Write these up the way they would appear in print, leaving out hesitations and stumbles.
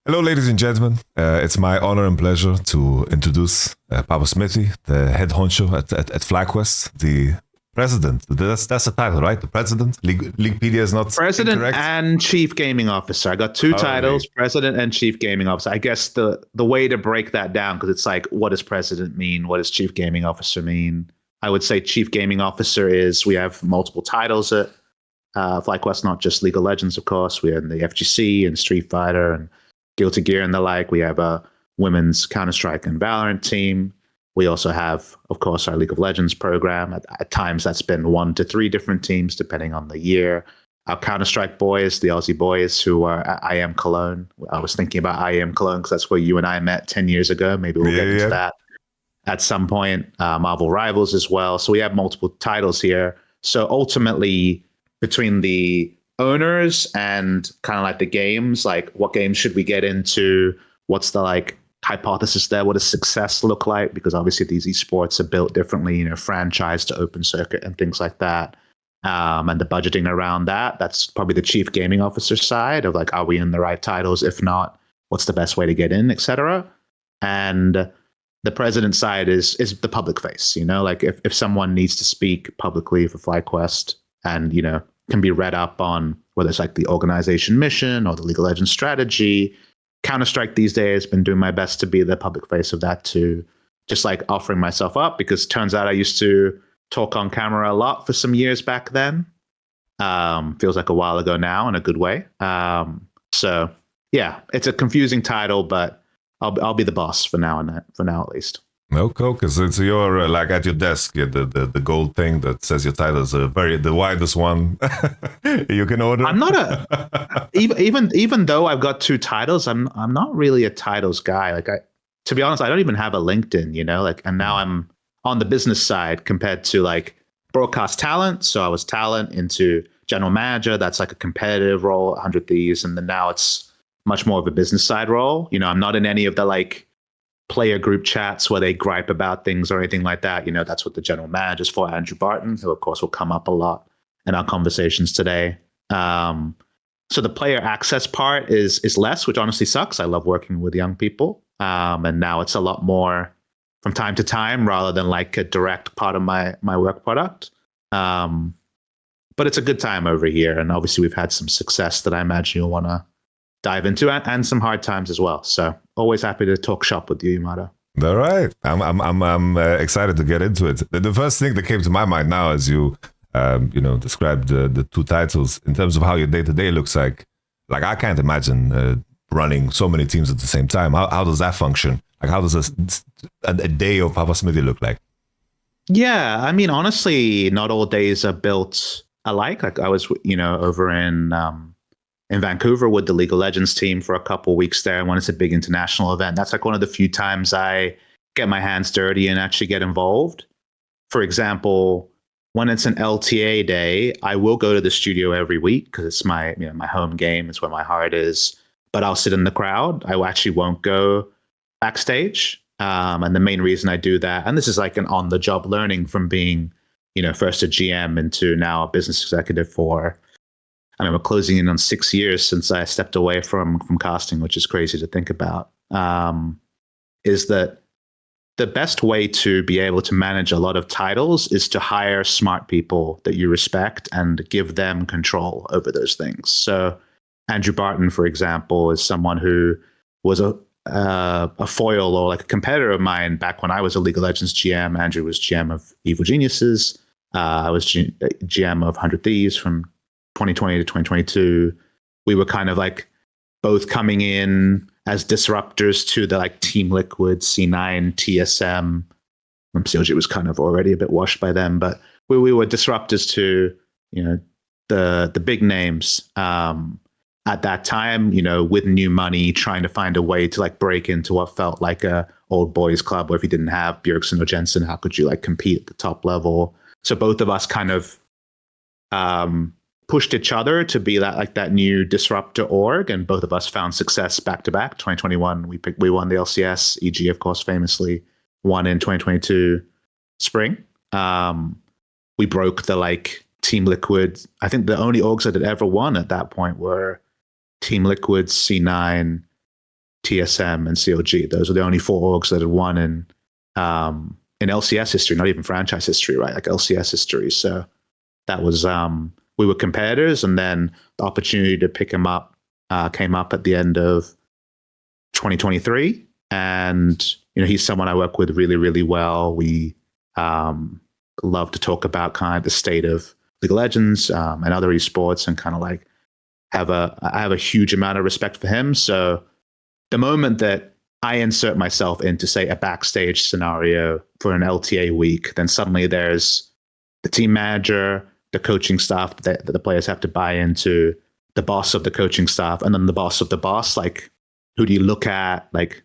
Hello, ladies and gentlemen. It's my honor and pleasure to introduce PapaSmithy, the head honcho at Flyquest, the president. That's the title, right? The president. Leaguepedia is not president incorrect. And chief gaming officer. I got two titles, really? president and chief gaming officer. I guess the way to break that down, because it's like, what does president mean? What does chief gaming officer mean? I would say chief gaming officer is we have multiple titles at Flyquest, not just League of Legends, of course. We're in the FGC and Street Fighter and Guilty Gear and the like. We have a women's Counter-Strike and Valorant team. We also have, of course, our League of Legends program. At times, that's been 1 to 3 different teams, depending on the year. Our Counter-Strike boys, the Aussie boys who are at YamatoCannon. I was thinking about YamatoCannon because that's where you and I met 10 years ago. Maybe we'll get into that at some point. Marvel Rivals as well. So we have multiple titles here. So ultimately, between the owners and kind of like the games, like what games should we get into? What's the like hypothesis there? What does success look like? Because obviously these esports are built differently, franchise to open circuit and things like that. And the budgeting around that, that's probably the chief gaming officer side of like, are we in the right titles? If not, what's the best way to get in, etc. And the president side is the public face, like if someone needs to speak publicly for Flyquest and, can be read up on whether it's like the organization mission or the League of Legends strategy. Counter-Strike these days, been doing my best to be the public face of that too. Just like offering myself up, because turns out I used to talk on camera a lot for some years back then. Feels like a while ago now in a good way. So yeah, it's a confusing title, but I'll be the boss for now at least. No, cool, because it's your like at your desk, the gold thing that says your title is the widest one you can order. I'm not even though I've got 2 titles, I'm not really a titles guy. Like to be honest, I don't even have a LinkedIn, and now I'm on the business side compared to like broadcast talent. So I was talent into general manager. That's like a competitive role, 100 Thieves, and then now it's much more of a business side role. I'm not in any of the like player group chats where they gripe about things or anything like that. That's what the general manager's for, Andrew Barton, who of course will come up a lot in our conversations today. So the player access part is less, which honestly sucks. I love working with young people. And now it's a lot more from time to time rather than like a direct part of my work product. But it's a good time over here. And obviously we've had some success that I imagine you'll want to dive into, and some hard times as well. So always happy to talk shop with you, Yamato. All right, I'm excited to get into it. The first thing that came to my mind now, as you described the 2 titles in terms of how your day to day looks like I can't imagine running so many teams at the same time. How does that function? Like how does a day of PapaSmithy look like? Yeah, I mean, honestly, not all days are built alike. Like I was, over in Vancouver with the League of Legends team for a couple of weeks there. And when it's a big international event, that's like one of the few times I get my hands dirty and actually get involved. For example, when it's an LTA day, I will go to the studio every week because it's my home game. It's where my heart is. But I'll sit in the crowd. I actually won't go backstage. And the main reason I do that, and this is like an on-the-job learning from being, first a GM into now a business executive for, we're closing in on 6 years since I stepped away from casting, which is crazy to think about, is that the best way to be able to manage a lot of titles is to hire smart people that you respect and give them control over those things. So Andrew Barton, for example, is someone who was a foil or like a competitor of mine back when I was a League of Legends GM. Andrew was GM of Evil Geniuses. I was GM of 100 Thieves from 2020 to 2022. We were kind of like both coming in as disruptors to the like Team Liquid, C9, TSM. CLG was kind of already a bit washed by them, but we were disruptors to the big names at that time. With new money, trying to find a way to like break into what felt like a old boys club, where if you didn't have Bjergsen or Jensen, how could you like compete at the top level? So both of us kind of pushed each other to be that new disruptor org, and both of us found success back to back. 2021, we won the LCS. EG, of course, famously won in 2022 spring. We broke the like Team Liquid. I think the only orgs that had ever won at that point were Team Liquid, C9, TSM, and COG. Those are the only four orgs that had won in LCS history, not even franchise history, right? Like LCS history. So that was we were competitors, and then the opportunity to pick him up came up at the end of 2023, and he's someone I work with really, really well. We love to talk about kind of the state of League of Legends and other esports, and kind of like I have a huge amount of respect for him. So the moment that I insert myself into, say, a backstage scenario for an LTA week, then suddenly there's the team manager, the coaching staff that the players have to buy into, the boss of the coaching staff, and then the boss of the boss. Like, who do you look at? Like,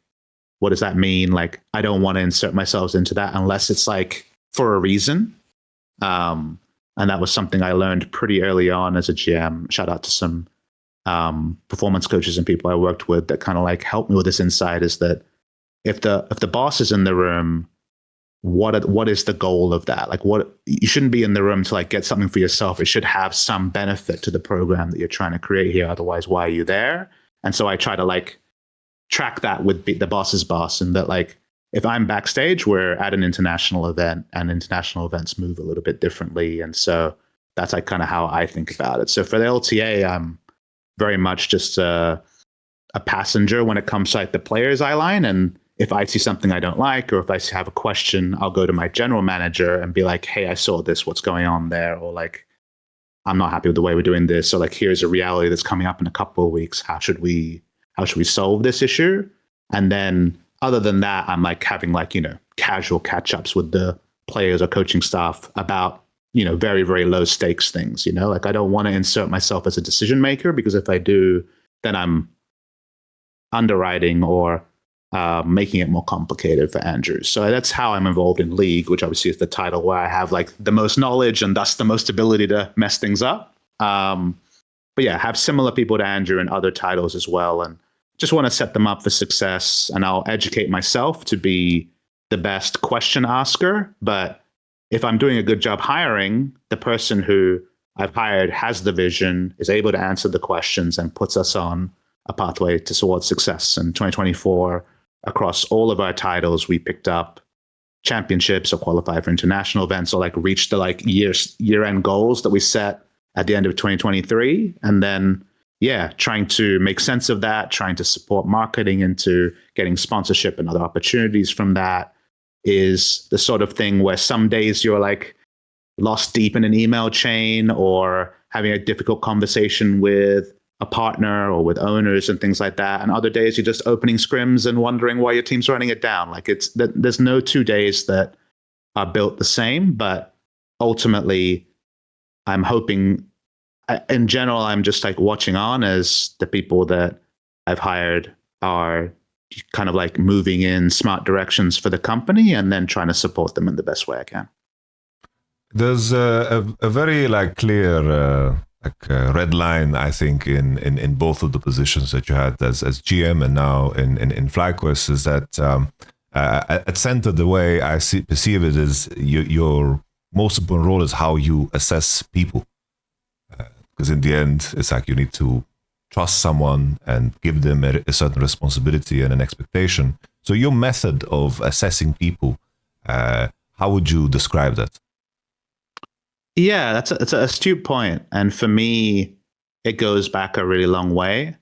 what does that mean? Like, I don't want to insert myself into that unless it's like for a reason. And that was something I learned pretty early on as a GM. Shout out to some performance coaches and people I worked with that kind of like helped me with this insight, is that if the boss is in the room, what is the goal of that? Like, what, you shouldn't be in the room to like get something for yourself. It should have some benefit to the program that you're trying to create here. Otherwise, why are you there? And so I try to like track that with the boss's boss, and that like if I'm backstage, we're at an international event, and international events move a little bit differently. And so that's like kind of how I think about it. So for the LTA, I'm very much just a passenger when it comes to like the player's eye line. And if I see something I don't like, or if I have a question, I'll go to my general manager and be like, hey, I saw this, what's going on there? Or like, I'm not happy with the way we're doing this. So like, here's a reality that's coming up in a couple of weeks. How should we solve this issue? And then other than that, I'm like having like, casual catch-ups with the players or coaching staff about, very, very low stakes things, like I don't want to insert myself as a decision maker, because if I do, then I'm underwriting or making it more complicated for Andrew. So that's how I'm involved in League, which obviously is the title where I have like the most knowledge and thus the most ability to mess things up. But yeah, have similar people to Andrew in other titles as well, and just want to set them up for success. And I'll educate myself to be the best question asker. But if I'm doing a good job hiring, the person who I've hired has the vision, is able to answer the questions, and puts us on a pathway towards success. In 2024, across all of our titles, we picked up championships or qualified for international events, or like reached the like year-end goals that we set at the end of 2023. And then, yeah, trying to make sense of that, trying to support marketing into getting sponsorship and other opportunities from that, is the sort of thing where some days you're like lost deep in an email chain, or having a difficult conversation with a partner or with owners and things like that. And other days you're just opening scrims and wondering why your team's running it down. Like there's no 2 days that are built the same, but ultimately I'm hoping, in general, I'm just like watching on as the people that I've hired are kind of like moving in smart directions for the company, and then trying to support them in the best way I can. There's a very like clear red line, I think, in both of the positions that you had as GM and now in Flyquest, is that at center, the way I perceive it is your most important role is how you assess people. Because in the end, it's like you need to trust someone and give them a certain responsibility and an expectation. So your method of assessing people, how would you describe that? Yeah, that's an astute point. And for me, it goes back a really long way.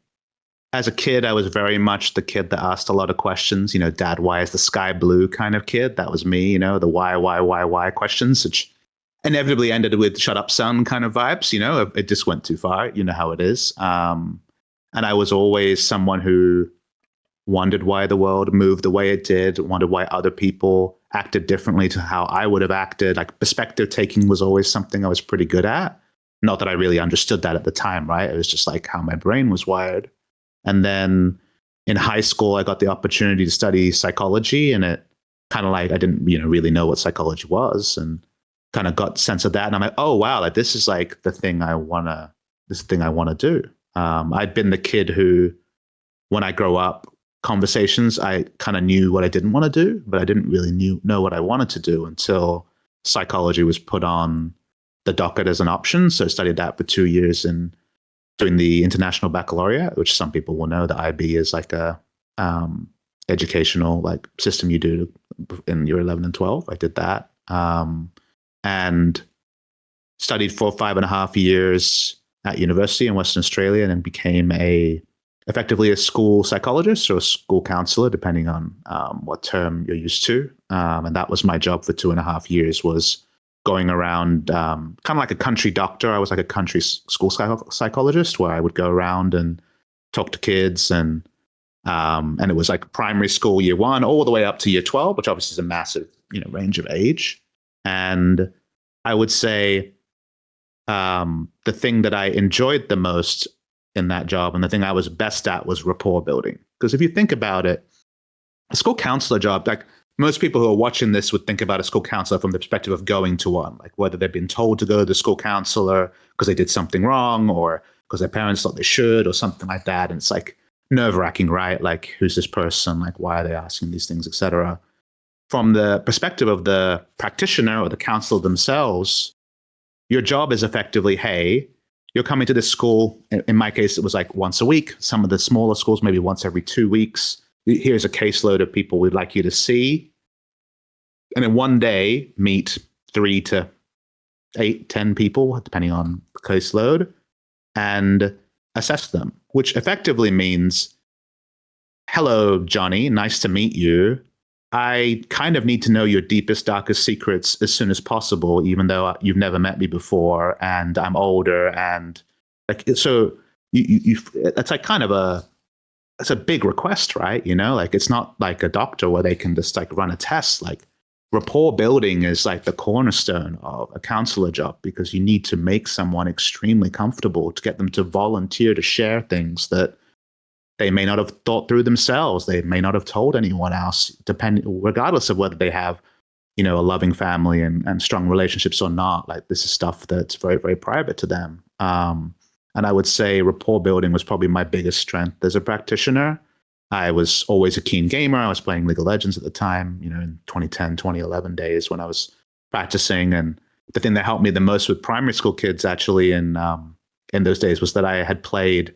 As a kid, I was very much the kid that asked a lot of questions. Dad, why is the sky blue kind of kid? That was me, the why questions, which inevitably ended with shut up, son kind of vibes. It just went too far. You know how it is. And I was always someone who wondered why the world moved the way it did, wondered why other people acted differently to how I would have acted. Like, perspective taking was always something I was pretty good at. Not that I really understood that at the time, right? It was just like how my brain was wired. And then in high school, I got the opportunity to study psychology, and it kind of like, I didn't really know what psychology was, and kind of got sense of that. And I'm like, oh wow, like this is like the thing I want to do. I'd been the kid who, when I grow up, conversations, I kind of knew what I didn't want to do, but I didn't really know what I wanted to do until psychology was put on the docket as an option. So I studied that for 2 years in doing the International Baccalaureate, which some people will know the IB is like a educational like system you do in year 11 and 12. I did that, and studied for 5.5 years at university in Western Australia, and then became effectively a school psychologist or a school counselor, depending on what term you're used to. And that was my job for 2.5 years, was going around kind of like a country doctor. I was like a country school psychologist, where I would go around and talk to kids, and it was like primary school year 1 all the way up to year 12, which obviously is a massive range of age. And I would say the thing that I enjoyed the most in that job, and the thing I was best at, was rapport building. Because if you think about it, a school counselor job, like most people who are watching this would think about a school counselor from the perspective of going to one, like whether they've been told to go to the school counselor because they did something wrong, or because their parents thought they should, or something like that. And it's like nerve-wracking, right? Like, who's this person? Like, why are they asking these things, etc. From the perspective of the practitioner or the counselor themselves, your job is effectively, hey, you're coming to this school. In my case, it was like once a week. Some of the smaller schools, maybe once every 2 weeks. Here's a caseload of people we'd like you to see. And then one day, meet 3 to 8, 10 people, depending on the caseload, and assess them, which effectively means, hello, Johnny, nice to meet you. I kind of need to know your deepest, darkest secrets as soon as possible, even though you've never met me before, and I'm older, and like, so it's like kind of it's a big request, right? Like, it's not like a doctor where they can just like run a test. Like, rapport building is like the cornerstone of a counselor job, because you need to make someone extremely comfortable to get them to volunteer to share things that they may not have thought through themselves. They may not have told anyone else, regardless of whether they have, a loving family and strong relationships or not. Like, this is stuff that's very, very private to them. And I would say rapport building was probably my biggest strength as a practitioner. I was always a keen gamer. I was playing League of Legends at the time, in 2010, 2011 days when I was practicing. And the thing that helped me the most with primary school kids, actually, in those days, was that I had played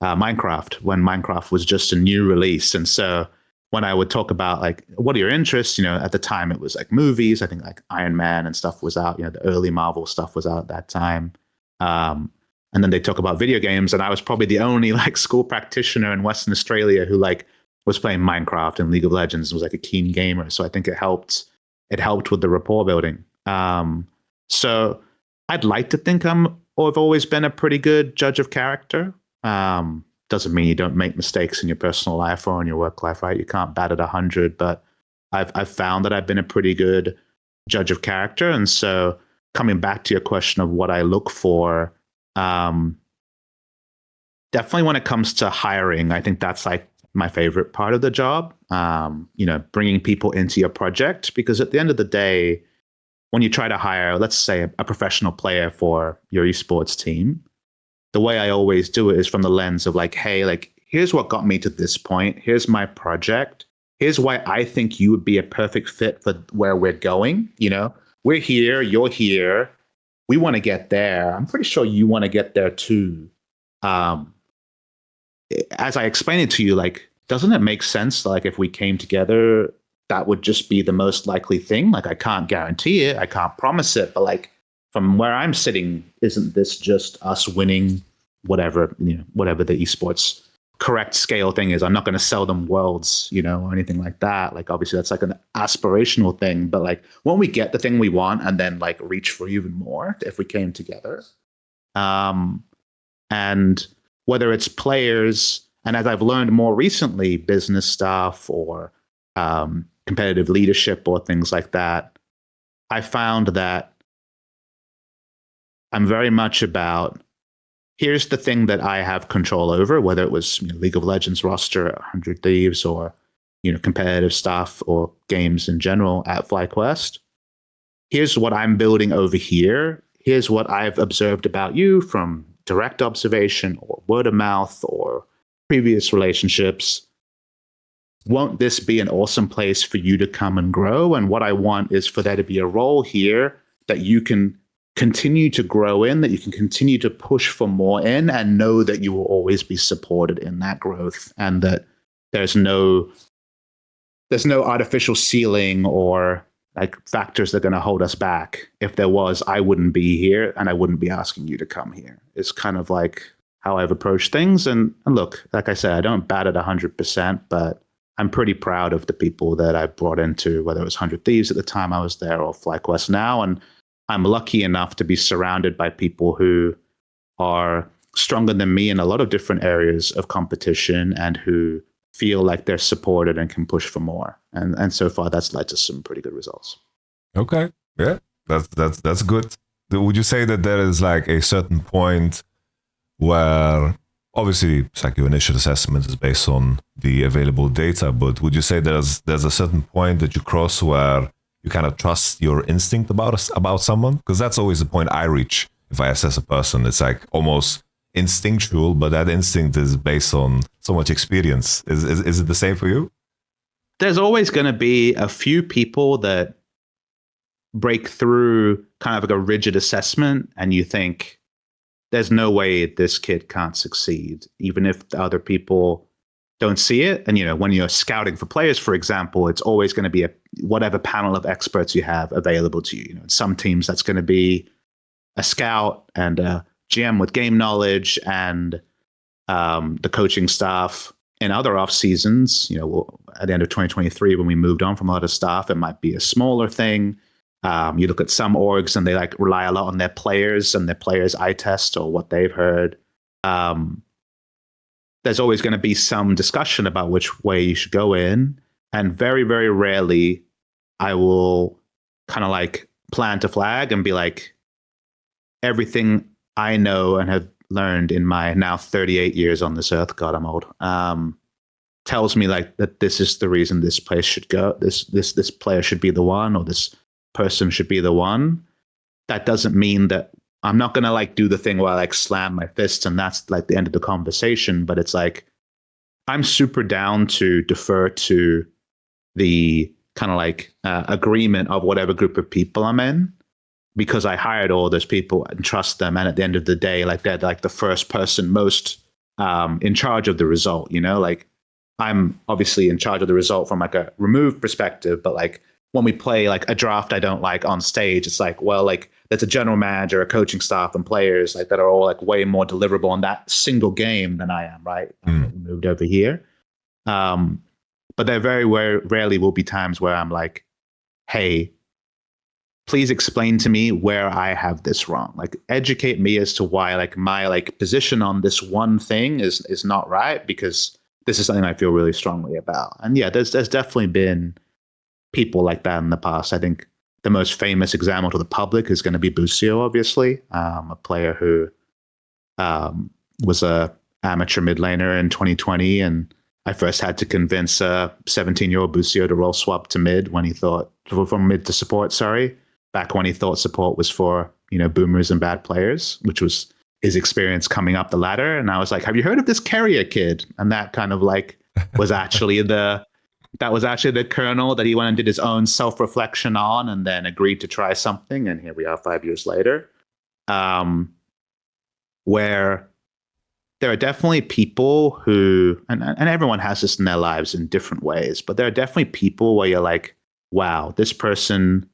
Minecraft when Minecraft was just a new release. And so when I would talk about like, what are your interests? At the time it was like movies. I think like Iron Man and stuff was out. The early Marvel stuff was out at that time. And then they talk about video games, and I was probably the only like school practitioner in Western Australia who like was playing Minecraft and League of Legends and was like a keen gamer. So I think it helped with the rapport building. So I'd like to think I've always been a pretty good judge of character. Doesn't mean you don't make mistakes in your personal life or in your work life, right? You can't bat at 100, but I've found that I've been a pretty good judge of character. And so coming back to your question of what I look for, definitely when it comes to hiring, I think that's like my favorite part of the job. Bringing people into your project, because at the end of the day, when you try to hire, let's say a professional player for your esports team, the way I always do it is from the lens of like, hey, like, here's what got me to this point. Here's my project. Here's why I think you would be a perfect fit for where we're going. We're here, you're here. We want to get there. I'm pretty sure you want to get there too. As I explain it to you, like, doesn't it make sense? Like, if we came together, that would just be the most likely thing. Like, I can't guarantee it. I can't promise it. But like, from where I'm sitting, isn't this just us winning whatever the esports correct scale thing is? I'm not going to sell them worlds, or anything like that. Like, obviously that's like an aspirational thing, but like, when we get the thing we want and then like reach for even more, if we came together, and whether it's players, and as I've learned more recently, business stuff or competitive leadership or things like that, I found that I'm very much about, here's the thing that I have control over, whether it was League of Legends roster, 100 Thieves, or competitive stuff or games in general at Flyquest. Here's what I'm building over here. Here's what I've observed about you from direct observation or word of mouth or previous relationships. Won't this be an awesome place for you to come and grow? And what I want is for there to be a role here that you can continue to grow in, that you can continue to push for more in, and know that you will always be supported in that growth, and that there's no artificial ceiling or like factors that are going to hold us back. If there was, I wouldn't be here and I wouldn't be asking you to come here. It's kind of like how I've approached things. And look, like I said, I don't bat at 100%, but I'm pretty proud of the people that I brought into, whether it was 100 Thieves at the time I was there or Flyquest now. And I'm lucky enough to be surrounded by people who are stronger than me in a lot of different areas of competition and who feel like they're supported and can push for more. And so far that's led to some pretty good results. Okay. Yeah. That's good. Would you say that there is like a certain point where obviously it's like your initial assessment is based on the available data, but would you say there's a certain point that you cross where you kind of trust your instinct about someone? Because that's always the point I reach if I assess a person. It's like almost instinctual, but that instinct is based on so much experience. Is it the same for you? There's always going to be a few people that break through kind of like a rigid assessment and you think there's no way this kid can't succeed, even if the other people don't see it. And, you know, when you're scouting for players, for example, it's always going to be whatever panel of experts you have available to you. You know, in some teams that's going to be a scout and a GM with game knowledge and the coaching staff. In other off seasons, you know, at the end of 2023, when we moved on from a lot of staff, it might be a smaller thing. You look at some orgs and they like rely a lot on their players and their players' eye test or what they've heard. There's always going to be some discussion about which way you should go in. And very, very rarely I will kind of like plant a flag and be like, everything I know and have learned in my now 38 years on this earth, God, I'm old, tells me like that this is the reason this place should go. This player should be the one, or this person should be the one. That doesn't mean that I'm not gonna like do the thing where I like slam my fist and that's like the end of the conversation. But it's like I'm super down to defer to the kind of like agreement of whatever group of people I'm in, because I hired all those people and trust them. And at the end of the day, like they're like the first person most in charge of the result, you know, like I'm obviously in charge of the result from like a removed perspective, but like when we play like a draft I don't like on stage, it's like, well, like there's a general manager, a coaching staff and players like that are all like way more deliverable on that single game than I am, right? Moved over here. But there very rarely will be times where I'm like, hey, please explain to me where I have this wrong. Like educate me as to why like my like position on this one thing is not right, because this is something I feel really strongly about. And yeah, there's definitely been people like that in the past. I think the most famous example to the public is going to be Busio, obviously, a player who was a amateur mid laner in 2020, and I first had to convince a 17-year-old Busio to roll swap to mid when he thought from mid to support. Sorry, back when he thought support was for, you know, boomers and bad players, which was his experience coming up the ladder. And I was like, have you heard of this carrier kid? And that kind of like was actually the kernel that he went and did his own self-reflection on and then agreed to try something. And here we are 5 years later, where there are definitely people who, and everyone has this in their lives in different ways, but there are definitely people where you're like, wow, this person,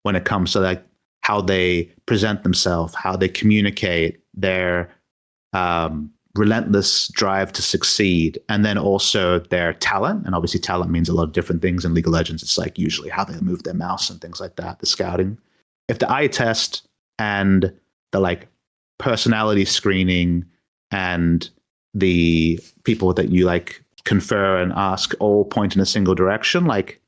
when it comes to like how they present themselves, how they communicate, their relentless drive to succeed, and then also their talent. And obviously talent means a lot of different things in League of Legends. It's like usually how they move their mouse and things like that, the scouting. If the eye test and the like personality screening and the people that you like confer and ask all point in a single direction, like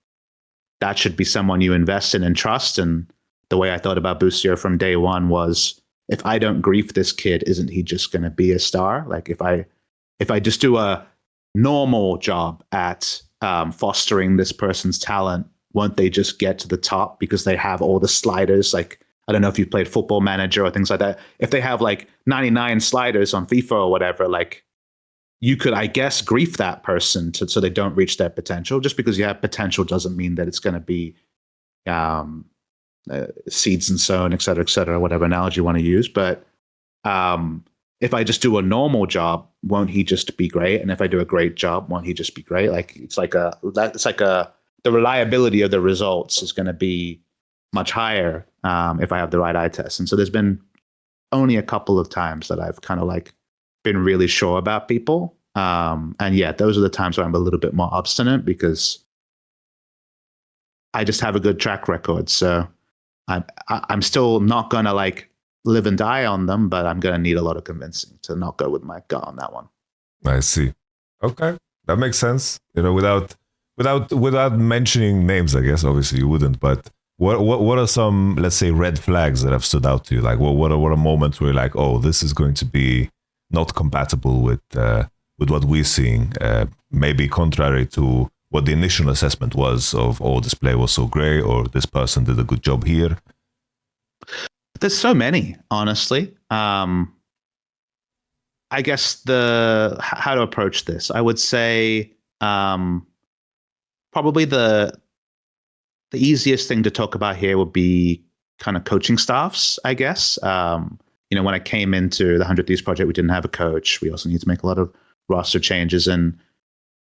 that should be someone you invest in and trust. And the way I thought about Busio from day one was, if I don't grief this kid, isn't he just going to be a star? Like if I just do a normal job at fostering this person's talent, won't they just get to the top because they have all the sliders? Like, I don't know if you've played Football Manager or things like that. If they have like 99 sliders on FIFA or whatever, like you could, I guess, grief that person so they don't reach their potential. Just because you have potential doesn't mean that it's going to be seeds and sown, et cetera, whatever analogy you want to use. But if I just do a normal job, won't he just be great? And if I do a great job, won't he just be great? Like the reliability of the results is going to be much higher if I have the right eye test. And so there's been only a couple of times that I've kind of like been really sure about people. And yeah, those are the times where I'm a little bit more obstinate because I just have a good track record. So I'm still not going to like live and die on them, but I'm going to need a lot of convincing to not go with my gut on that one. I see. Okay, that makes sense. You know, without mentioning names, I guess obviously you wouldn't. But what are some, let's say, red flags that have stood out to you? Like, what are moments where you're like, oh, this is going to be not compatible with what we're seeing? Maybe contrary to what the initial assessment was of, oh, this play was so great, or this person did a good job here. There's so many, honestly. I guess how to approach this, I would say probably the easiest thing to talk about here would be kind of coaching staffs, I guess. You know, when I came into the 100 Thieves project, we didn't have a coach. We also need to make a lot of roster changes, and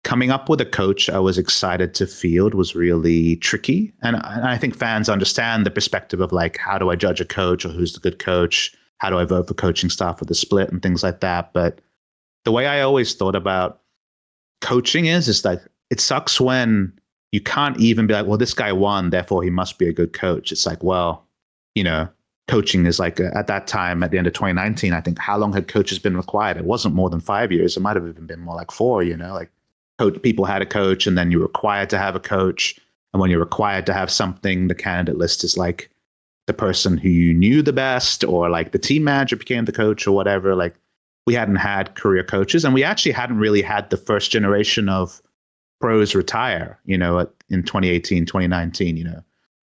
coming up with a coach I was excited to field was really tricky. And I think fans understand the perspective of like, how do I judge a coach, or who's the good coach? How do I vote for coaching staff with the split and things like that? But the way I always thought about coaching is like, it sucks when you can't even be like, well, this guy won, therefore he must be a good coach. It's like, well, you know, coaching is like at that time, at the end of 2019, I think how long had coaches been required? It wasn't more than 5 years. It might have even been more like 4, you know, like people had a coach and then you're required to have a coach. And when you're required to have something, the candidate list is like the person who you knew the best, or like the team manager became the coach or whatever. Like we hadn't had career coaches, and we actually hadn't really had the first generation of pros retire, you know, in 2018, 2019, you know,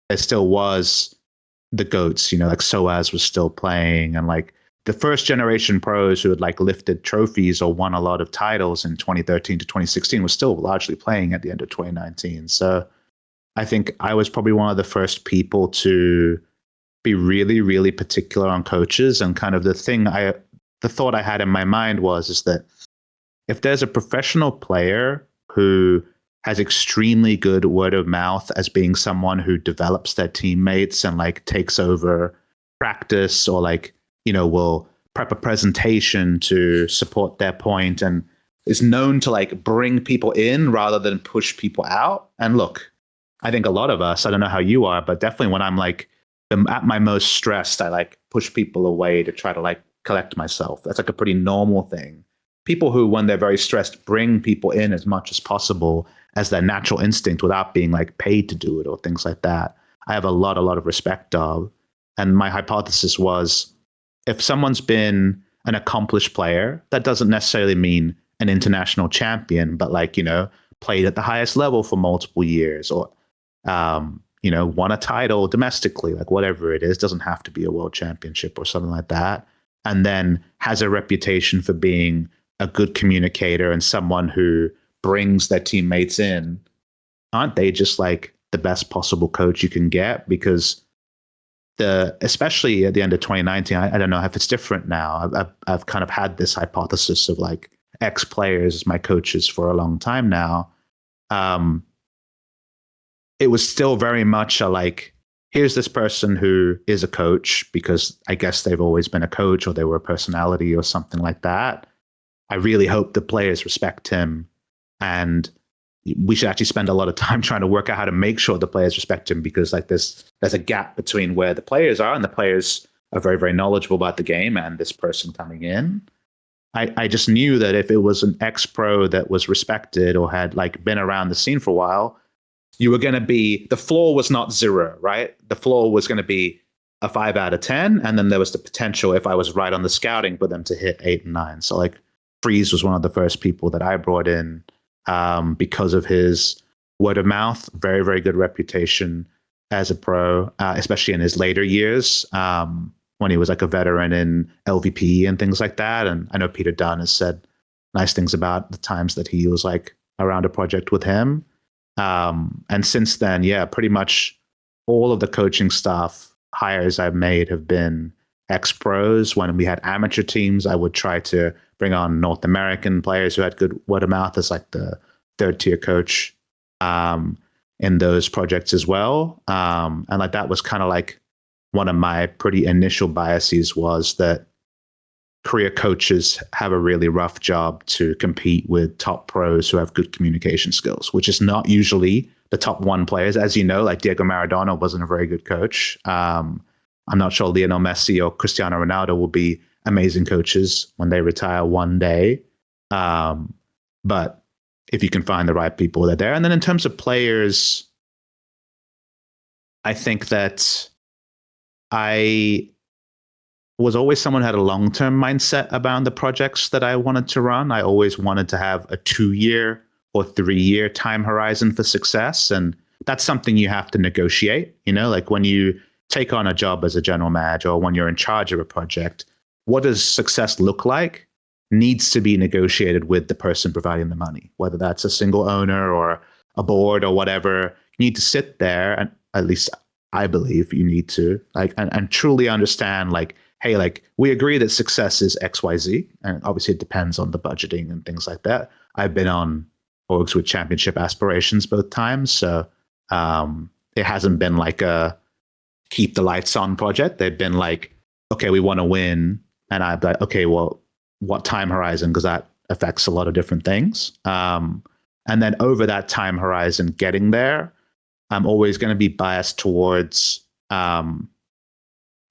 there still was the GOATs, you know, like Soaz was still playing, and like the first generation pros who had like lifted trophies or won a lot of titles in 2013 to 2016 was still largely playing at the end of 2019. So I think I was probably one of the first people to be really, really particular on coaches. And kind of the thought I had in my mind is that if there's a professional player who has extremely good word of mouth as being someone who develops their teammates and like takes over practice, or like, you know, will prep a presentation to support their point and is known to like bring people in rather than push people out. And look, I think a lot of us, I don't know how you are, but definitely when I'm like at my most stressed, I like push people away to try to like collect myself. That's like a pretty normal thing. People who, when they're very stressed, bring people in as much as possible as their natural instinct without being like paid to do it or things like that, I have a lot of respect of. And my hypothesis was, if someone's been an accomplished player, that doesn't necessarily mean an international champion, but like, you know, played at the highest level for multiple years, or, you know, won a title domestically, like whatever it is, doesn't have to be a world championship or something like that. And then has a reputation for being a good communicator and someone who brings their teammates in. Aren't they just like the best possible coach you can get? Because especially at the end of 2019, I don't know if it's different now. I've kind of had this hypothesis of like ex-players as my coaches for a long time now. It was still very much a like, here's this person who is a coach because I guess they've always been a coach, or they were a personality or something like that. I really hope the players respect him, and we should actually spend a lot of time trying to work out how to make sure the players respect him, because like there's a gap between where the players are, and the players are very, very knowledgeable about the game, and this person coming in. I just knew that if it was an ex-pro that was respected or had like been around the scene for a while, you were going to be, the floor was not 0, right? The floor was going to be a 5 out of 10. And then there was the potential, if I was right on the scouting, for them to hit 8 and 9. So like Freeze was one of the first people that I brought in because of his word of mouth, very, very good reputation as a pro, especially in his later years, when he was like a veteran in LVP and things like that. And I know Peter Dunn has said nice things about the times that he was like around a project with him. And since then, yeah, pretty much all of the coaching staff hires I've made have been ex-pros. When we had amateur teams, I would try to bring on North American players who had good word of mouth as like the third tier coach in those projects as well. And like that was kind of like one of my pretty initial biases, was that career coaches have a really rough job to compete with top pros who have good communication skills, which is not usually the top one players. As you know, like Diego Maradona wasn't a very good coach. I'm not sure Lionel Messi or Cristiano Ronaldo will be amazing coaches when they retire one day. But if you can find the right people, they're there. And then in terms of players, I think that I was always someone who had a long-term mindset about the projects that I wanted to run. I always wanted to have a 2-year or 3-year time horizon for success. And that's something you have to negotiate. You know, like when you take on a job as a general manager or when you're in charge of a project, what does success look like needs to be negotiated with the person providing the money, whether that's a single owner or a board or whatever. You need to sit there, and at least I believe you need to like and truly understand, like, hey, like we agree that success is XYZ, and obviously it depends on the budgeting and things like that. I've been on orgs with championship aspirations both times, so it hasn't been like a keep the lights on project. They've been like, okay, we want to win, and I'd be like, okay, well, what time horizon? Because that affects a lot of different things. And then over that time horizon, getting there, I'm always going to be biased towards kind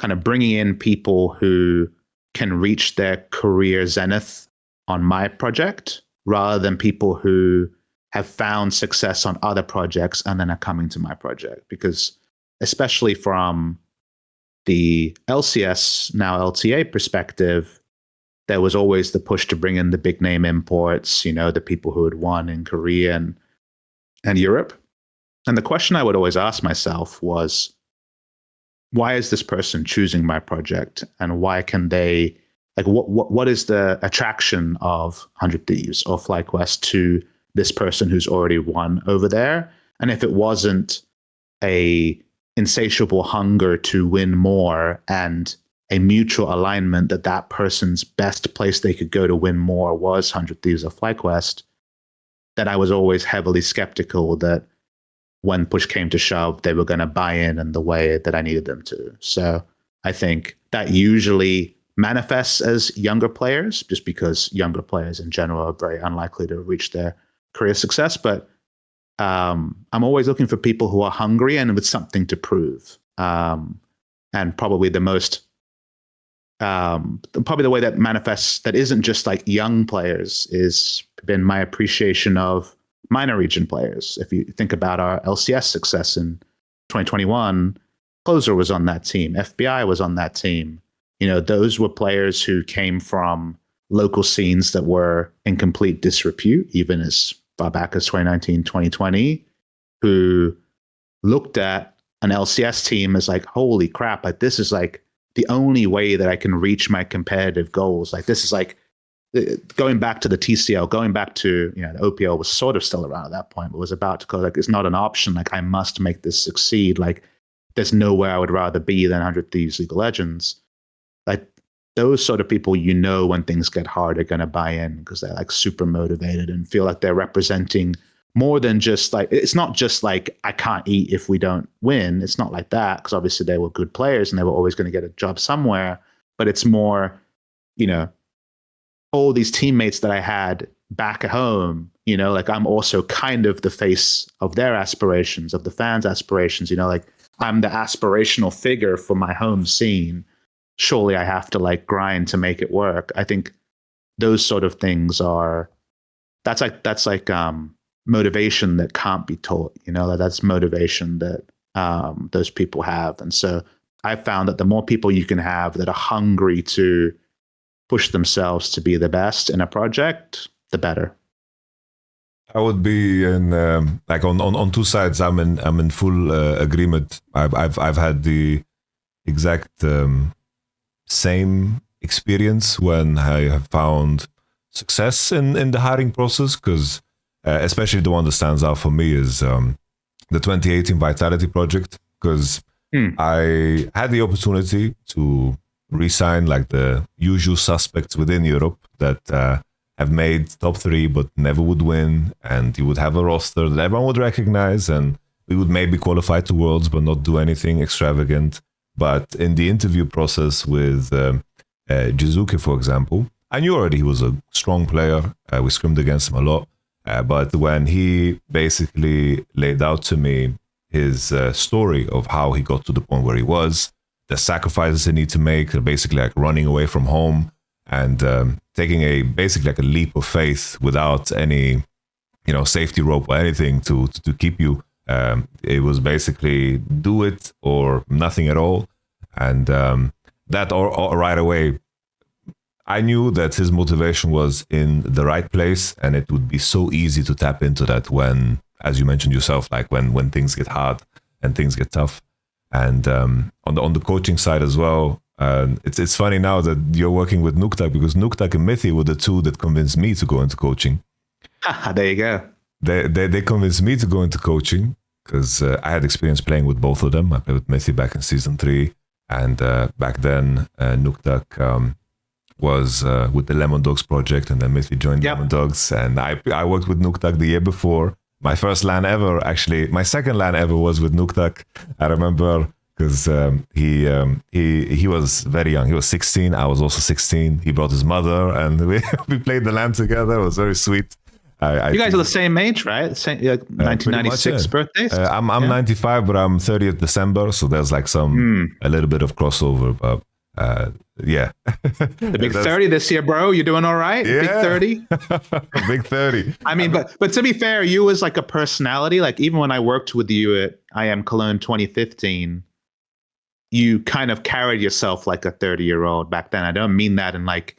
of bringing in people who can reach their career zenith on my project, rather than people who have found success on other projects and then are coming to my project. Because especially from the LCS, now LTA perspective, there was always the push to bring in the big name imports, you know, the people who had won in Korea and Europe. And the question I would always ask myself was, why is this person choosing my project, and why can they, like, what is the attraction of 100 Thieves or Flyquest to this person who's already won over there? And if it wasn't a insatiable hunger to win more and a mutual alignment that that person's best place they could go to win more was 100 Thieves or Flyquest, then I was always heavily skeptical that when push came to shove, they were going to buy in the way that I needed them to. So I think that usually manifests as younger players, just because younger players in general are very unlikely to reach their career success. But I'm always looking for people who are hungry and with something to prove. And probably the most, probably the way that manifests that isn't just like young players is been my appreciation of minor region players. If you think about our LCS success in 2021, Closer was on that team. FBI was on that team. You know, those were players who came from local scenes that were in complete disrepute, even as far back as 2019, 2020, who looked at an LCS team as like, holy crap, like this is like the only way that I can reach my competitive goals. Like this is like, going back to the TCL, going back to, you know, the OPL was sort of still around at that point, but was about to go, like, it's not an option. Like, I must make this succeed. Like, there's nowhere I would rather be than 100 Thieves League of Legends. Like, those sort of people, you know, when things get hard, are going to buy in because they're like super motivated and feel like they're representing more than just like, it's not just like, I can't eat if we don't win. It's not like that, because obviously they were good players and they were always going to get a job somewhere. But it's more, you know, all these teammates that I had back at home, you know, like I'm also kind of the face of their aspirations, of the fans' aspirations, you know, like I'm the aspirational figure for my home scene. Surely I have to like grind to make it work. I think those sort of things are, that's like motivation that can't be taught, you know, that's motivation that those people have. And so I found that the more people you can have that are hungry to push themselves to be the best in a project, the better. I would be in like on two sides. I'm in full agreement. I've had the exact same experience when I have found success in the hiring process, because especially the one that stands out for me is the 2018 Vitality project, because I had the opportunity to re-sign like the usual suspects within Europe that have made top 3 but never would win, and you would have a roster that everyone would recognize, and we would maybe qualify to Worlds but not do anything extravagant. But in the interview process with Jizuke, for example, I knew already he was a strong player. We scrimmed against him a lot. But when he basically laid out to me his story of how he got to the point where he was, the sacrifices he need to make, basically like running away from home and taking basically like a leap of faith without any, safety rope or anything to keep you. It was basically do it or nothing at all. And that right away, I knew that his motivation was in the right place, and it would be so easy to tap into that when, as you mentioned yourself, like when things get hard and things get tough. And on the coaching side as well, it's funny now that you're working with Nuktak, because Nuktak and Mithy were the two that convinced me to go into coaching. There you go. They convinced me to go into coaching because I had experience playing with both of them. I played with Mithy back in season 3, and back then Nuktak was with the Lemon Dogs project, and then Mithy joined Lemon Dogs, and I worked with Nuktak the year before. My first LAN ever, actually, my second LAN ever was with Nuktak. I remember because he was very young. He was 16. I was also 16. He brought his mother, and we played the LAN together. It was very sweet. You guys are the same age, right? Same, 1996 birthdays. I'm 95, but I'm 30th December, so there's like a little bit of crossover. But yeah, the big 30 this year, bro. You doing all right? Yeah. Big 30. Big 30. I mean, but to be fair, you was like a personality. Like even when I worked with you at I Am Cologne 2015, you kind of carried yourself like a 30-year-old back then. I don't mean that in like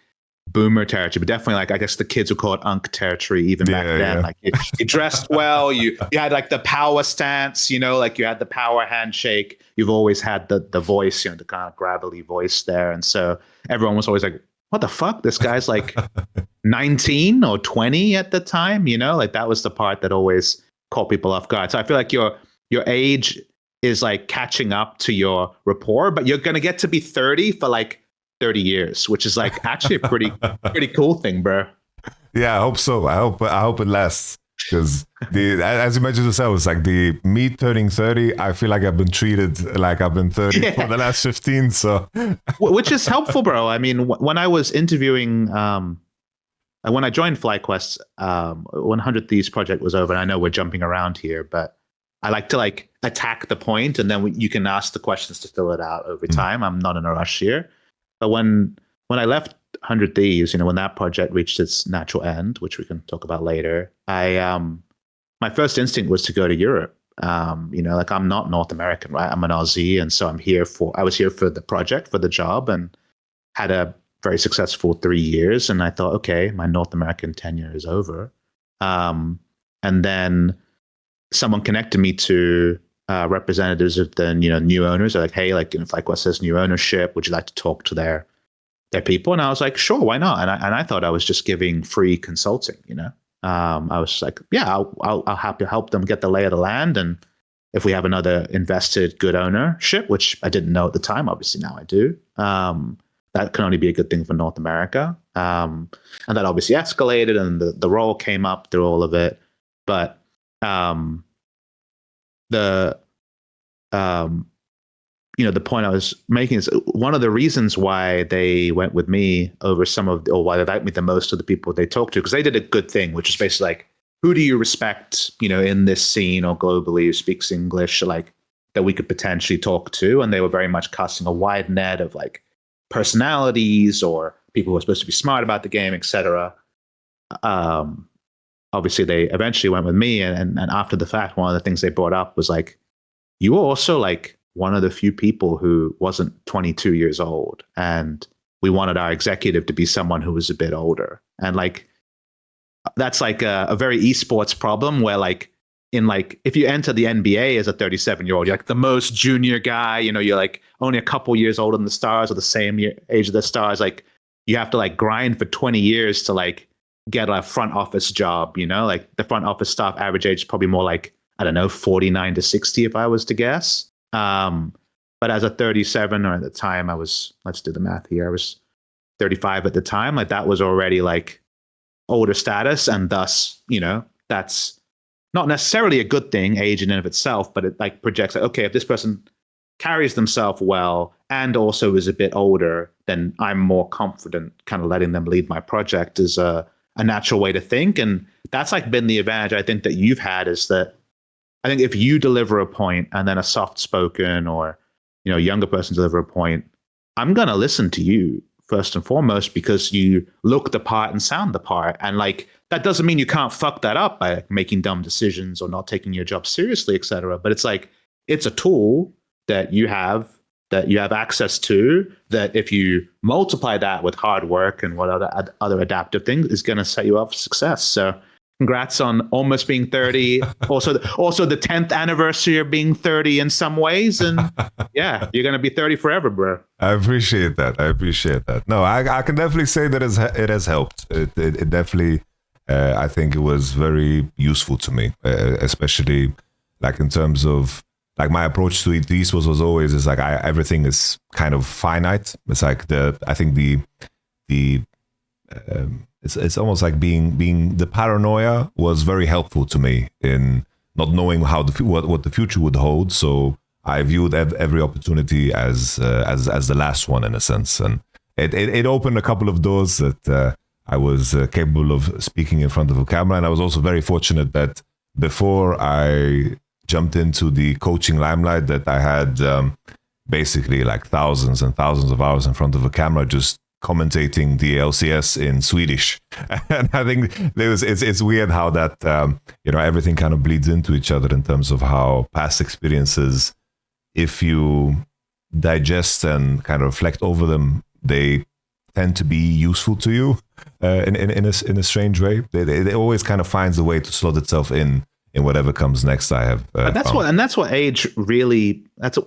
boomer territory, but definitely like I guess the kids would call it unk territory even back then. Yeah. Like you dressed well, you had like the power stance, like you had the power handshake. You've always had the voice, the kind of gravelly voice there, and so everyone was always like, "What the fuck? This guy's like 19 or 20 at the time." Like that was the part that always caught people off guard. So I feel like your age is like catching up to your rapport, but you're gonna get to be 30 for like 30 years, which is like actually a pretty cool thing, bro. Yeah, I hope so. I hope it lasts, because as you mentioned yourself, it's like the me turning 30. I feel like I've been treated like I've been 30 for the last 15. So, which is helpful, bro. I mean, when I was interviewing, when I joined Flyquest, 100 Thieves project was over, and I know we're jumping around here, but I like to like attack the point, and then you can ask the questions to fill it out over time. I'm not in a rush here. But when I left 100 Thieves, when that project reached its natural end, which we can talk about later, my first instinct was to go to Europe. Like I'm not North American, right? I'm an Aussie, and so I was here for the project, for the job, and had a very successful 3 years. And I thought, okay, my North American tenure is over. And then someone connected me to representatives of the new owners. They're like, hey, like Flyquest has new ownership. Would you like to talk to their people? And I was like, sure, why not? And I thought I was just giving free consulting. I was like, yeah, I'll happy to help them get the lay of the land, and if we have another invested good ownership, which I didn't know at the time, obviously now I do. That can only be a good thing for North America. And that obviously escalated, and the role came up through all of it, but the point I was making is one of the reasons why they went with me over why they liked me the most of the people they talked to, because they did a good thing, which is basically like, who do you respect, in this scene or globally who speaks English, like that we could potentially talk to? And they were very much casting a wide net of like personalities or people who are supposed to be smart about the game, etc. Obviously, they eventually went with me, and after the fact, one of the things they brought up was like, you were also like one of the few people who wasn't 22 years old, and we wanted our executive to be someone who was a bit older. And like, that's like a very esports problem where like, if you enter the NBA as a 37-year-old, you're like the most junior guy, you're like only a couple years older than the stars or the same age of the stars. Like you have to like grind for 20 years to like get a front office job, like the front office staff average age is probably more like, I don't know, 49 to 60 if I was to guess. But But as a 37, or at the time let's do the math here, I was 35 at the time, like that was already like older status, and thus, that's not necessarily a good thing, age in and of itself, but it like projects like, okay, if this person carries themselves well and also is a bit older, then I'm more confident kind of letting them lead my project is a natural way to think. And that's like been the advantage I think that you've had, is that I think if you deliver a point and then a soft spoken or younger person deliver a point, I'm going to listen to you first and foremost because you look the part and sound the part. And like, that doesn't mean you can't fuck that up by making dumb decisions or not taking your job seriously, etc. But it's like, it's a tool that you have access to, that if you multiply that with hard work and what other adaptive things, is going to set you up for success. So congrats on almost being 30. Also the 10th anniversary of being 30 in some ways. And yeah, you're going to be 30 forever, bro. I appreciate that. No, I can definitely say that it has helped. It definitely, I think it was very useful to me, especially like in terms of like my approach to esports was always is like everything is kind of finite. It's like it's almost like being the paranoia was very helpful to me in not knowing how what the future would hold. So I viewed every opportunity as the last one in a sense, and it opened a couple of doors that I was capable of speaking in front of a camera. And I was also very fortunate that before I jumped into the coaching limelight, that I had basically like thousands and thousands of hours in front of a camera just commentating the LCS in Swedish. And I think it's weird how that everything kind of bleeds into each other in terms of how past experiences, if you digest and kind of reflect over them, they tend to be useful to you in a strange way. They always kind of finds a way to slot itself in whatever comes next. I have that's what age really,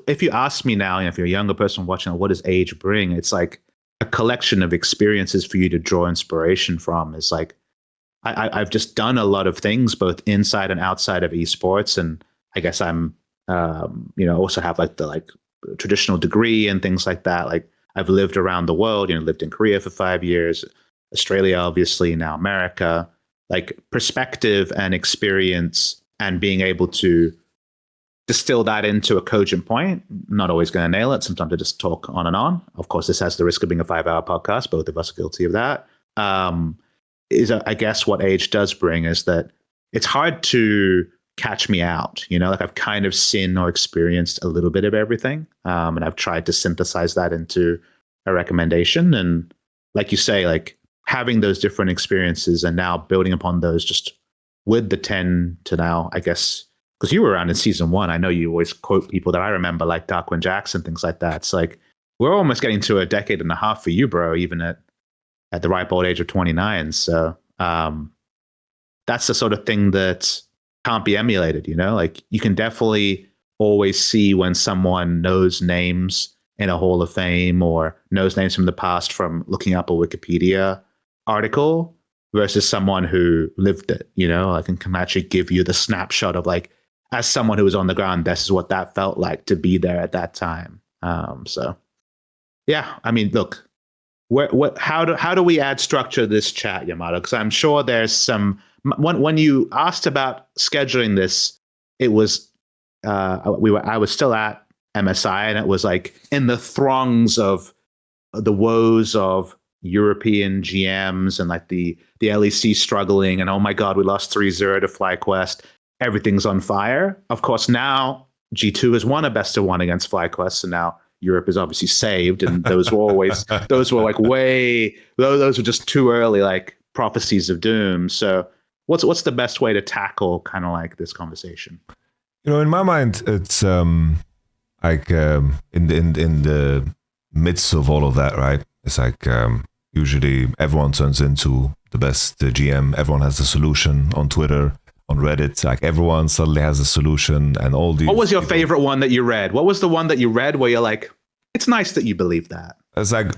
if you ask me now, if you're a younger person watching, what does age bring? It's like a collection of experiences for you to draw inspiration from. It's like I've just done a lot of things both inside and outside of esports, and I guess I'm also have like the traditional degree and things like that. Like I've lived around the world, lived in Korea for 5 years, Australia, obviously, now America. Like perspective and experience and being able to distill that into a cogent point. Not always going to nail it. Sometimes I just talk on and on. Of course, this has the risk of being a 5-hour podcast. Both of us are guilty of that. I guess what age does bring is that it's hard to catch me out. Like I've kind of seen or experienced a little bit of everything. And I've tried to synthesize that into a recommendation. And like you say, like having those different experiences and now building upon those just with the 10 to now, I guess, because you were around in season 1. I know you always quote people that I remember, like Darkwing Jackson, things like that. It's like, we're almost getting to a decade and a half for you, bro, even at the ripe old age of 29. So that's the sort of thing that can't be emulated, like you can definitely always see when someone knows names in a Hall of Fame or knows names from the past from looking up a Wikipedia article versus someone who lived it, like and can actually give you the snapshot of like, as someone who was on the ground, this is what that felt like to be there at that time. So yeah, I mean, look, how do we add structure to this chat, Yamato? Because I'm sure there's some, when you asked about scheduling this, it was, I was still at MSI, and it was like in the throngs of the woes of European GMs and like the LEC struggling, and oh my god, we lost 3-0 to Flyquest. Everything's on fire. Of course, now G2 has won a best of 1 against Flyquest, so now Europe is obviously saved, and those were just too early, like prophecies of doom. So what's the best way to tackle kind of like this conversation? In my mind, it's like in the midst of all of that, right? It's like usually everyone turns into the best GM. Everyone has a solution on Twitter, on Reddit. Like everyone suddenly has a solution, and all these. What was your favorite one that you read? What was the one that you read where you're like, it's nice that you believe that? It's like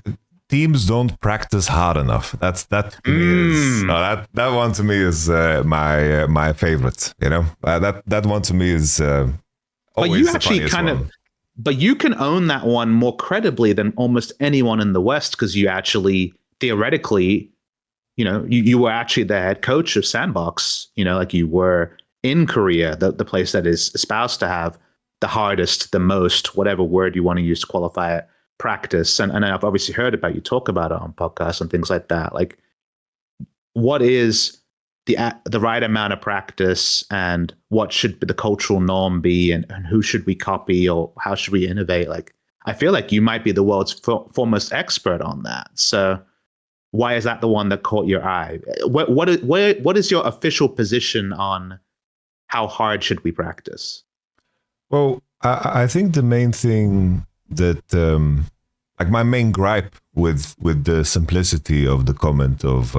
teams don't practice hard enough. That to me is that one to me is my favorite. That one to me is. But you actually kind of. But you can own that one more credibly than almost anyone in the West because you actually theoretically, you were actually the head coach of Sandbox, like you were in Korea, the place that is espoused to have the hardest, the most, whatever word you want to use to qualify it, practice. And I've obviously heard about you talk about it on podcasts and things like that. Like, what is the right amount of practice, and what should the cultural norm be, and who should we copy, or how should we innovate? Like, I feel like you might be the world's foremost expert on that. So why is that the one that caught your eye? What is your official position on how hard should we practice? Well, I think the main thing that, like my main gripe with the simplicity of the comment of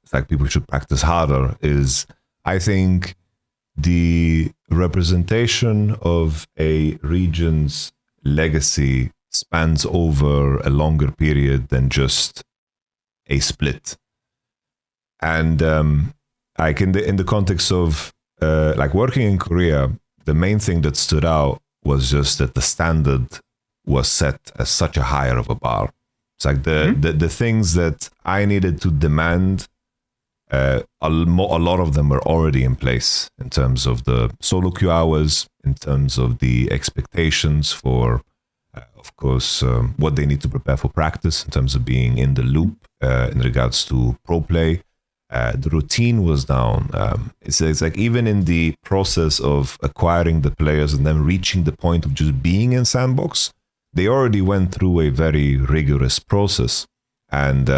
it's like people should practice harder is, I think the representation of a region's legacy spans over a longer period than just a split. And like in the context of like working in Korea, the main thing that stood out was just that the standard was set as such a higher of a bar. It's like the things that I needed to demand, a lot of them were already in place in terms of the solo queue hours, in terms of the expectations for, of course, what they need to prepare for practice in terms of being in the loop in regards to pro play. The routine was down. It's like even in the process of acquiring the players and then reaching the point of just being in Sandbox, they already went through a very rigorous process. And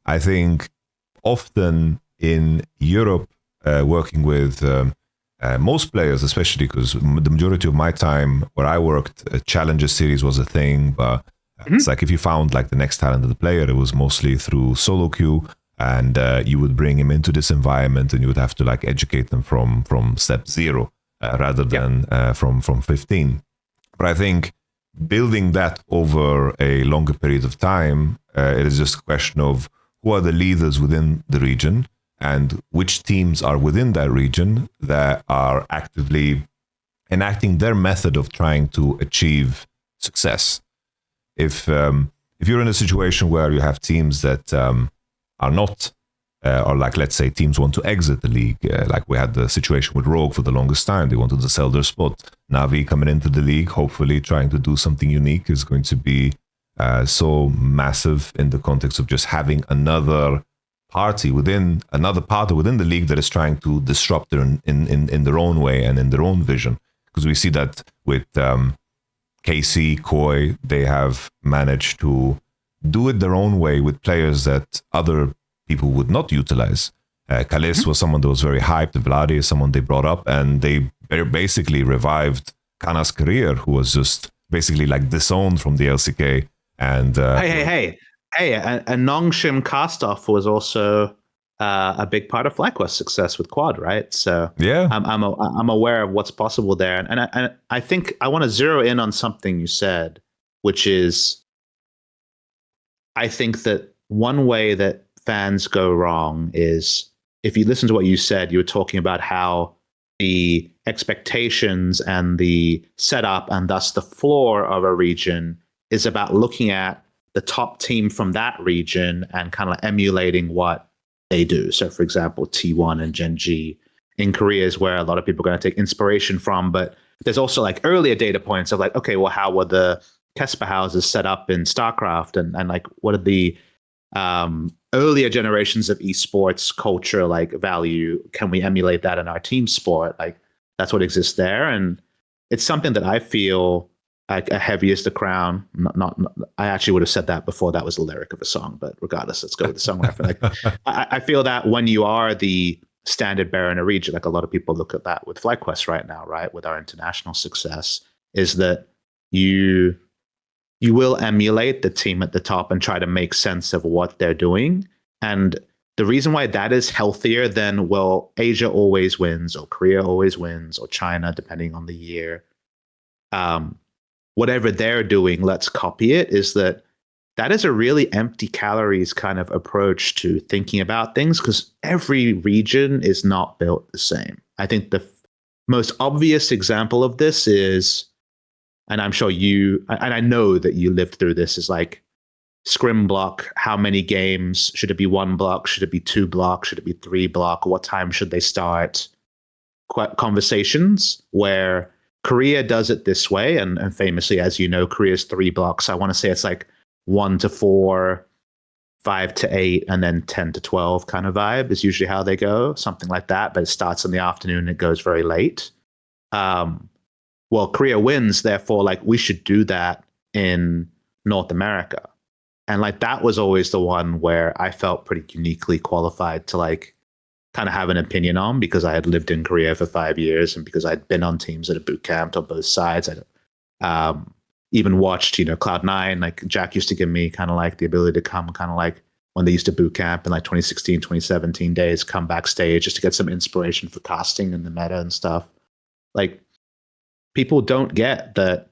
I think often in Europe, working with most players, especially because the majority of my time where I worked, a Challenger series was a thing, but it's like if you found like the next talent of the player, it was mostly through solo queue, and you would bring him into this environment and you would have to like educate them from step 0 rather than from 15. But I think building that over a longer period of time, it is just a question of who are the leaders within the region and which teams are within that region that are actively enacting their method of trying to achieve success. If you're in a situation where you have teams that are not, or like let's say teams want to exit the league, like we had the situation with Rogue for the longest time, they wanted to sell their spot. Navi coming into the league, hopefully trying to do something unique, is going to be so massive in the context of just having another party within the league that is trying to disrupt in their own way and in their own vision. Because we see that with KC, Koi, they have managed to do it their own way with players that other people would not utilize. Kalis was someone that was very hyped. Vladi is someone they brought up, and they basically revived Kana's career, who was just basically like disowned from the LCK. And Hey! And Nongshim Kastoff was also a big part of Flyquest's success with Quad, right? So yeah, I'm aware of what's possible there, and I think I want to zero in on something you said, which is, I think that one way that fans go wrong is, if you listen to what you said, you were talking about how the expectations and the setup and thus the floor of a region is about looking at the top team from that region and kind of emulating what they do. So, for example, T1 and Gen G in Korea is where a lot of people are going to take inspiration from. But there's also like earlier data points of like, okay, well, how were the Kesper houses set up in StarCraft, and like what are the earlier generations of esports culture like value? Can we emulate that in our team sport? Like, that's what exists there, and it's something that I feel like a heavy is the crown. Not I actually would have said that before that was the lyric of a song, but regardless, let's go with the song reference. Like, I feel that when you are the standard bearer in a region, like a lot of people look at that with Flyquest right now, right, with our international success, is that you will emulate the team at the top and try to make sense of what they're doing. And the reason why that is healthier than, well, Asia always wins, or Korea always wins, or China, depending on the year, whatever they're doing, let's copy it, is that is a really empty calories kind of approach to thinking about things, because every region is not built the same. I think the most obvious example of this is and I'm sure and I know that you lived through this, is like scrim block. How many games? Should it be 1 block? Should it be 2 block? Should it be 3 block? What time should they start? Conversations where Korea does it this way, and famously, as you know, Korea's 3 blocks. I want to say it's like 1 to 4, 5 to 8, and then 10 to 12 kind of vibe is usually how they go, something like that. But it starts in the afternoon and it goes very late. Well, Korea wins, therefore, like, we should do that in North America. And like, that was always the one where I felt pretty uniquely qualified to like kind of have an opinion on, because I had lived in Korea for 5 years and because I'd been on teams that had boot camped on both sides. I even watched, Cloud9, like Jack used to give me kind of like the ability to come kind of like when they used to boot camp in like 2016, 2017 days, come backstage just to get some inspiration for casting and the meta and stuff. Like, people don't get that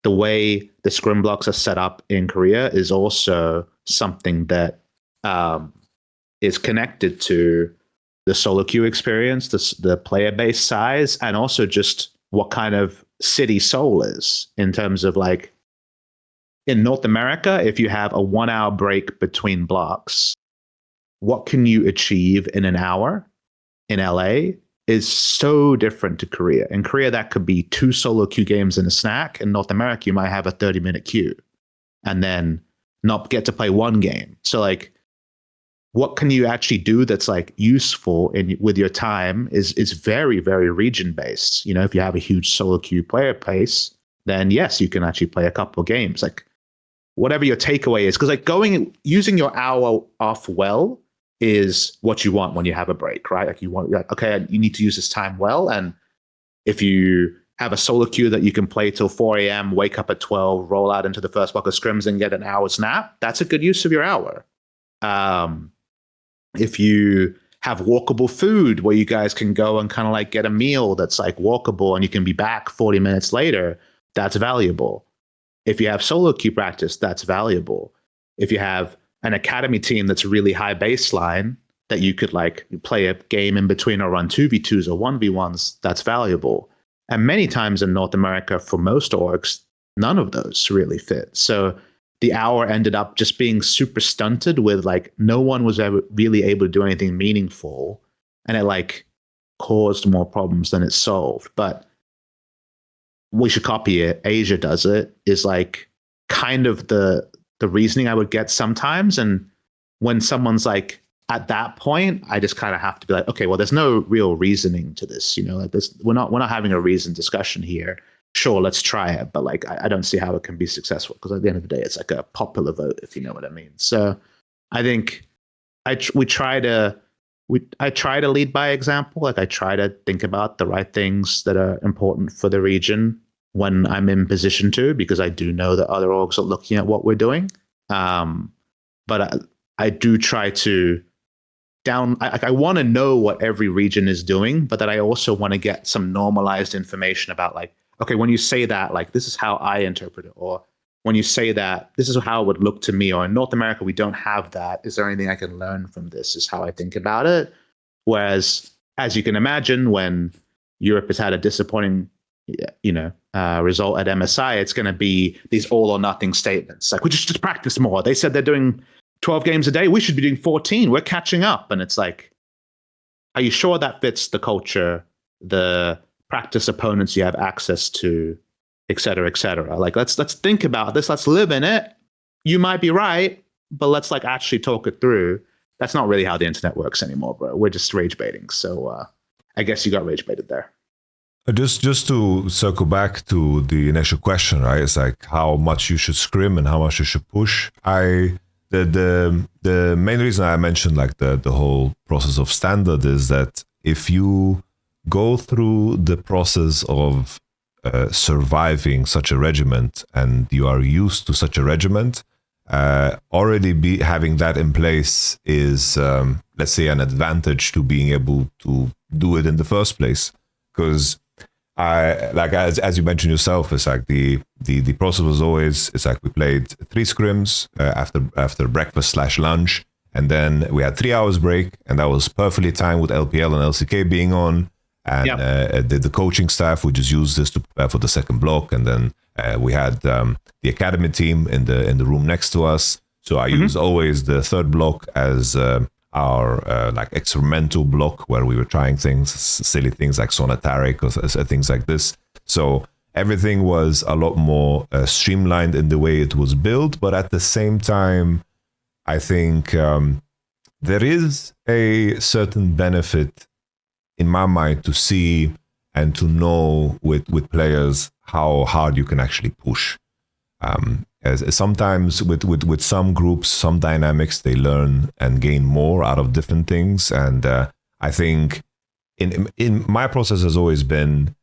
the way the scrim blocks are set up in Korea is also something that is connected to the solo queue experience, the player base size, and also just what kind of city Seoul is in terms of like, in North America, if you have a 1 hour break between blocks, what can you achieve in an hour in LA is so different to Korea. In Korea, that could be 2 solo queue games and a snack. In North America, you might have a 30-minute queue and then not get to play 1 game. So like, what can you actually do that's like useful with your time is very, very region based. If you have a huge solo queue player base, then yes, you can actually play a couple of games. Like, whatever your takeaway is, because like using your hour off well is what you want when you have a break, right? Like, okay, you need to use this time well. And if you have a solo queue that you can play till 4 a.m., wake up at 12, roll out into the first block of scrims and get an hour's nap, that's a good use of your hour. If you have walkable food where you guys can go and kind of like get a meal that's like walkable and you can be back 40 minutes later, that's valuable. If you have solo queue practice, that's valuable. If you have an academy team that's really high baseline that you could like play a game in between or run 2v2s or 1v1s, that's valuable. And many times in North America, for most orgs, none of those really fit. So the hour ended up just being super stunted with like, no one was ever really able to do anything meaningful. And it like caused more problems than it solved. But we should copy it. Asia does it, is like kind of the reasoning I would get sometimes. And when someone's like at that point, I just kind of have to be like, okay, well, there's no real reasoning to this, like this, we're not having a reasoned discussion here. Sure, let's try it, but like, I don't see how it can be successful, because at the end of the day, it's like a popular vote, if you know what I mean. So I think I try to lead by example. Like, I try to think about the right things that are important for the region when I'm in position to, because I do know that other orgs are looking at what we're doing. But I do try to I want to know what every region is doing, but that I also want to get some normalized information about like, okay, when you say that, like, this is how I interpret it. Or when you say that, this is how it would look to me. Or in North America, we don't have that. Is there anything I can learn from this? Is how I think about it. Whereas, as you can imagine, when Europe has had a disappointing, result at MSI, it's going to be these all or nothing statements. Like, we just practice more. They said they're doing 12 games a day. We should be doing 14. We're catching up. And it's like, are you sure that fits the culture, the practice opponents you have access to, et cetera, et cetera? Like, let's think about this. Let's live in it. You might be right, but let's like actually talk it through. That's not really how the internet works anymore, bro. We're just rage baiting. So I guess you got rage baited there. Just to circle back to the initial question, right? It's like how much you should scrim and how much you should push. The main reason I mentioned like the whole process of standard is that if you go through the process of surviving such a regiment and you are used to such a regiment, already having that in place is, let's say, an advantage to being able to do it in the first place. Because as you mentioned yourself, it's like the process was always, it's like we played 3 scrims after breakfast/lunch, and then we had 3 hours break, and that was perfectly timed with LPL and LCK being on. and the coaching staff would just use this to prepare for the second block. And then we had the academy team in the room next to us. So I used always the third block as our like experimental block where we were trying things, silly things like Sonataric or things like this. So everything was a lot more streamlined in the way it was built, but at the same time, I think there is a certain benefit in my mind to see and to know with players how hard you can actually push. As sometimes with some groups, some dynamics, they learn and gain more out of different things. And I think in my process has always been,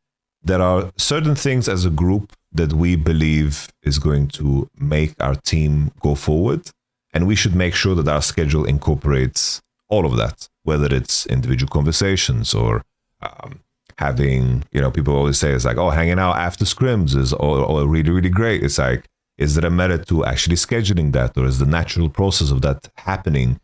there are certain things as a group that we believe is going to make our team go forward. And we should make sure that our schedule incorporates all of that, whether it's individual conversations or having, people always say it's like, oh, hanging out after scrims is all really, really great. It's like, is there a merit to actually scheduling that, or is the natural process of that happening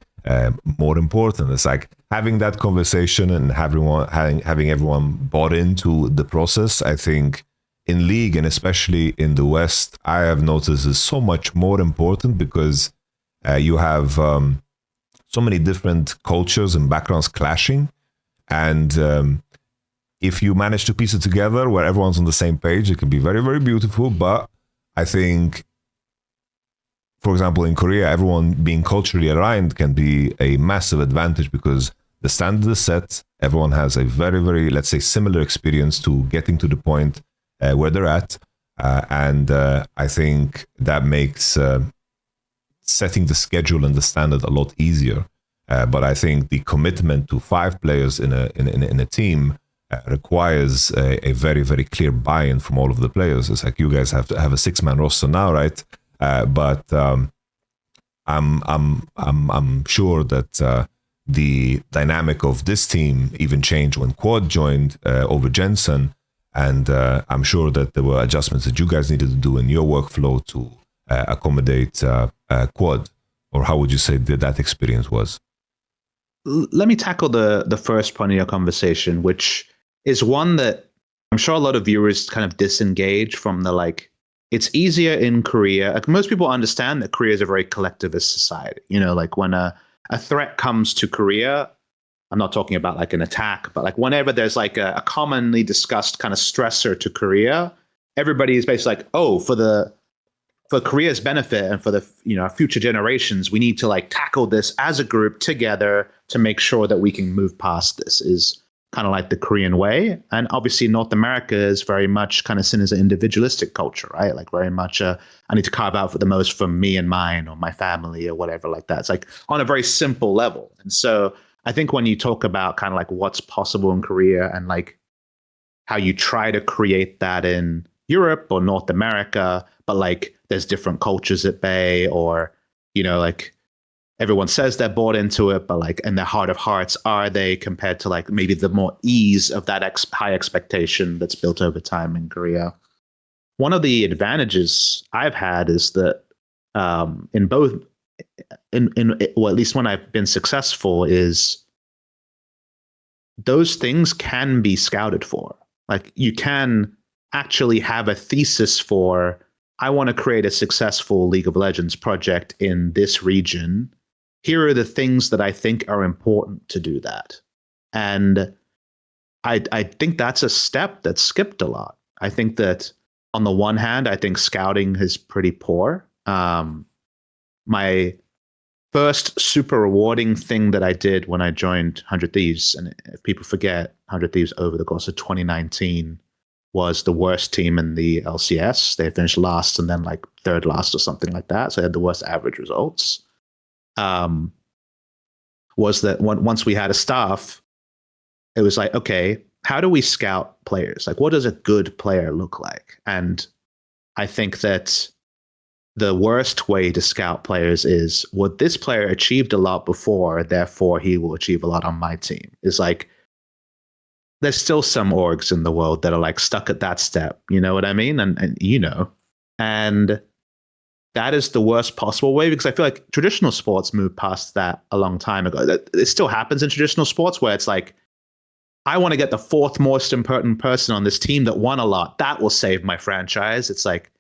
more important? It's like having that conversation and having everyone bought into the process. I think in League, and especially in the West, I have noticed is so much more important because you have so many different cultures and backgrounds clashing. And if you manage to piece it together where everyone's on the same page, it can be very, very beautiful. But I think, for example, in Korea, everyone being culturally aligned can be a massive advantage because the standard is set. Everyone has a very, very, let's say, similar experience to getting to the point where they're at. And I think that makes setting the schedule and the standard a lot easier. But I think the commitment to 5 players in a team requires a very, very clear buy-in from all of the players. It's like you guys have to have a 6-man roster now, right? But I'm sure that the dynamic of this team even changed when Quad joined over Jensen, and I'm sure that there were adjustments that you guys needed to do in your workflow to accommodate Quad. Or how would you say that experience was? Let me tackle the first part of your conversation, which is one that I'm sure a lot of viewers kind of disengage from. The like, it's easier in Korea. Like, most people understand that Korea is a very collectivist society. Like when a threat comes to Korea, I'm not talking about like an attack, but like whenever there's like a commonly discussed kind of stressor to Korea, everybody is basically like, oh, for Korea's benefit and for the future generations, we need to like tackle this as a group together to make sure that we can move past this. Is kind of like the Korean way. And obviously North America is very much kind of seen as an individualistic culture, right? Like very much I need to carve out for the most for me and mine or my family or whatever like that. It's like on a very simple level. And so I think when you talk about kind of like what's possible in Korea and like how you try to create that in Europe or North America, but like there's different cultures at bay, or, like everyone says they're bought into it, but like in their heart of hearts, are they, compared to like maybe the more ease of that high expectation that's built over time in Korea? One of the advantages I've had is that in both, well, at least when I've been successful, is those things can be scouted for. Like you can actually have a thesis for, I want to create a successful League of Legends project in this region. Here are the things that I think are important to do that. And I think that's a step that's skipped a lot. I think that on the one hand, I think scouting is pretty poor. My first super rewarding thing that I did when I joined 100 Thieves, and if people forget, 100 Thieves over the course of 2019 was the worst team in the LCS. They finished last and then like third last or something like that. So they had the worst average results. Was that once we had a staff, it was like, okay, how do we scout players? Like, what does a good player look like? And I think that the worst way to scout players is, what this player achieved a lot before, therefore he will achieve a lot on my team. It's like, there's still some orgs in the world that are like stuck at that step. You know what I mean? And that is the worst possible way, because I feel like traditional sports moved past that a long time ago. It still happens in traditional sports where it's like I want to get the fourth most important person on this team that won a lot. That will save my franchise. It's like,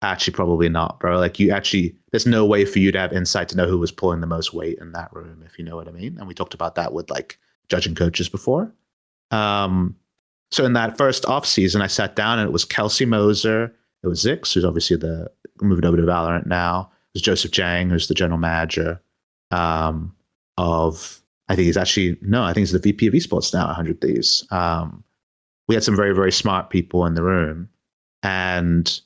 actually, probably not, bro. Like, there's no way for you to have insight to know who was pulling the most weight in that room, if you know what I mean. And we talked about that with like judging coaches before. So in that first off season, I sat down and it was Kelsey Moser, it was Zix, who's obviously moved over to Valorant now. It was Joseph Jang, who's the general manager of. I think he's the VP of esports now at 100 Thieves. We had some very, very smart people in the room. And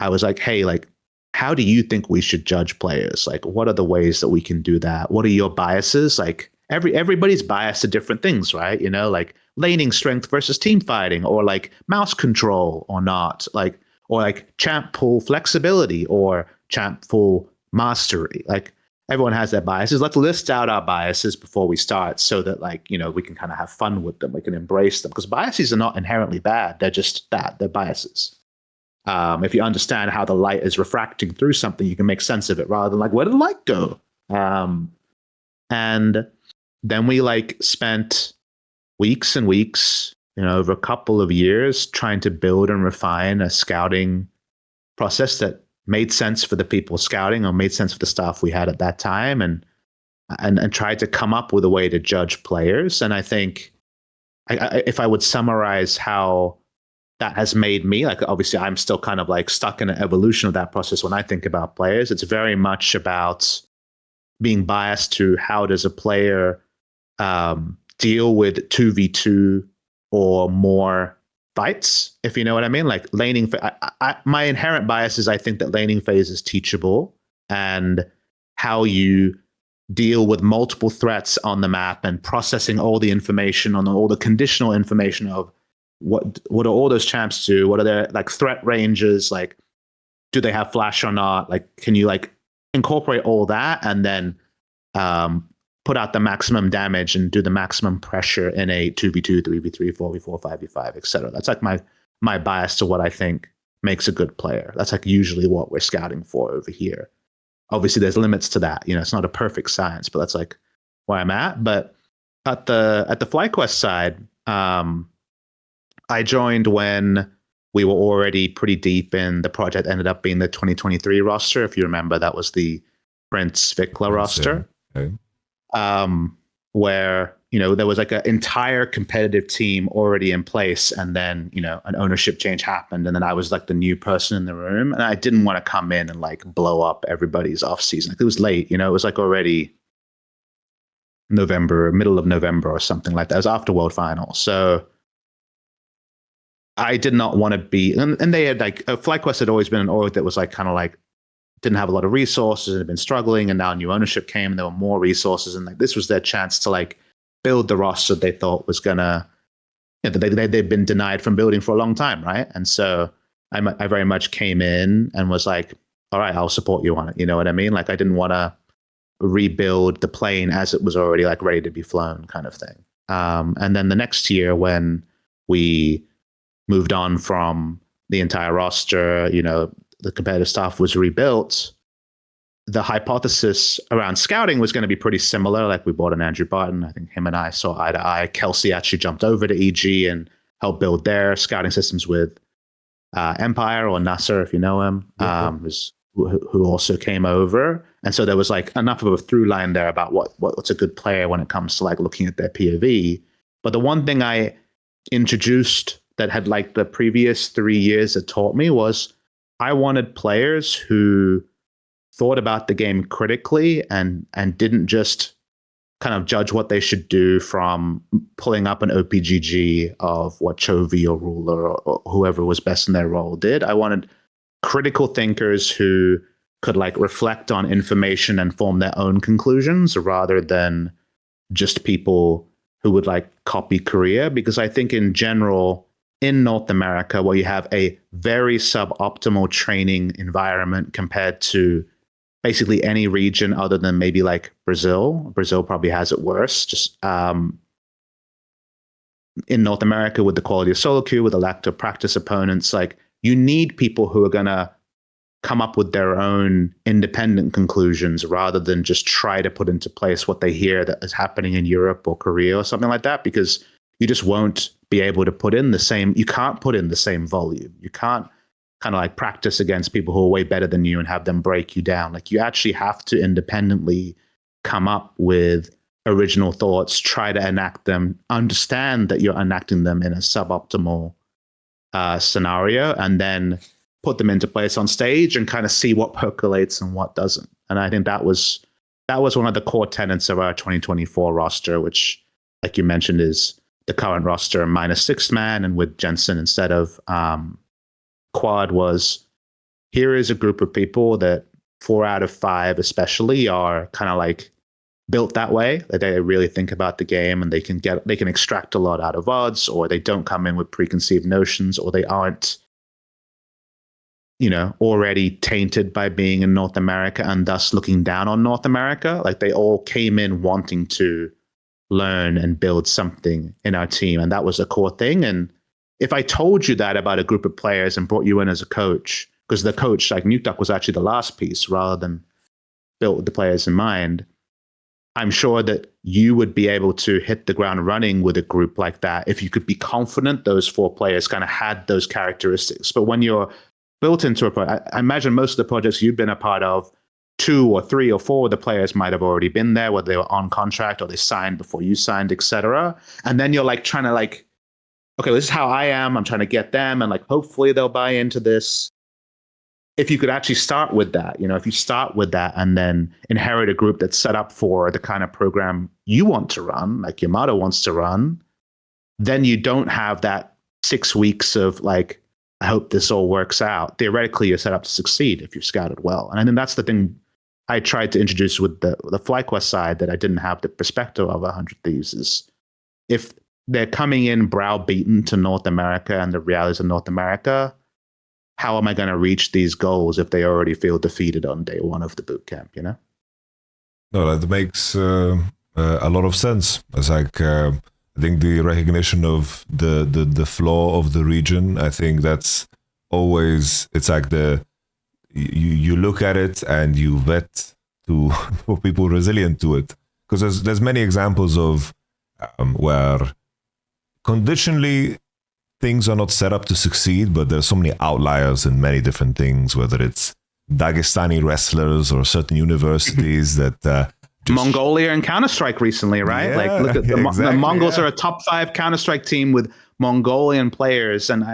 I was like, hey, like, how do you think we should judge players? Like, what are the ways that we can do that? What are your biases? Like, everybody's biased to different things, right? You know, like laning strength versus team fighting, or like mouse control or not, like, or like champ pool flexibility or champ pool mastery. Like, everyone has their biases. Let's list out our biases before we start so that, like, you know, we can kind of have fun with them. We can embrace them, because biases are not inherently bad. They're just that. They're biases. If you understand how the light is refracting through something, you can make sense of it rather than like, where did the light go? And then we like spent weeks and weeks, you know, over a couple of years trying to build and refine a scouting process that made sense for the people scouting or made sense for the staff we had at that time, and tried to come up with a way to judge players. And I think if I would summarize how that has made me, like, obviously I'm still kind of like stuck in an evolution of that process when I think about players. It's very much about being biased to how does a player deal with 2v2 or more fights, if you know what I mean. Like laning, my inherent bias is I think that laning phase is teachable, and how you deal with multiple threats on the map and processing all the information on all the conditional information of what do all those champs do? What are their like threat ranges? Like, do they have flash or not? Like, can you like incorporate all that and then put out the maximum damage and do the maximum pressure in a 2v2, 3v3, 4v4, 5v5, etc. That's like my bias to what I think makes a good player. That's like usually what we're scouting for over here. Obviously, there's limits to that. You know, it's not a perfect science, but that's like where I'm at. But at the Flyquest side, I joined when we were already pretty deep in the project. Ended up being the 2023 roster. If you remember, that was the Prince Vikla roster. Okay. Where, you know, there was like an entire competitive team already in place, and then, you know, an ownership change happened, and then I was like the new person in the room, and I didn't want to come in and like blow up everybody's off season. Like, it was late, you know, it was like already November, middle of November or something like that. It was after World Finals, so I did not want to be, and they had like, Flyquest had always been an org that was like kind of like didn't have a lot of resources and had been struggling, and now new ownership came and there were more resources, and like this was their chance to like build the roster they thought was gonna, you know, they'd been denied from building for a long time, right? And so I very much came in and was like, all right, I'll support you on it. You know what I mean? Like, I didn't want to rebuild the plane as it was already like ready to be flown, kind of thing. And then the next year when we moved on from the entire roster, you know, the competitive stuff was rebuilt, the hypothesis around scouting was going to be pretty similar. Like, we brought in Andrew Barton. I think him and I saw eye to eye. Kelsey actually jumped over to EG and helped build their scouting systems with Empire, or Nasser, if you know him, who also came over. And so there was like enough of a through line there about what's a good player when it comes to like looking at their POV. But the one thing I introduced that had like the previous 3 years had taught me was I wanted players who thought about the game critically and didn't just kind of judge what they should do from pulling up an OPGG of what Chovy or Ruler or whoever was best in their role did. I wanted critical thinkers who could like reflect on information and form their own conclusions rather than just people who would like copy Korea. Because I think in general, in North America, where you have a very suboptimal training environment compared to basically any region other than maybe like Brazil. Brazil probably has it worse. Just in North America, with the quality of solo queue, with the lack of practice opponents, like, you need people who are going to come up with their own independent conclusions rather than just try to put into place what they hear that is happening in Europe or Korea or something like that. Because you just won't be able to put in the same, you can't put in the same volume. You can't kind of like practice against people who are way better than you and have them break you down. Like you actually have to independently come up with original thoughts, try to enact them, understand that you're enacting them in a suboptimal scenario, and then put them into place on stage and kind of see what percolates and what doesn't. And I think that was one of the core tenets of our 2024 roster, which, like you mentioned, is the current roster minus sixth man and with Jensen instead of Quad. Was here is a group of people that 4 out of 5 especially are kind of like built that way, that they really think about the game and they can extract a lot out of odds, or they don't come in with preconceived notions, or they aren't, already tainted by being in North America and thus looking down on North America. Like they all came in wanting to learn and build something in our team. And that was a core thing. And if I told you that about a group of players and brought you in as a coach, because the coach, like Nuke Duck, was actually the last piece rather than built with the players in mind, I'm sure that you would be able to hit the ground running with a group like that if you could be confident those 4 players kind of had those characteristics. But when you're built into a project, I imagine most of the projects you've been a part of, 2 or 3 or 4 of the players might have already been there, whether they were on contract or they signed before you signed, etc. And then you're like trying to like, okay, this is how I am. I'm trying to get them, and like hopefully they'll buy into this. If you could actually start with that, if you start with that and then inherit a group that's set up for the kind of program you want to run, like Yamato wants to run, then you don't have that 6 weeks of like, I hope this all works out. Theoretically, you're set up to succeed if you've scouted well. And I think that's the thing I tried to introduce with the Flyquest side that I didn't have the perspective of 100 Thieves is if they're coming in browbeaten to North America and the realities of North America, how am I going to reach these goals if they already feel defeated on day one of the boot camp, No, that makes a lot of sense. It's like, I think the recognition of the flaw of the region, I think that's always, it's like you look at it and you vet for people resilient to it. Because there's many examples of where conditionally things are not set up to succeed, but there's so many outliers in many different things, whether it's Dagestani wrestlers or certain universities that Mongolia and Counter-Strike recently, right? Yeah, like look at the Mongols yeah. are a top 5 Counter-Strike team with Mongolian players, and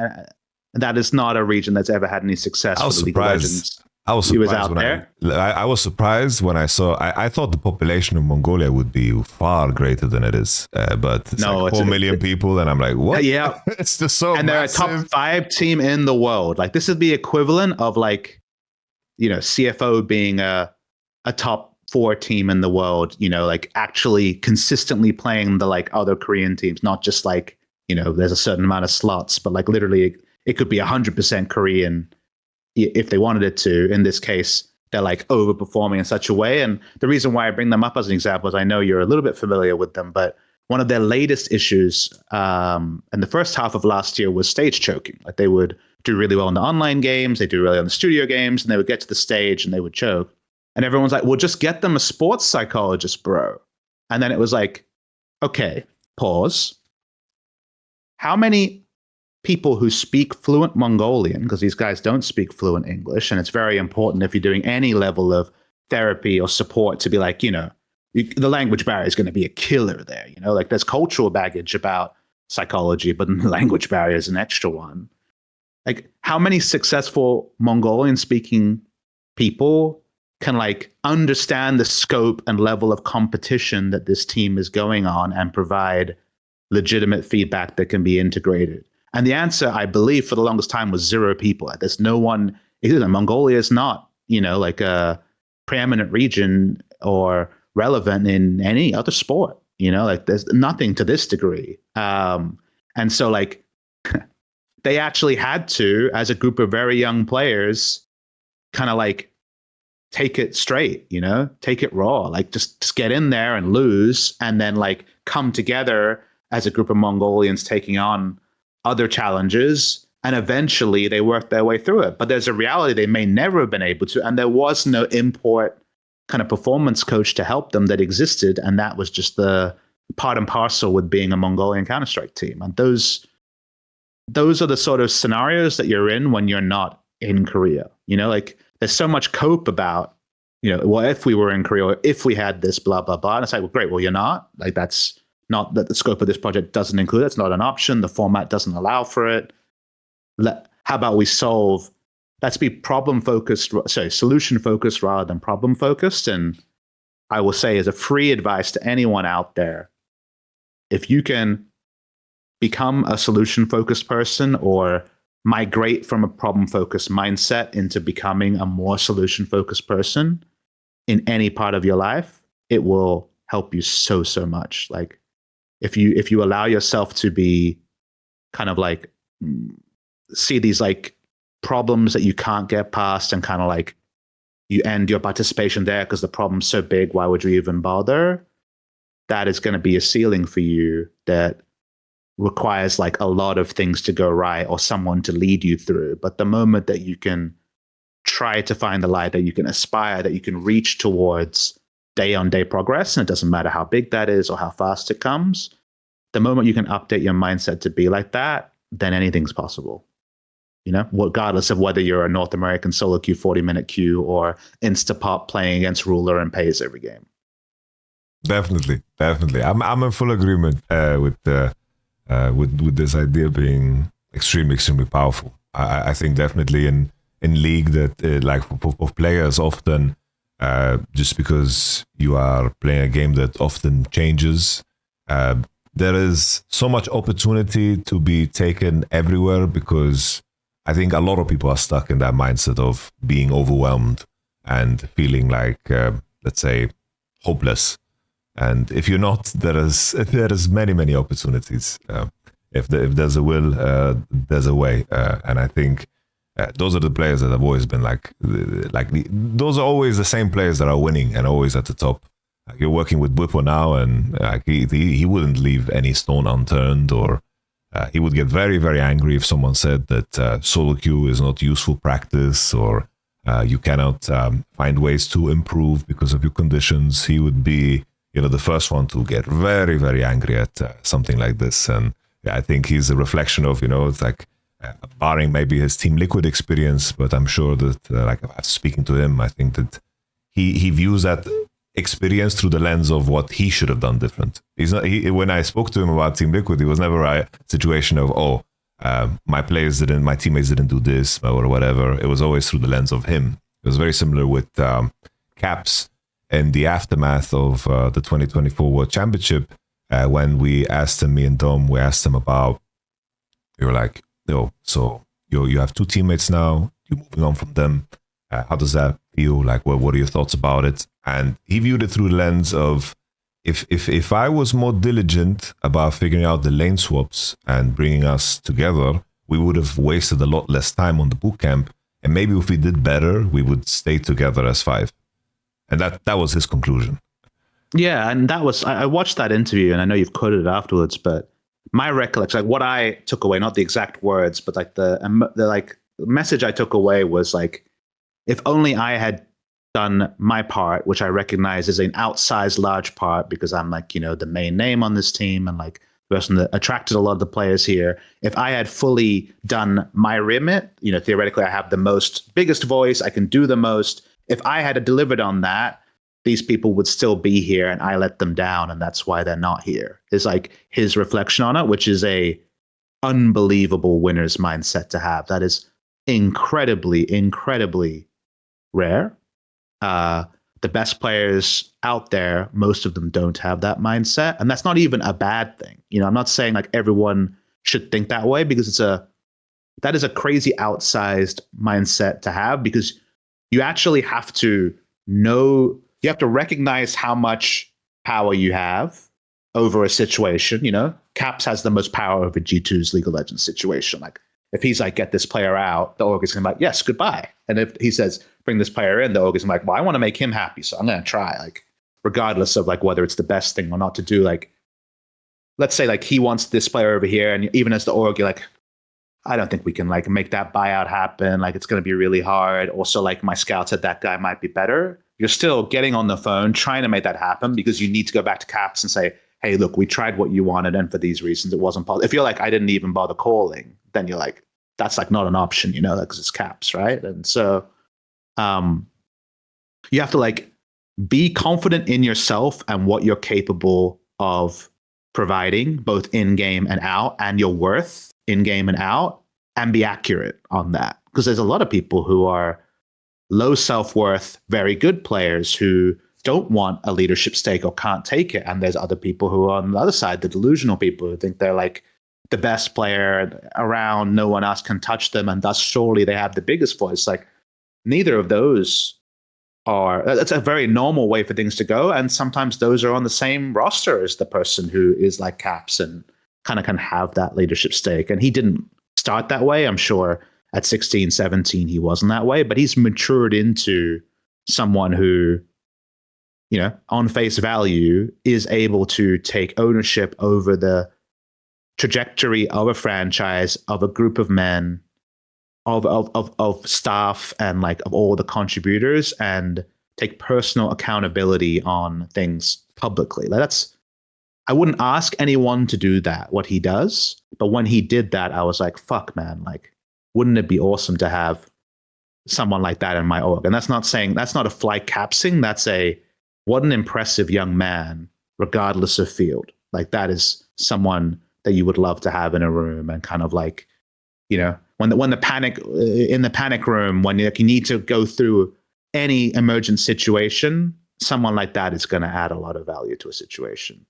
that is not a region that's ever had any success for the League of Legends. I was surprised when I saw. I thought the population of Mongolia would be far greater than it is, but it's like 4 million people, and I'm like, what? Yeah, it's just so. And massive. they're a top 5 team in the world. Like this is the equivalent of like, CFO being a top 4 team in the world. Like actually consistently playing the like other Korean teams, not just like there's a certain amount of slots, but like literally it could be 100% Korean. If they wanted it to. In this case, they're like overperforming in such a way. And the reason why I bring them up as an example is I know you're a little bit familiar with them, but one of their latest issues in the first half of last year was stage choking. Like they would do really well in the online games, they do really well in the studio games, and they would get to the stage and they would choke. And everyone's like, well, just get them a sports psychologist, bro. And then it was like, okay, pause. How many people who speak fluent Mongolian, because these guys don't speak fluent English, and it's very important if you're doing any level of therapy or support to be like, the language barrier is going to be a killer there. Like there's cultural baggage about psychology, but the language barrier is an extra one. Like how many successful Mongolian speaking people can like understand the scope and level of competition that this team is going on and provide legitimate feedback that can be integrated? And the answer, I believe, for the longest time was 0 people. There's no one. Mongolia is not, like a preeminent region or relevant in any other sport. Like there's nothing to this degree. And so, like, they actually had to, as a group of very young players, kind of like take it straight. Take it raw. Like just get in there and lose, and then like come together as a group of Mongolians taking on other challenges, and eventually they worked their way through it. But there's a reality they may never have been able to, and there was no import kind of performance coach to help them that existed, and that was just the part and parcel with being a Mongolian Counter-Strike team. And those are the sort of scenarios that you're in when you're not in Korea. You know, like there's so much cope about, you know, well, if we were in Korea, or if we had this, blah, blah, blah. And it's like, well, great. Well, you're not. Like, that's not that the scope of this project doesn't include it. It's not an option. The format doesn't allow for it. How about we solve, let's be solution focused rather than problem focused. And I will say, as a free advice to anyone out there, if you can become a solution focused person or migrate from a problem focused mindset into becoming a more solution focused person in any part of your life, it will help you so much. Like if you allow yourself to be kind of like see these like problems that you can't get past and kind of like you end your participation there because the problem's so big, why would you even bother? That is going to be a ceiling for you that requires like a lot of things to go right or someone to lead you through. But the moment that you can try to find the light, that you can aspire, that you can reach towards day-on-day progress, and it doesn't matter how big that is or how fast it comes, the moment you can update your mindset to be like that, then anything's possible. You know, regardless of whether you're a North American solo queue, 40-minute queue, or Instapop playing against Ruler and pays every game. Definitely. I'm in full agreement with this idea being extremely powerful. I think definitely in League that like for players often just because you are playing a game that often changes, there is so much opportunity to be taken everywhere, because I think a lot of people are stuck in that mindset of being overwhelmed and feeling like, let's say, hopeless. And if you're not, there is many opportunities. If there's a will, there's a way. And I think those are the players that have always been those are always the same players that are winning and always at the top. Like you're working with Bwipo now, and he wouldn't leave any stone unturned, or he would get very angry if someone said that solo queue is not useful practice, or you cannot find ways to improve because of your conditions. He would be, the first one to get very angry at something like this. And yeah, I think he's a reflection of, it's like barring maybe his Team Liquid experience, but I'm sure that speaking to him, I think that he views that experience through the lens of what he should have done different. When I spoke to him about Team Liquid, it was never a situation of, my teammates didn't do this or whatever. It was always through the lens of him. It was very similar with Caps in the aftermath of the 2024 World Championship. When we asked him, me and Dom, we asked him about, we were like, so you have two teammates now, you're moving on from them. How does that feel? Like, what are your thoughts about it? And he viewed it through the lens of, if I was more diligent about figuring out the lane swaps and bringing us together, we would have wasted a lot less time on the bootcamp. And maybe if we did better, we would stay together as five. And that was his conclusion. Yeah, and that was, I watched that interview, and I know you've quoted it afterwards, but my recollection, like what I took away, not the exact words, but like the message I took away was like, if only I had done my part, which I recognize is an outsized large part because I'm like, the main name on this team and like the person that attracted a lot of the players here. If I had fully done my remit, theoretically I have the biggest voice, I can do the most. If I had delivered on that, these people would still be here and I let them down, and that's why they're not here. Is like his reflection on it, which is a unbelievable winner's mindset to have. That is incredibly rare. The best players out there, most of them don't have that mindset, and that's not even a bad thing. I'm not saying like everyone should think that way, because that is a crazy outsized mindset to have, because you actually have to know, you have to recognize how much power you have over a situation. Caps has the most power over G2's League of Legends situation. Like if he's like, get this player out, the org is gonna be like, yes, goodbye. And if he says, bring this player in, the org is like, well, I want to make him happy, so I'm gonna try, like regardless of like whether it's the best thing or not to do. Like let's say like he wants this player over here, and even as the org, you're like, I don't think we can like make that buyout happen. Like it's gonna be really hard. Also, like my scout said that guy might be better. You're still getting on the phone trying to make that happen, because you need to go back to Caps and say, hey, look, we tried what you wanted, and for these reasons, it wasn't possible. If you're like, I didn't even bother calling, then you're like, that's like not an option, you know, because it's caps, right? And so, you have to like be confident in yourself and what you're capable of providing, both in game and out, and your worth in game and out, and be accurate on that. Because there's a lot of people who are low self-worth, very good players who don't want a leadership stake or can't take it. And there's other people who are on the other side, the delusional people who think they're like the best player around, no one else can touch them, and thus surely they have the biggest voice. Like, neither of those are, that's a very normal way for things to go. And sometimes those are on the same roster as the person who is like Caps and kind of can have that leadership stake. And he didn't start that way. I'm sure at 16, 17, he wasn't that way, but he's matured into someone who, you know, on face value is able to take ownership over the trajectory of a franchise, of a group of men, of staff, and like of all the contributors, and take personal accountability on things publicly. Like, that's, I wouldn't ask anyone to do that, what he does, but when he did that, I was like, fuck, man, like, wouldn't it be awesome to have someone like that in my org? And that's not saying, that's not a fly capsing, that's a, what an impressive young man, regardless of field. Like, that is someone that you would love to have in a room, and kind of like, you know, when the panic, in the panic room, when you need to go through any emergent situation, someone like that is going to add a lot of value to a situation.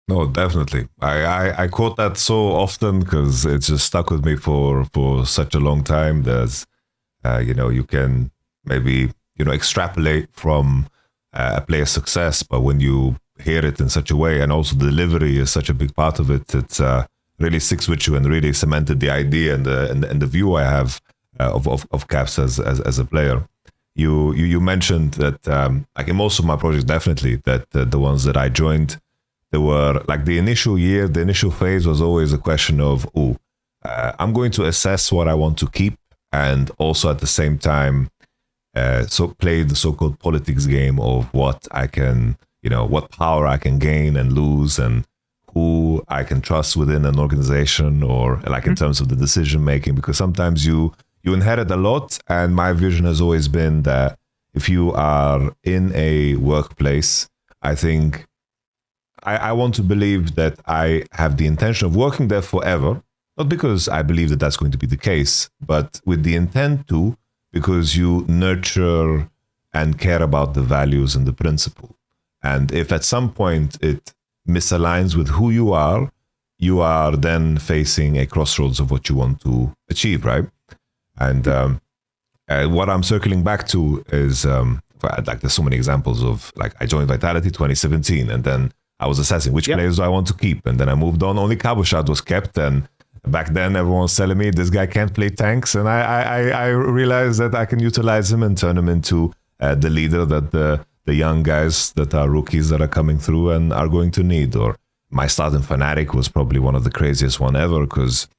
No, definitely. I quote that so often because it's just stuck with me for such a long time. There's, you know, you can maybe, you know, extrapolate from a player's success, but when you hear it in such a way, and also the delivery is such a big part of it, it's really sticks with you and really cemented the idea and the view I have of Caps as a player. You mentioned that like in most of my projects, definitely that the ones that I joined, they were like the initial phase was always a question of, I'm going to assess what I want to keep, and also at the same time, so play the so-called politics game of what I can, you know, what power I can gain and lose, and who I can trust within an organization, or like in terms of the decision making, because sometimes you inherit a lot. And my vision has always been that if you are in a workplace, I think I want to believe that I have the intention of working there forever, not because I believe that that's going to be the case, but with the intent to, because you nurture and care about the values and the principle. And if at some point it misaligns with who you are then facing a crossroads of what you want to achieve, right? And what I'm circling back to is, like, there's so many examples of, like, I joined Vitality 2017, and then I was assessing which players do I want to keep, and then I moved on. Only Cabochard was kept, and back then everyone was telling me this guy can't play tanks, and I realized that I can utilize him and turn him into the leader that the young guys that are rookies that are coming through and are going to need. Or my start in Fnatic was probably one of the craziest one ever, because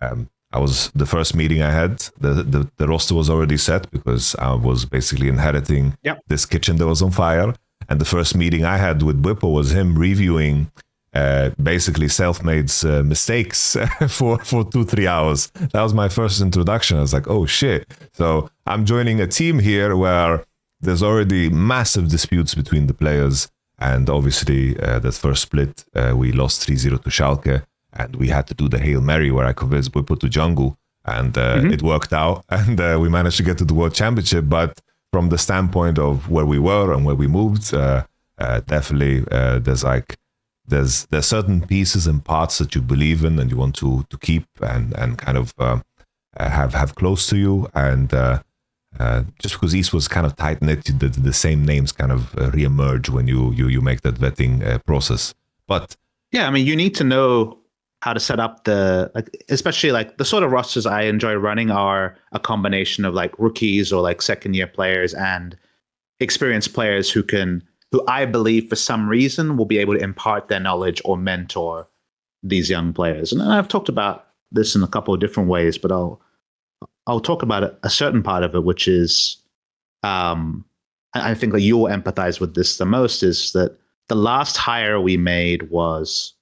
I was, the first meeting I had, the roster was already set, because I was basically inheriting this kitchen that was on fire. And the first meeting I had with Bwipo was him reviewing basically Selfmade's mistakes for 2-3 hours. That was my first introduction. I was like, oh shit. So I'm joining a team here where there's already massive disputes between the players. And obviously that first split, we lost 3-0 to Schalke, and we had to do the Hail Mary where I convinced Bwipo to jungle, and it worked out, and we managed to get to the World Championship. But from the standpoint of where we were and where we moved, definitely there's certain pieces and parts that you believe in and you want to keep and kind of have close to you. And just because East was kind of tight knit, the same names kind of reemerge when you make that vetting process. But yeah, I mean, you need to know how to set up the, like, especially like the sort of rosters I enjoy running are a combination of like rookies or like second year players and experienced players who I believe for some reason will be able to impart their knowledge or mentor these young players. And I've talked about this in a couple of different ways, but I'll talk about a certain part of it, which is, I think that you'll empathize with this the most, is that the last hire we made was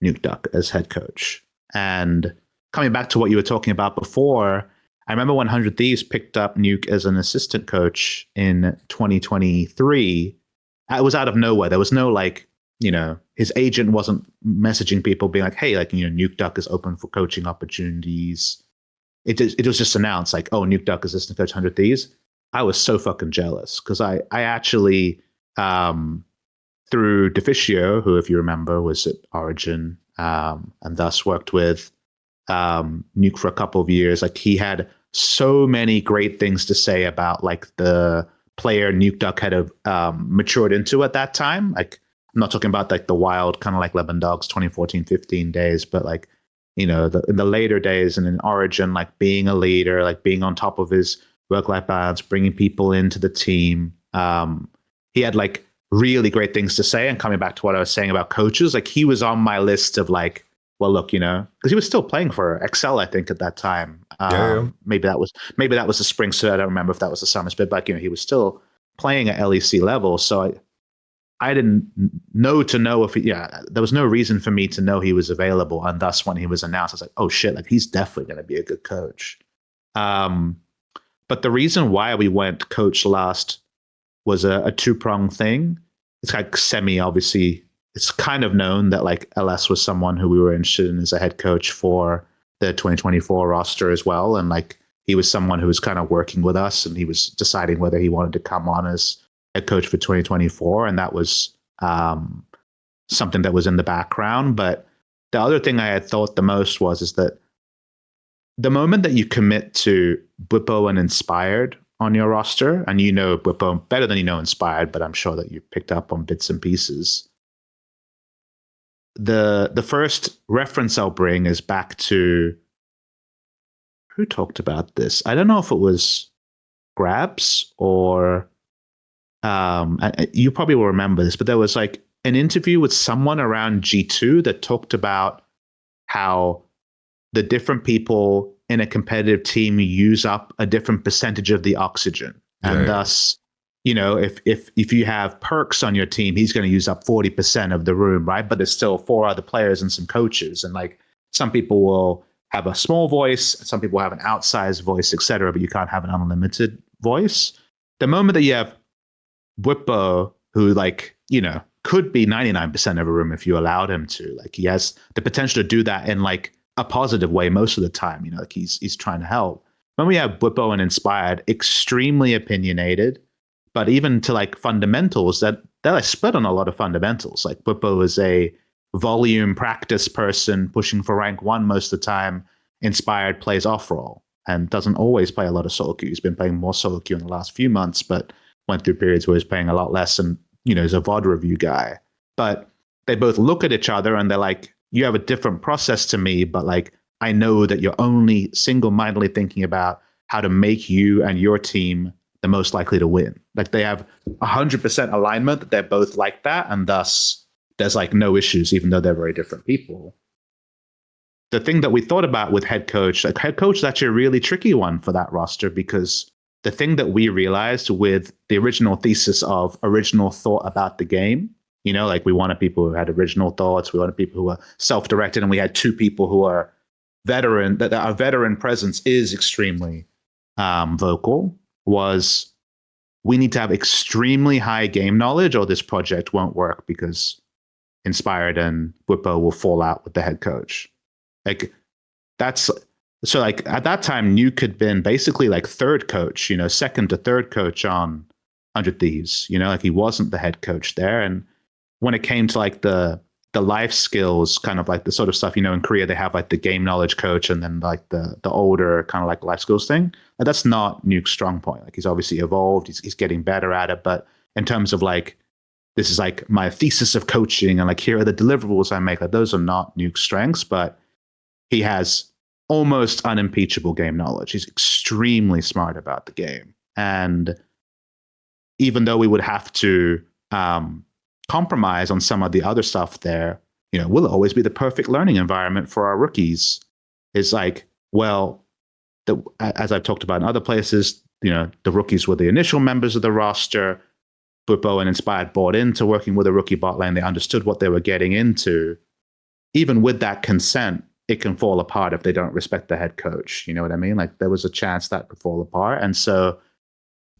Nuke Duck as head coach. And coming back to what you were talking about before, I remember when 100 Thieves picked up Nuke as an assistant coach in 2023. It was out of nowhere. There was no like, his agent wasn't messaging people being like, hey, like, Nuke Duck is open for coaching opportunities. It was just announced like, oh, Nuke Duck is assistant coach 100 Thieves. I was so fucking jealous because I actually, through Deficio, who, if you remember, was at Origin, and thus worked with Nuke for a couple of years. Like, he had so many great things to say about like the player Nuke Duck had matured into at that time. Like, I'm not talking about like the wild kind of like Lemon Dogs 2014-15 days, but like, in the later days and in Origin, like being a leader, like being on top of his work-life balance, bringing people into the team. He had like really great things to say. And coming back to what I was saying about coaches, like he was on my list of like, well, look, because he was still playing for Excel, I think, at that time. Maybe that was the spring split. I don't remember if that was the summer split, but he was still playing at LEC level. So I didn't know if there was no reason for me to know he was available. And thus when he was announced, I was like, oh shit, like he's definitely going to be a good coach. But the reason why we went coach last was a two-pronged thing. It's like obviously, it's kind of known that like LS was someone who we were interested in as a head coach for the 2024 roster as well. And like he was someone who was kind of working with us and he was deciding whether he wanted to come on as head coach for 2024. And that was something that was in the background. But the other thing I had thought the most is that the moment that you commit to Bwipo and Inspired on your roster, and Bwipo better than Inspired, but I'm sure that you picked up on bits and pieces. The first reference I'll bring is back to who talked about this. I don't know if it was Grabs or you probably will remember this, but there was like an interview with someone around G2 that talked about how the different people in a competitive team use up a different percentage of the oxygen. And thus, if you have Perks on your team, he's going to use up 40% of the room, right? But there's still 4 other players and some coaches. And like some people will have a small voice, some people have an outsized voice, etc., but you can't have an unlimited voice. The moment that you have Bwipo, who like, could be 99% of a room if you allowed him to, like he has the potential to do that in like a positive way most of the time, like he's trying to help. When we have Bwipo and Inspired, extremely opinionated, but even to like fundamentals, they're like split on a lot of fundamentals. Like Bwipo is a volume practice person pushing for rank 1 most of the time. Inspired plays off-roll and doesn't always play a lot of solo queue. He's been playing more solo queue in the last few months, but went through periods where he's playing a lot less and, is a VOD review guy. But they both look at each other and they're like, you have a different process to me, but like, I know that you're only single-mindedly thinking about how to make you and your team the most likely to win. Like they have 100% alignment that they're both like that. And thus there's like no issues, even though they're very different people. The thing that we thought about with head coach is actually a really tricky one for that roster, because the thing that we realized with the original thesis of original thought about the game, like we wanted people who had original thoughts, we wanted people who were self-directed, and we had 2 people who are veteran, that our veteran presence is extremely vocal, was we need to have extremely high game knowledge or this project won't work because Inspired and Bwipo will fall out with the head coach. Like that's... So like at that time, Nuke had been basically like third coach, second to third coach on 100 Thieves, like he wasn't the head coach there. And when it came to like the life skills, kind of like the sort of stuff, in Korea, they have like the game knowledge coach and then like the older kind of like life skills thing. And that's not Nuke's strong point. Like he's obviously evolved, he's getting better at it. But in terms of like, this is like my thesis of coaching and like, here are the deliverables I make, like those are not Nuke's strengths, but he has almost unimpeachable game knowledge. He's extremely smart about the game. And even though we would have to compromise on some of the other stuff there, will it always be the perfect learning environment for our rookies? Is like, well, as I've talked about in other places, the rookies were the initial members of the roster. Bwipo and Inspired bought into working with a rookie bot lane. They understood what they were getting into. Even with that consent, it can fall apart if they don't respect the head coach. You know what I mean? Like there was a chance that could fall apart. And so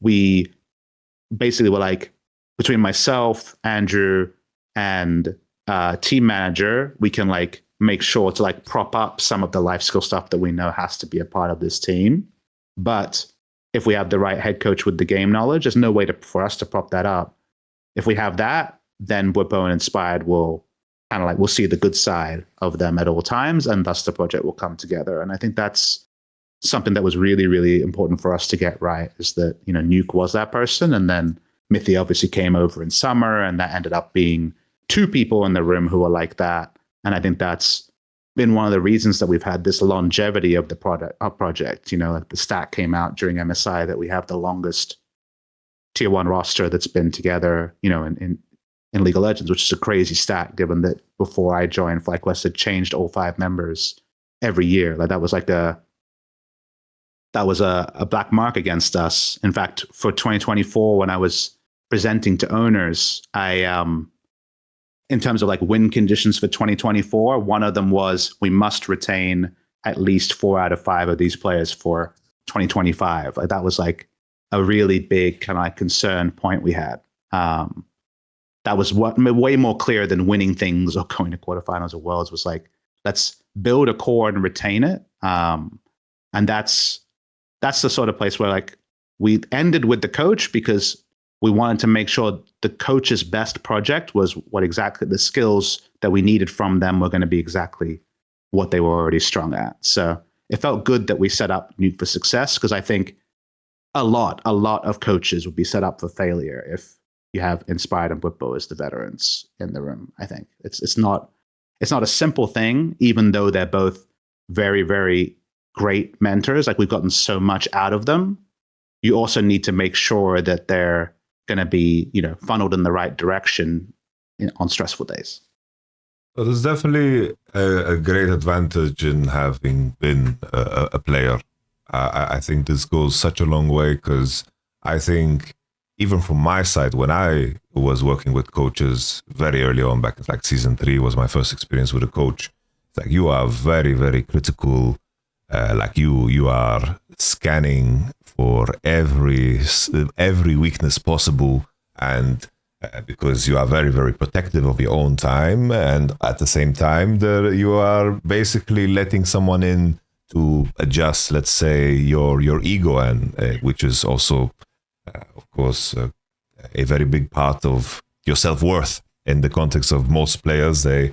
we basically were like, between myself, Andrew, and team manager, we can like make sure to like prop up some of the life skill stuff that we know has to be a part of this team. But if we have the right head coach with the game knowledge, there's no way for us to prop that up. If we have that, then Bwipo and Inspired will kind of like, we'll see the good side of them at all times, and thus the project will come together. And I think that's something that was really, really important for us to get right, is that, you know, Nuke was that person, and then Mithy obviously came over in summer, and that ended up being two people in the room who are like that. And I think that's been one of the reasons that we've had this longevity of the project. You know, like the stat came out during MSI that we have the longest tier 1 roster that's been together, you know, in League of Legends, which is a crazy stat given that before I joined, Flyquest had changed all 5 members every year. Like that was a black mark against us. In fact, for 2024, when I was presenting to owners, in terms of like win conditions for 2024, one of them was we must retain at least 4 out of 5 of these players for 2025. Like that was like a really big kind of like concern point we had. That was way more clear than winning things or going to quarterfinals or worlds. Was like, let's build a core and retain it. And that's the sort of place where like we ended with the coach, because we wanted to make sure the coach's best project was what exactly the skills that we needed from them were going to be exactly what they were already strong at. So it felt good that we set up Nuke for success, because I think a lot of coaches would be set up for failure if you have Inspired and Bwipo as the veterans in the room. I think it's not a simple thing, even though they're both very, very great mentors. Like we've gotten so much out of them. You also need to make sure that they're going to be, you know, funneled in the right direction on stressful days. So there's definitely a great advantage in having been a player. I think this goes such a long way, because I think even from my side, when I was working with coaches very early on, back in like season 3 was my first experience with a coach. It's like you are very, very critical. Like you are scanning for every weakness possible, and because you are very, very protective of your own time, and at the same time you are basically letting someone in to adjust, let's say, your ego, and which is also of course a very big part of your self-worth. In the context of most players, they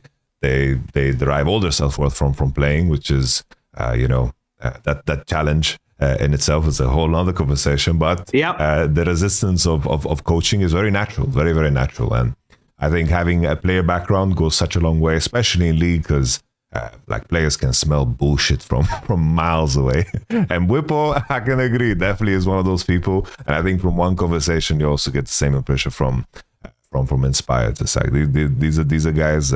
derive all their self-worth from playing, which is that challenge in itself is a whole other conversation. But the resistance of coaching is very natural, very, very natural. And I think having a player background goes such a long way, especially in League, because like players can smell bullshit from miles away. And Bwipo, I can agree, definitely is one of those people. And I think from one conversation, you also get the same impression from Inspired. It's like these are guys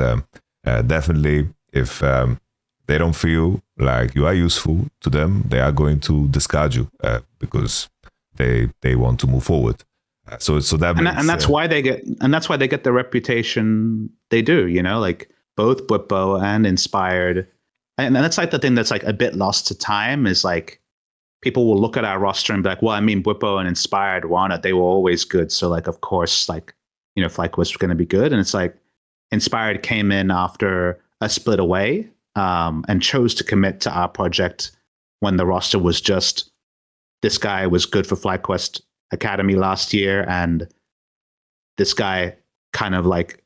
definitely, if they don't feel like you are useful to them, they are going to discard you because they want to move forward. So that makes, and that's why they get the reputation they do. You know, like both Bwipo and Inspired, and that's like the thing that's like a bit lost to time, is like people will look at our roster and be like, well, I mean, Bwipo and Inspired won it; they were always good, so like of course, like, you know, Flyquest was going to be good. And it's like Inspired came in after a split away and chose to commit to our project when the roster was just, this guy was good for Flyquest Academy last year, and this guy kind of like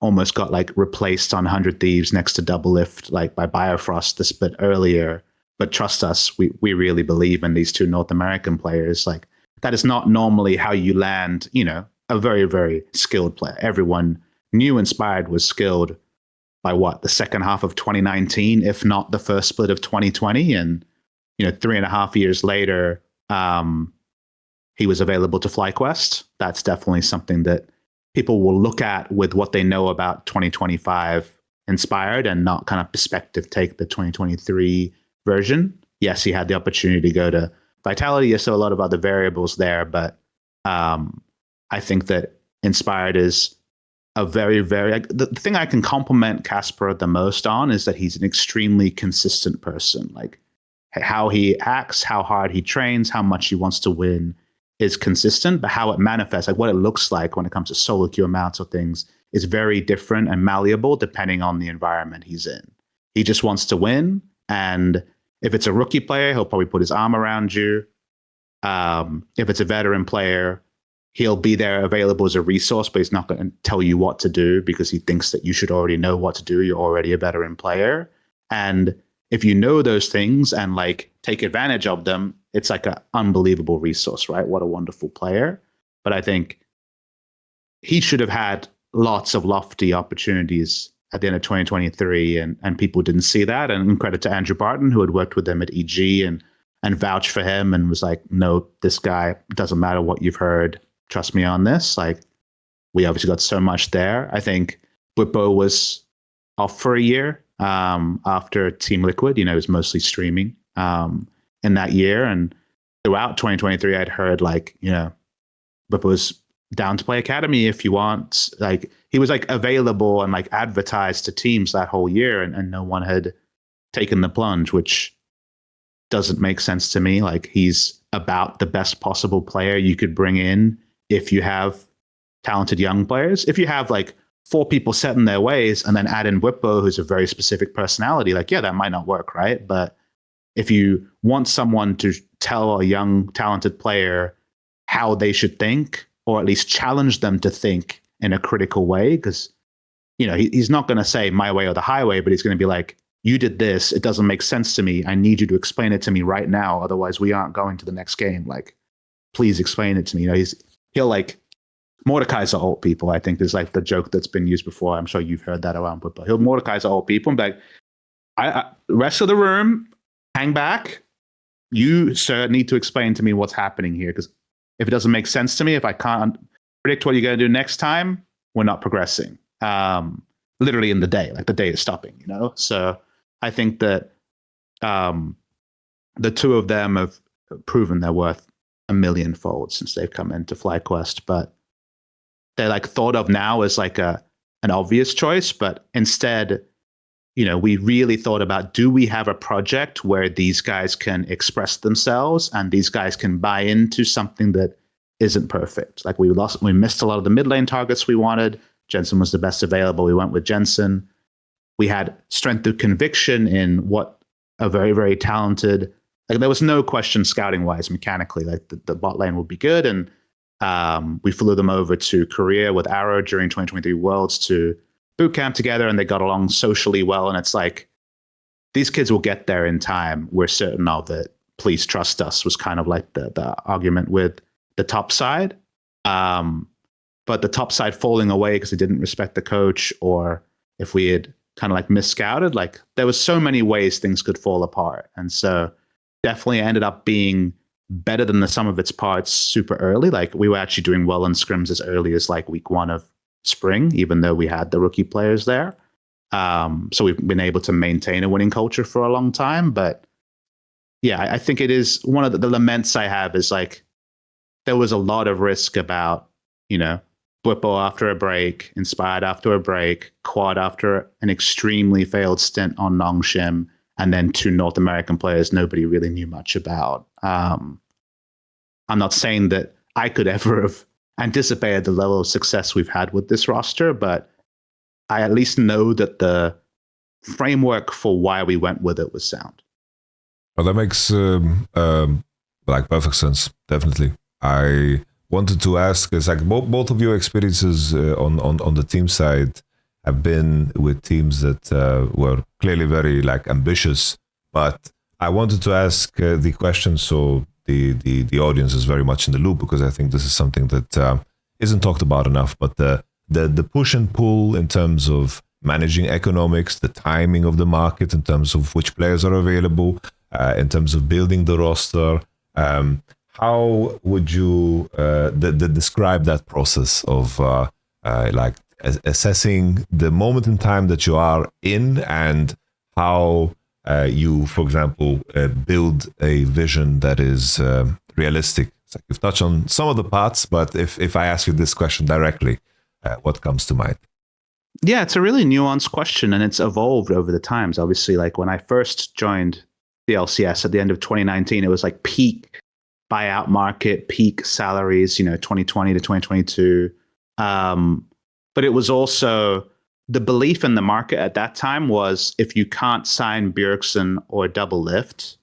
almost got like replaced on 100 Thieves next to Double Lift, like by Biofrost the split earlier. But trust us, we really believe in these two North American players. Like that is not normally how you land, you know, a very, very skilled player. Everyone knew Inspired was skilled by the second half of 2019, if not the first split of 2020. And, you know, 3.5 years later, he was available to Flyquest. That's definitely something that people will look at with what they know about 2025 Inspired, and not kind of perspective take the 2023 version. Yes, he had the opportunity to go to Vitality. There's still a lot of other variables there, but I I think that Inspired is a very, very the thing I can compliment Casper the most on is that he's an extremely consistent person. Like how he acts, how hard he trains, how much he wants to win is consistent, but how it manifests, like what it looks like when it comes to solo queue amounts or things, is very different and malleable depending on the environment he's in. He just wants to win, and if it's a rookie player, he'll probably put his arm around you. If it's a veteran player, he'll be there available as a resource, but he's not going to tell you what to do because he thinks that you should already know what to do. You're already a veteran player. And if you know those things and like take advantage of them, it's like an unbelievable resource, right? What a wonderful player. But I think he should have had lots of lofty opportunities at the end of 2023, and people didn't see that. And credit to Andrew Barton, who had worked with him at EG and vouched for him and was like, no, this guy, doesn't matter what you've heard, trust me on this. Like, we obviously got so much there. I think Bwipo was off for a year after Team Liquid. You know, it was mostly streaming in that year. And throughout 2023, I'd heard like, you know, Bwipo was down to play Academy if you want. Like, he was like available and like advertised to teams that whole year, and no one had taken the plunge, which doesn't make sense to me. Like, he's about the best possible player you could bring in if you have talented young players. If you have like 4 people set in their ways and then add in Bwipo, who's a very specific personality, like, yeah, that might not work, right? But if you want someone to tell a young, talented player how they should think, or at least challenge them to think in a critical way, because, you know, he's not going to say my way or the highway, but he's going to be like, you did this, it doesn't make sense to me, I need you to explain it to me right now, otherwise we aren't going to the next game. Like, please explain it to me. You know, he'll like Mordekaiser alt people. I think there's like the joke that's been used before. I'm sure you've heard that around, but he'll Mordekaiser alt people and be like, I rest of the room, hang back. You, sir, need to explain to me what's happening here, because if it doesn't make sense to me, if I can't predict what you're going to do next time, we're not progressing. Literally in the day, like the day is stopping, you know? So I think that the two of them have proven their worth a millionfold since they've come into Flyquest, but they're like thought of now as like an obvious choice. But instead, you know, we really thought about, do we have a project where these guys can express themselves and these guys can buy into something that isn't perfect? Like, we missed a lot of the mid lane targets we wanted. Jensen was the best available. We went with Jensen. We had strength of conviction in what a very, very talented, like, there was no question scouting wise, mechanically, like the bot lane would be good. And we flew them over to Korea with Arrow during 2023 Worlds to boot camp together, and they got along socially well. And it's like, these kids will get there in time. We're certain of it. Please trust us, was kind of like the argument with the top side. But the top side falling away because they didn't respect the coach, or if we had kind of like misscouted, like, there was so many ways things could fall apart. And so definitely ended up being better than the sum of its parts super early. Like, we were actually doing well in scrims as early as like week 1 of spring, even though we had the rookie players there. So we've been able to maintain a winning culture for a long time. But yeah, I think it is one of the laments I have is like, there was a lot of risk about, you know, Bwipo after a break, Inspired after a break, Quad after an extremely failed stint on Nongshim, and then 2 North American players nobody really knew much about. I'm not saying that I could ever have anticipated the level of success we've had with this roster, but I at least know that the framework for why we went with it was sound. Well, that makes like perfect sense. Definitely. I wanted to ask, is like both of your experiences on the team side have been with teams that were clearly very like ambitious, but I wanted to ask the question so the audience is very much in the loop, because I think this is something that isn't talked about enough. But the push and pull in terms of managing economics, the timing of the market, in terms of which players are available, in terms of building the roster. How would you describe that process of like assessing the moment in time that you are in, and how you, for example, build a vision that is realistic? It's like you've touched on some of the parts, but if I ask you this question directly, what comes to mind? Yeah, it's a really nuanced question, and it's evolved over the times. Obviously, like when I first joined the LCS at the end of 2019, it was like peak buyout market, peak salaries, 2020 to 2022. But it was also the belief in the market at that time was if you can't sign Bjergsen or Doublelift,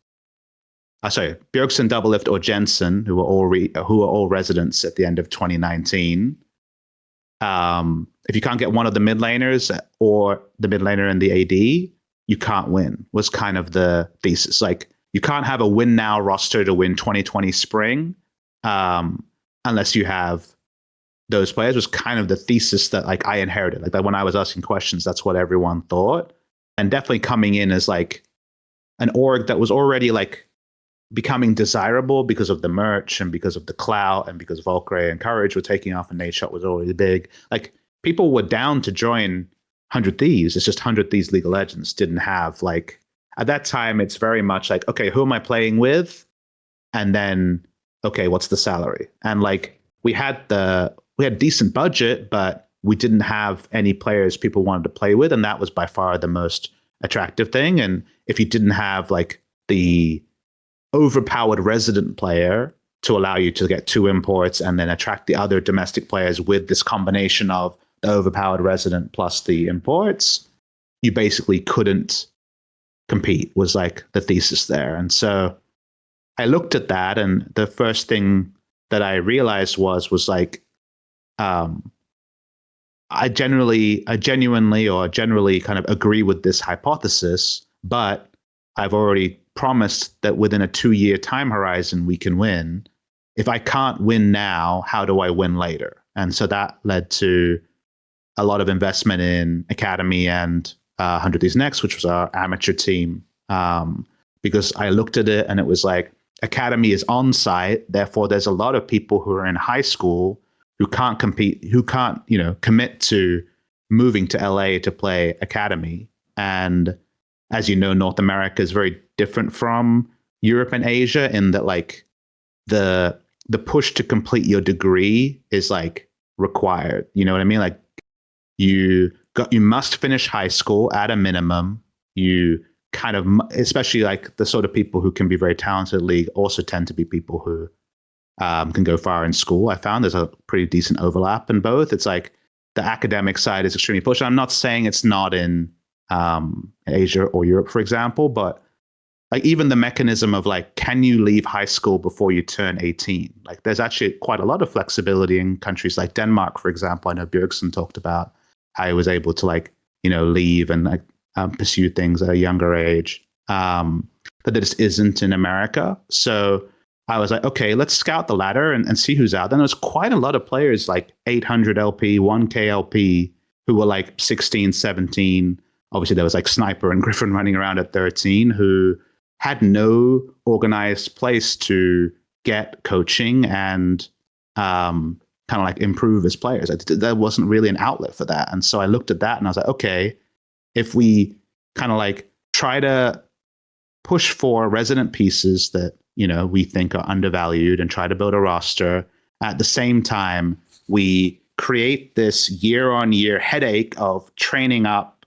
Bjergsen, Doublelift, or Jensen, who were all residents at the end of 2019. If you can't get one of the mid laners or the mid laner and the AD, you can't win, was kind of the thesis. Like, you can't have a win now roster to win 2020 spring unless you have those players, was kind of the thesis that like I inherited. Like, that when I was asking questions, that's what everyone thought. And definitely coming in as like an org that was already like becoming desirable because of the merch and because of the clout and because Valkyrie and Courage were taking off and Nadeshot was already big. Like, people were down to join 100 Thieves. It's just 100 Thieves League of Legends didn't have, like, at that time, it's very much like, okay, who am I playing with? And then, okay, what's the salary? And like, we had decent budget, but we didn't have any players people wanted to play with. And that was by far the most attractive thing. And if you didn't have like the overpowered resident player to allow you to get 2 imports and then attract the other domestic players with this combination of the overpowered resident plus the imports, you basically couldn't compete, was like the thesis there. And so I looked at that, and the first thing that I realized was like, I genuinely kind of agree with this hypothesis, but I've already promised that within a 2-year time horizon we can win. If I can't win now, how do I win later? And so that led to a lot of investment in Academy and 100 Thieves Next, which was our amateur team, because I looked at it and it was like, Academy is on site, therefore there's a lot of people who are in high school who can't compete, who can't, commit to moving to LA to play Academy. And as you know, North America is very different from Europe and Asia in that, like, the push to complete your degree is like required. You know what I mean? Like, you must finish high school at a minimum. You kind of, especially like the sort of people who can be very talented in League also tend to be people who can go far in school. I found there's a pretty decent overlap in both. It's like the academic side is extremely pushed. I'm not saying it's not in Asia or Europe, for example, but like even the mechanism of like, can you leave high school before you turn 18? Like, there's actually quite a lot of flexibility in countries like Denmark, for example. I know Bjergsen talked about how he was able to like, leave and like pursue things at a younger age. But this isn't in America. So I was like, okay, let's scout the ladder and see who's out. Then there's quite a lot of players like 800 LP, 1K LP, who were like 16, 17. Obviously, there was like Sniper and Griffin running around at 13 who had no organized place to get coaching and kind of like improve as players. There wasn't really an outlet for that. And so I looked at that and I was like, okay, if we kind of like try to push for resident pieces that, we think are undervalued and try to build a roster, at the same time, we create this year-on-year headache of training up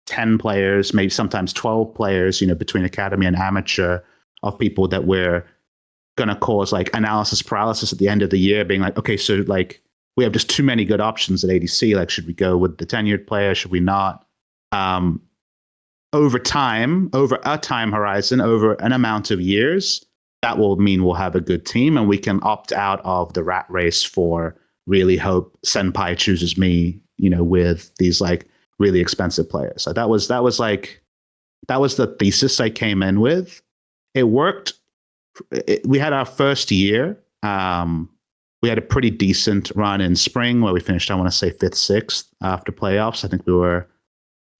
10 players, maybe sometimes 12 players, between academy and amateur, of people that we're going to cause like analysis paralysis at the end of the year, being like, okay, so like we have just too many good options at ADC. Like, should we go with the tenured player? Should we not? Over time, over a time horizon, over an amount of years, that will mean we'll have a good team and we can opt out of the rat race for really hope Senpai chooses me, with these like really expensive players. So that was the thesis I came in with. It worked. We had our first year. We had a pretty decent run in spring where we finished, I want to say 5th, 6th after playoffs. I think we were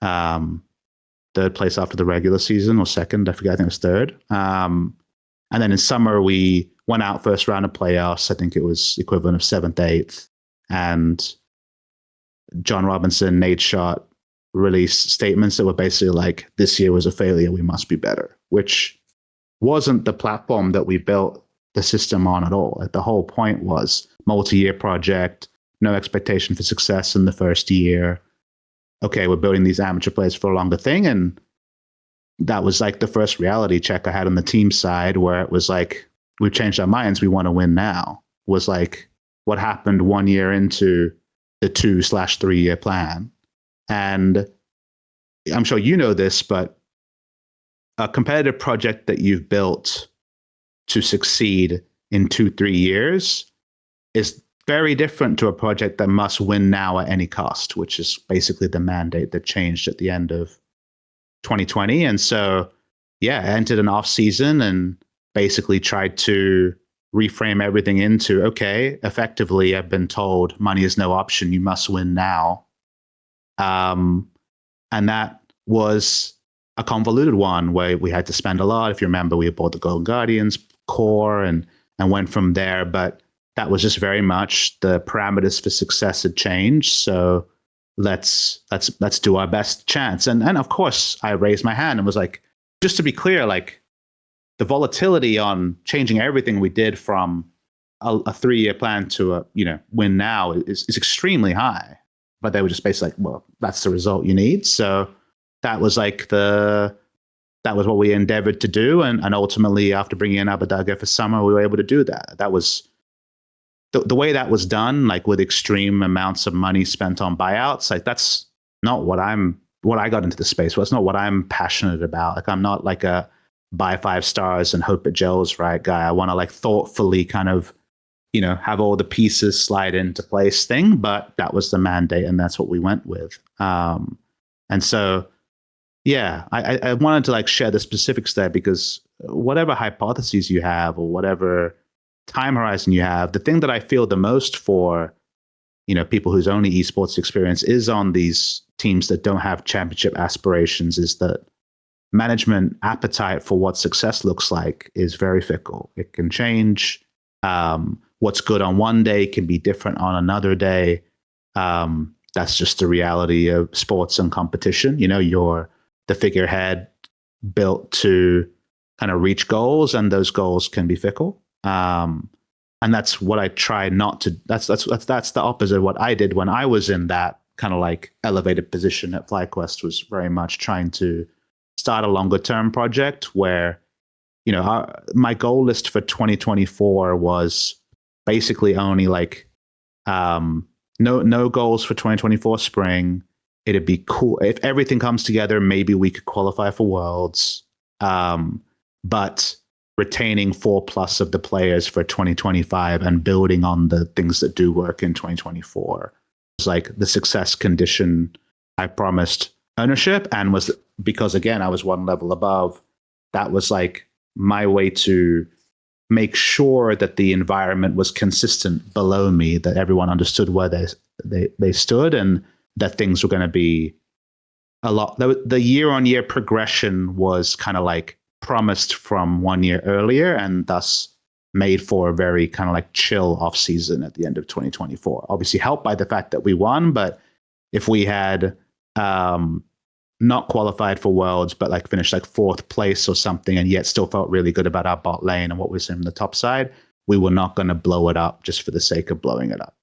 3rd place after the regular season, or 2nd. I forget. I think it was 3rd. And then in summer, we went out first round of playoffs. I think it was equivalent of 7th, 8th. And John Robinson, Nadeshot released statements that were basically like, this year was a failure. We must be better, which wasn't the platform that we built the system on at all. Like the whole point was multi-year project, no expectation for success in the first year. Okay, we're building these amateur players for a longer thing. And that was like the first reality check I had on the team side, where it was like, we've changed our minds. We want to win now. Was like what happened 1 year into the 2/3 year plan. And I'm sure you know this, but a competitive project that you've built to succeed in 2-3 years is very different to a project that must win now at any cost, which is basically the mandate that changed at the end of 2020. And so, yeah, I entered an off season and basically tried to reframe everything into, okay, effectively, I've been told money is no option. You must win now. And that was a convoluted one where we had to spend a lot. If you remember, we bought the Golden Guardians core and went from there. But that was just very much the parameters for success had changed. So let's do our best chance. And of course, I raised my hand and was like, just to be clear, like the volatility on changing everything we did from a 3-year plan to a win now is extremely high. But they were just basically like, well, that's the result you need. So that was like that was what we endeavored to do. And ultimately, after bringing in Abadaga for summer, we were able to do that. That was the way that was done, like with extreme amounts of money spent on buyouts. Like that's not what I got into the space for. That's not what I'm passionate about. Like I'm not like a buy 5 stars and hope it gels right guy. I want to like thoughtfully kind of, have all the pieces slide into place thing, but that was the mandate and that's what we went with. And so, yeah, I wanted to like share the specifics there because whatever hypotheses you have or whatever time horizon you have, the thing that I feel the most for, people whose only esports experience is on these teams that don't have championship aspirations is that management appetite for what success looks like is very fickle. It can change. What's good on one day can be different on another day. That's just the reality of sports and competition. You're the figurehead built to kind of reach goals, and those goals can be fickle. And that's what I try not to. That's the opposite of what I did when I was in that kind of like elevated position at Flyquest. Was very much trying to start a longer term project where, my goal list for 2024 was basically only like no goals for 2024 spring. It'd be cool if everything comes together. Maybe we could qualify for Worlds, but retaining 4+ of the players for 2025 and building on the things that do work in 2024 was like the success condition I promised ownership, and was because again I was one level above. That was like my way to make sure that the environment was consistent below me, that everyone understood where they stood, and that things were going to be a lot. The year-on-year progression was kind of like promised from 1 year earlier, and thus made for a very kind of like chill off season at the end of 2024. Obviously helped by the fact that we won, but if we had not qualified for Worlds, but like finished like 4th place or something, and yet still felt really good about our bot lane and what we're seeing on the top side, we were not going to blow it up just for the sake of blowing it up.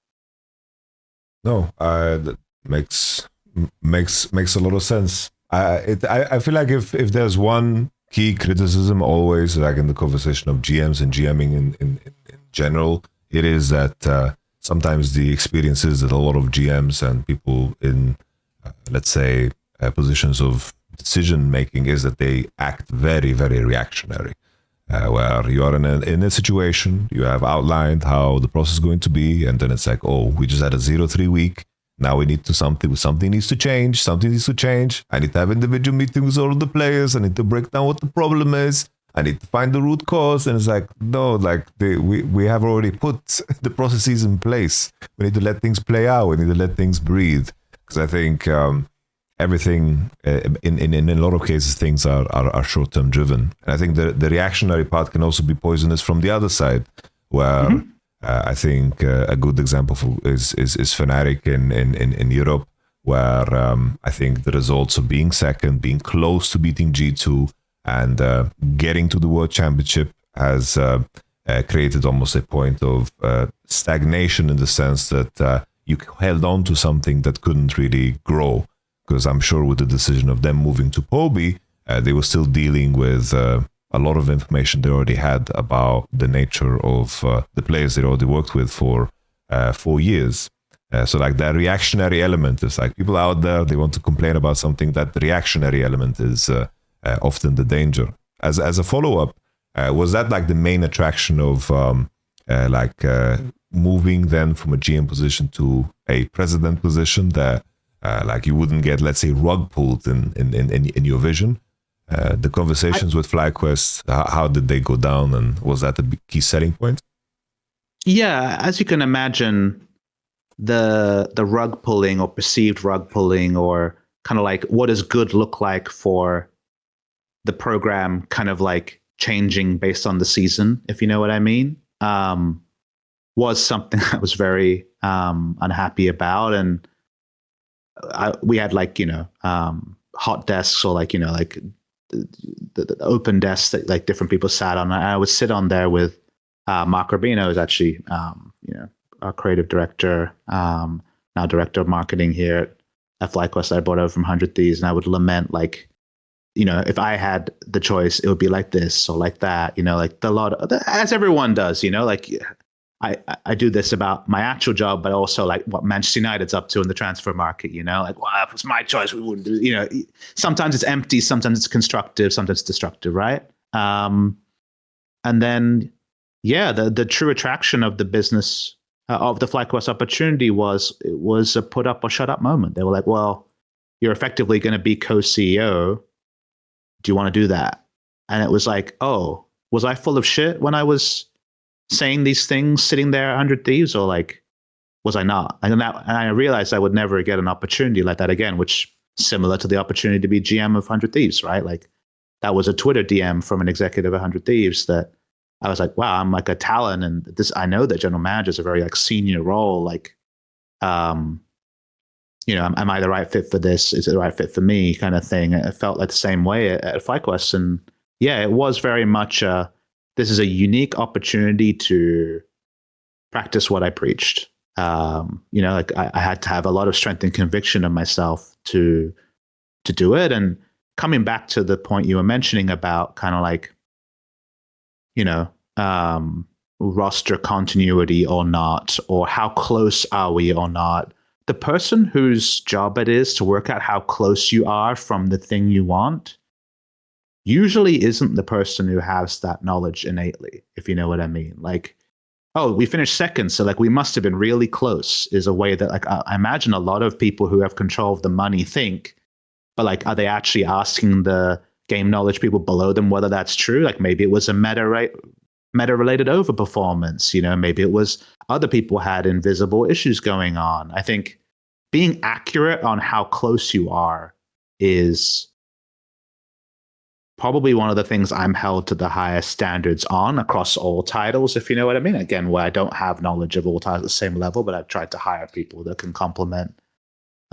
No, that makes a lot of sense. I feel like if there's one key criticism always, like in the conversation of GMs and GMing in general, it is that sometimes the experiences that a lot of GMs and people in, let's say, positions of decision making is that they act very, very reactionary. Where you are in a situation, you have outlined how the process is going to be, and then it's like, oh, we just had a 0-3 week. Now we need to something needs to change. Something needs to change. I need to have individual meetings with all of the players. I need to break down what the problem is. I need to find the root cause. And it's like, no, like we have already put the processes in place. We need to let things play out. We need to let things breathe. Because I think everything in a lot of cases things are short-term driven, and I think the reactionary part can also be poisonous from the other side, where I think a good example is Fnatic in Europe, where I think the results of being second, being close to beating G2 and getting to the World Championship has created almost a point of stagnation, in the sense that you held on to something that couldn't really grow. Because I'm sure with the decision of them moving to Poby, they were still dealing with a lot of information they already had about the nature of the players they already worked with for 4 years. So like that reactionary element is like people out there, they want to complain about something. That reactionary element is often the danger. As a follow-up, was that like the main attraction of moving then from a GM position to a president position, that like you wouldn't get, let's say, rug pulled in your vision? The conversations with Flyquest, how did they go down, and was that a big key selling point? Yeah, as you can imagine, the rug pulling or perceived rug pulling, or kind of like what does good look like for the program, kind of like changing based on the season, if you know what I mean, was something I was very unhappy about. And we had like, hot desks, or like, like the open desks that like different people sat on. I would sit on there with Mark Rubino, who's actually our creative director, now director of marketing here at Flyquest. I brought over from 100 Thieves, and I would lament, like, if I had the choice, it would be like this or like that, like as everyone does, like I do this about my actual job, but also like what Manchester United's up to in the transfer market, like, well, if it was my choice, we wouldn't do, sometimes it's empty, sometimes it's constructive, sometimes it's destructive, right? And then, yeah, the true attraction of the business, of the Flyquest opportunity was a put up or shut up moment. They were like, well, you're effectively going to be co-CEO. Do you want to do that? And it was like, oh, was I full of shit when I was saying these things sitting there at 100 Thieves, or like, was I not? And I realized I would never get an opportunity like that again, which similar to the opportunity to be GM of 100 Thieves, right? Like, that was a Twitter DM from an executive of 100 Thieves that I was like, wow, I'm like a talent, and this, I know that general manager is a very like senior role. Like, am I the right fit for this? Is it the right fit for me? Kind of thing. It felt like the same way at Flyquest, and yeah, it was very much this is a unique opportunity to practice what I preached. Like I had to have a lot of strength and conviction of myself to do it. And coming back to the point you were mentioning about kind of like, roster continuity or not, or how close are we or not. The person whose job it is to work out how close you are from the thing you want usually isn't the person who has that knowledge innately, if you know what I mean. Like, oh, we finished second, so like we must have been really close, is a way that like I imagine a lot of people who have control of the money think. But like, are they actually asking the game knowledge people below them whether that's true? Like, maybe it was a meta-related overperformance, maybe it was other people had invisible issues going on. I think being accurate on how close you are is probably one of the things I'm held to the highest standards on across all titles, if you know what I mean. Again, where I don't have knowledge of all titles at the same level, but I've tried to hire people that can complement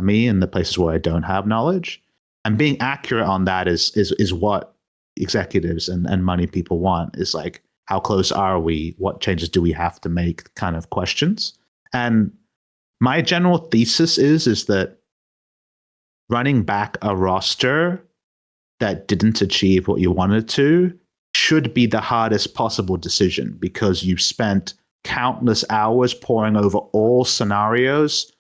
me in the places where I don't have knowledge. And being accurate on that is what executives and money people want, is like, how close are we? What changes do we have to make, kind of questions. And my general thesis is that running back a roster that didn't achieve what you wanted to should be the hardest possible decision, because you've spent countless hours poring over all scenarios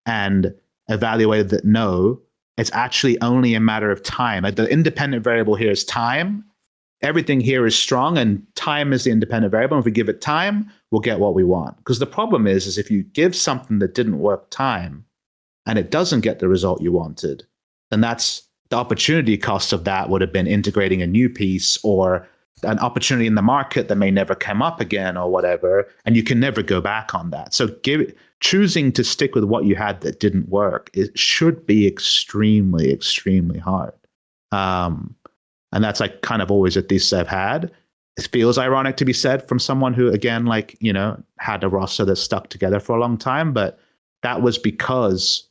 and evaluated that no, it's actually only a matter of time. Like, the independent variable here is time. Everything here is strong, and time is the independent variable. And if we give it time, we'll get what we want. Because the problem is if you give something that didn't work time and it doesn't get the result you wanted, then that's the opportunity cost of that would have been integrating a new piece or an opportunity in the market that may never come up again or whatever, and you can never go back on that. So choosing to stick with what you had that didn't work, it should be extremely, extremely hard. And that's like kind of always a thesis I've had. It feels ironic to be said from someone who, again, like, had a roster that stuck together for a long time, but that was because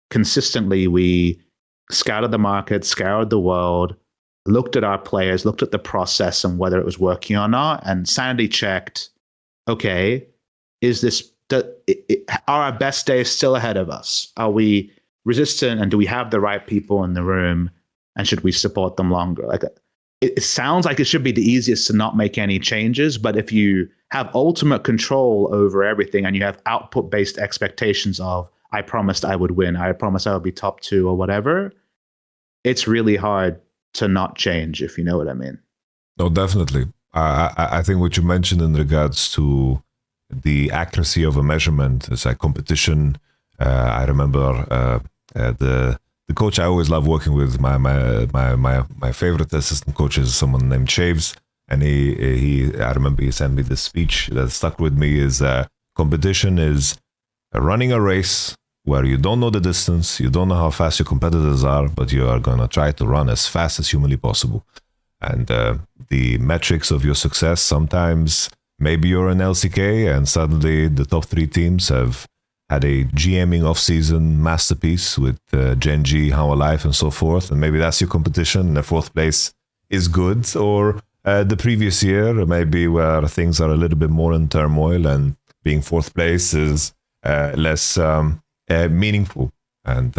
consistently we scouted the market, scoured the world, looked at our players, looked at the process and whether it was working or not, and sanity checked, okay, are our best days still ahead of us? Are we resistant, and do we have the right people in the room, and should we support them longer? Like, it sounds like it should be the easiest to not make any changes, but if you have ultimate control over everything and you have output-based expectations of, I promised I would win, I promised I would be top 2 or whatever, it's really hard to not change, if you know what I mean. No, definitely. I think what you mentioned in regards to the accuracy of a measurement is like competition. I remember the coach I always love working with. My favorite assistant coach is someone named Shaves, and I remember he sent me this speech that stuck with me. Is competition is running a race where you don't know the distance, you don't know how fast your competitors are, but you are gonna try to run as fast as humanly possible. And the metrics of your success, sometimes maybe you're an LCK and suddenly the top 3 teams have had a GMing off-season masterpiece with Genji, How Alive, and so forth. And maybe that's your competition, and the 4th place is good. Or the previous year, maybe where things are a little bit more in turmoil, and being 4th place is less meaningful. And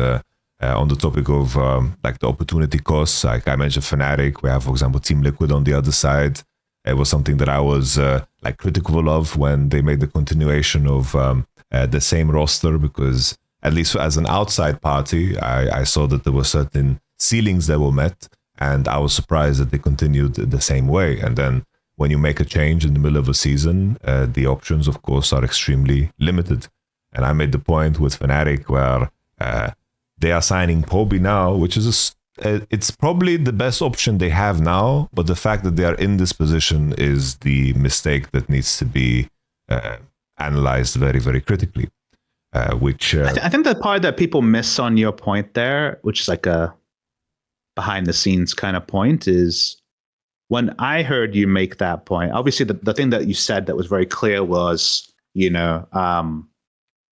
on the topic of like the opportunity costs, like I mentioned Fnatic, we have, for example, Team Liquid on the other side. It was something that I was like critical of when they made the continuation of the same roster, because at least as an outside party, I saw that there were certain ceilings that were met, and I was surprised that they continued the same way. And then when you make a change in the middle of a season, the options, of course, are extremely limited. And I made the point with Fnatic where they are signing Poby now, which is it's probably the best option they have now, but the fact that they are in this position is the mistake that needs to be analyzed very, very critically. I think the part that people miss on your point there, which is like a behind the scenes kind of point, is when I heard you make that point, obviously the thing that you said that was very clear was,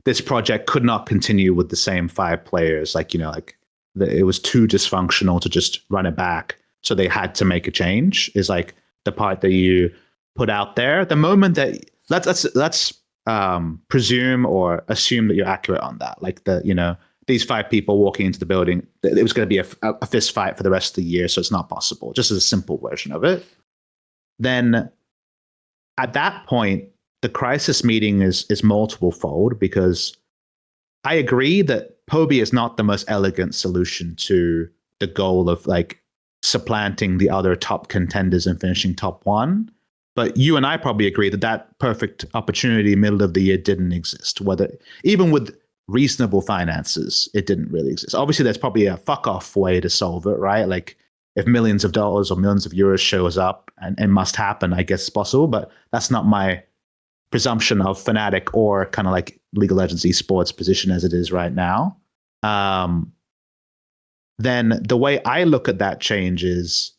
this project could not continue with the same 5 players. Like, it was too dysfunctional to just run it back. So they had to make a change, is like the part that you put out there. The moment that let's presume or assume that you're accurate on that. Like these 5 people walking into the building, it was going to be a fist fight for the rest of the year. So it's not possible, just as a simple version of it. Then at that point, the crisis meeting is multiple fold, because I agree that Poby is not the most elegant solution to the goal of like supplanting the other top contenders and finishing top 1. But you and I probably agree that perfect opportunity middle of the year didn't exist. Whether even with reasonable finances, it didn't really exist. Obviously, there's probably a fuck off way to solve it, right? Like if millions of dollars or millions of euros shows up and it must happen, I guess it's possible. But that's not my presumption of Fnatic or kind of like League of Legends esports position as it is right now. Then the way I look at that change is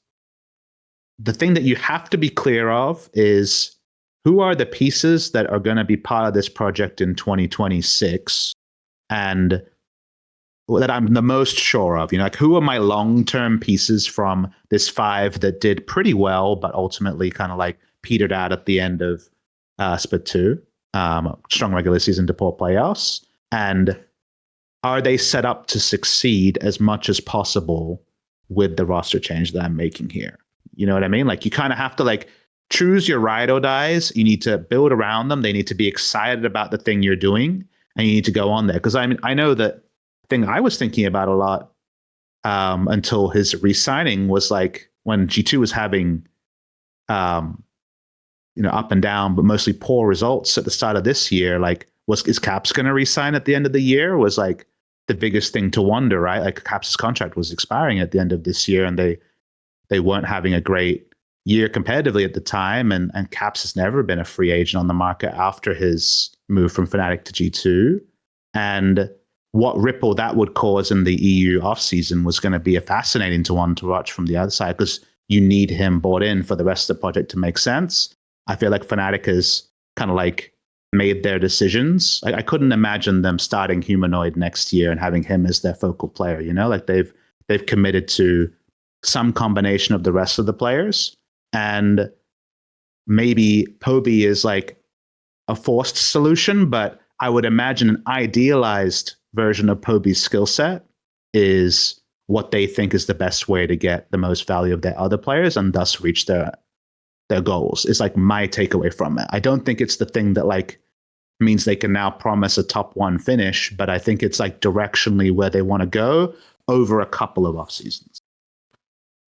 the thing that you have to be clear of is who are the pieces that are going to be part of this project in 2026 and that I'm the most sure of, like who are my long-term pieces from this 5 that did pretty well, but ultimately kind of like petered out at the end of Split 2, strong regular season to poor playoffs, and are they set up to succeed as much as possible with the roster change that I'm making here? You know what I mean? Like you kind of have to like choose your ride or dies. You need to build around them. They need to be excited about the thing you're doing, and you need to go on there. Because I know that thing I was thinking about a lot until his re-signing was like when G2 was having up and down, but mostly poor results at the start of this year. Like, is Caps going to resign at the end of the year? Was like the biggest thing to wonder, right? Like Caps' contract was expiring at the end of this year, and they weren't having a great year competitively at the time. And Caps has never been a free agent on the market after his move from Fnatic to G2. And what ripple that would cause in the EU offseason was going to be a fascinating one to watch from the other side, because you need him bought in for the rest of the project to make sense. I feel like Fnatic has kind of like made their decisions. I couldn't imagine them starting Humanoid next year and having him as their focal player, like they've committed to some combination of the rest of the players. And maybe Poby is like a forced solution, but I would imagine an idealized version of Poby's skill set is what they think is the best way to get the most value of their other players and thus reach their goals. Is like my takeaway from it. I don't think it's the thing that like means they can now promise a top 1 finish, but I think it's like directionally where they want to go over a couple of off seasons.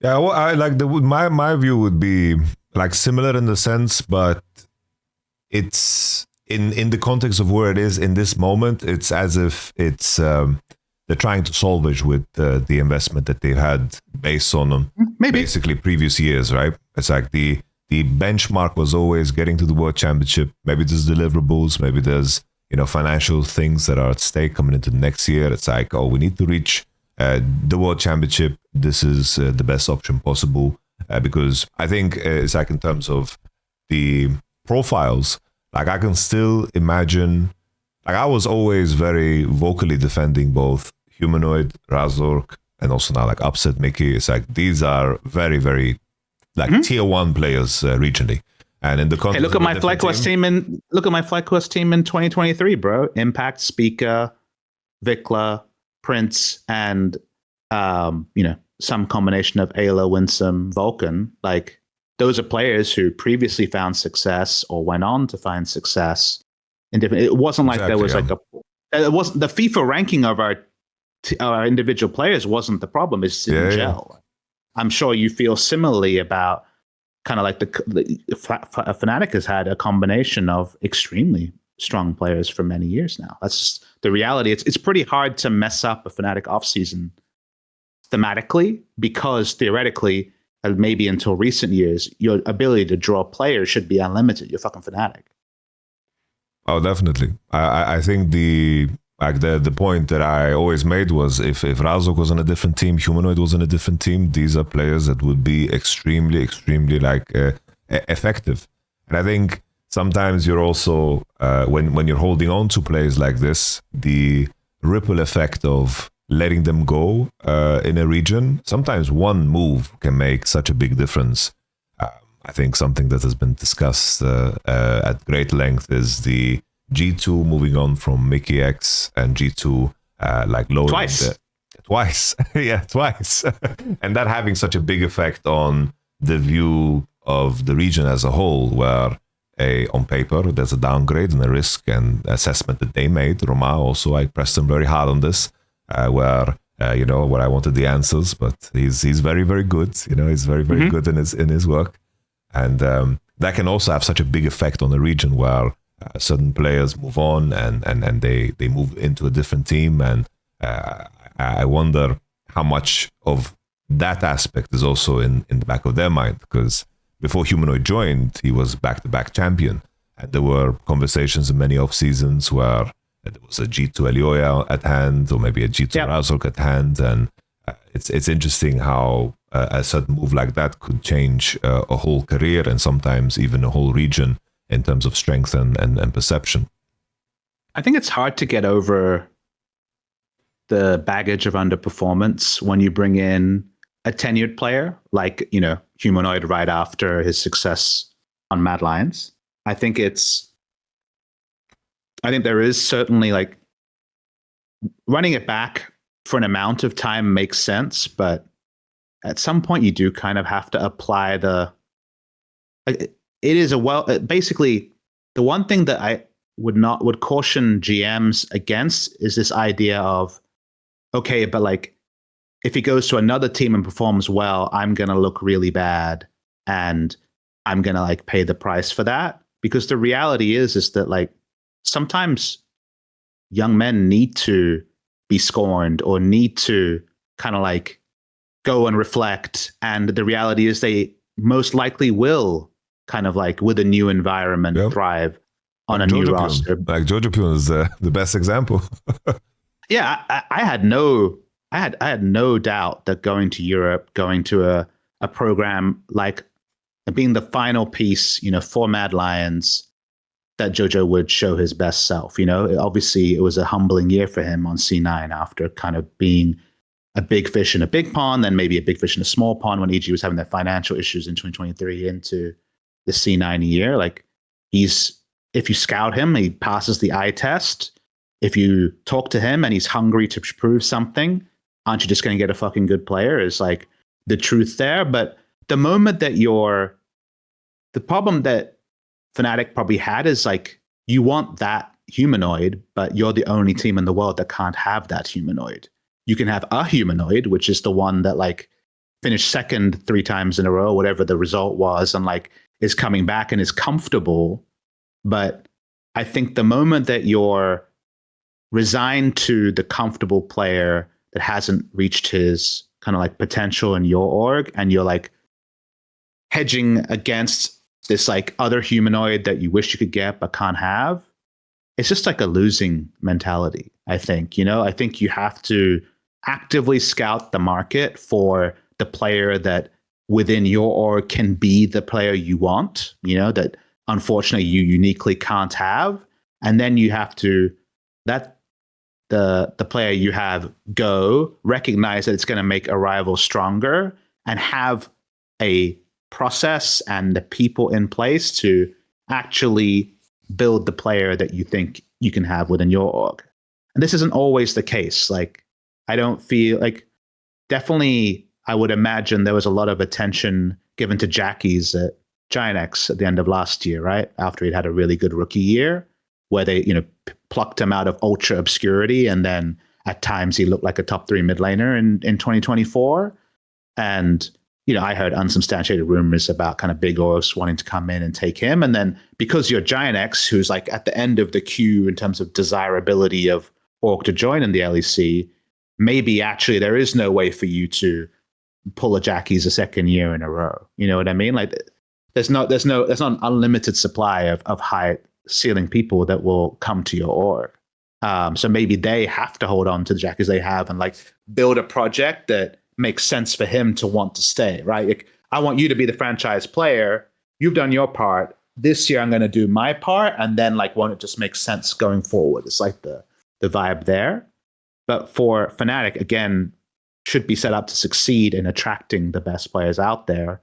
Yeah, well, I like my view would be like similar in the sense, but it's in the context of where it is in this moment. It's as if it's they're trying to salvage with the investment that they've had based on basically previous years, right? It's like the benchmark was always getting to the World Championship. Maybe there's deliverables, maybe there's financial things that are at stake coming into the next year. It's like, oh, we need to reach the World Championship. This is the best option possible because I think it's like in terms of the profiles, like I can still imagine. Like I was always very vocally defending both Humanoid, Razork, and also now like Upset Mickey. It's like these are very, very like tier 1 players regionally. And in the context, hey, look at my Flyquest team in 2023, bro. Impact, Speaker, Vikla, Prince, and some combination of Ayla, Winsome, Vulcan. Like those are players who previously found success or went on to find success in different. It wasn't like there was like it wasn't the FIFA ranking of our individual players wasn't the problem. It's in gel. Yeah. I'm sure you feel similarly about kind of like Fnatic has had a combination of extremely strong players for many years now. That's just the reality. It's pretty hard to mess up a Fnatic offseason thematically because theoretically, and maybe until recent years, your ability to draw players should be unlimited. You're fucking Fnatic. Oh, definitely. I think the point that I always made was if Razork was on a different team, Humanoid was on a different team, these are players that would be extremely, extremely like effective. And I think sometimes you're also when you're holding on to players like this, the ripple effect of letting them go in a region, sometimes one move can make such a big difference. I think something that has been discussed at great length is the G2 moving on from Mickey X and G2 like lowering twice. Yeah, twice. And that having such a big effect on the view of the region as a whole, where on paper there's a downgrade and a risk and assessment that they made. Roma also, I pressed him very hard on this, where I wanted the answers, but he's very, very good. He's very, very good in his work. And that can also have such a big effect on the region where certain players move on and they move into a different team. And I wonder how much of that aspect is also in the back of their mind, because before Humanoid joined, he was back-to-back champion. And there were conversations in many off-seasons where there was a G2 Elioya at hand or maybe a G2 Razork at hand. And it's interesting how a certain move like that could change a whole career and sometimes even a whole region in terms of strength and perception. I think it's hard to get over the baggage of underperformance when you bring in a tenured player like, Humanoid right after his success on Mad Lions. I think there is certainly like running it back for an amount of time makes sense, but at some point you do kind of have to apply basically the one thing that I would caution GMs against is this idea of, okay, but like if he goes to another team and performs well, I'm going to look really bad and I'm going to like pay the price for that. Because the reality is that like sometimes young men need to be scorned or need to kind of like go and reflect. And the reality is they most likely will kind of like with a new environment thrive on like a new roster. Like Jojo Pune is the best example. Yeah, I had no doubt that going to Europe, going to a program like being the final piece, for Mad Lions, that Jojo would show his best self. Obviously it was a humbling year for him on C9 after kind of being a big fish in a big pond, then maybe a big fish in a small pond when EG was having their financial issues in 2023 into the C9 year. Like if you scout him, he passes the eye test. If you talk to him and he's hungry to prove something, aren't you just going to get a fucking good player? Is like the truth there. But the moment that the problem that Fnatic probably had is like, you want that humanoid, but you're the only team in the world that can't have that humanoid. You can have a humanoid, which is the one that like finished second 3 times in a row, whatever the result was, and like is coming back and is comfortable. But I think the moment that you're resigned to the comfortable player that hasn't reached his kind of like potential in your org, and you're like hedging against this like other humanoid that you wish you could get but can't have, it's just like a losing mentality, I think. I think you have to actively scout the market for the player that within your org can be the player you want, that unfortunately you uniquely can't have. And then you have to let the player you have go, recognize that it's going to make a rival stronger, and have a process and the people in place to actually build the player that you think you can have within your org. And this isn't always the case. Like, I don't feel like, definitely I would imagine there was a lot of attention given to Jackie's at GiantX at the end of last year, right? After he'd had a really good rookie year where they, plucked him out of ultra obscurity. And then at times he looked like a top 3 mid laner in 2024. And, I heard unsubstantiated rumors about kind of big orgs wanting to come in and take him. And then because you're GiantX, who's like at the end of the queue in terms of desirability of org to join in the LEC, maybe actually there is no way for you to pull a Jackie's a second year in a row. You know what I mean? Like there's not an unlimited supply of high ceiling people that will come to your org. So maybe they have to hold on to the Jackie's they have and like build a project that makes sense for him to want to stay, right? Like, I want you to be the franchise player. You've done your part. This year I'm going to do my part. And then like, won't it just make sense going forward? It's like the vibe there. But for Fnatic, again, should be set up to succeed in attracting the best players out there.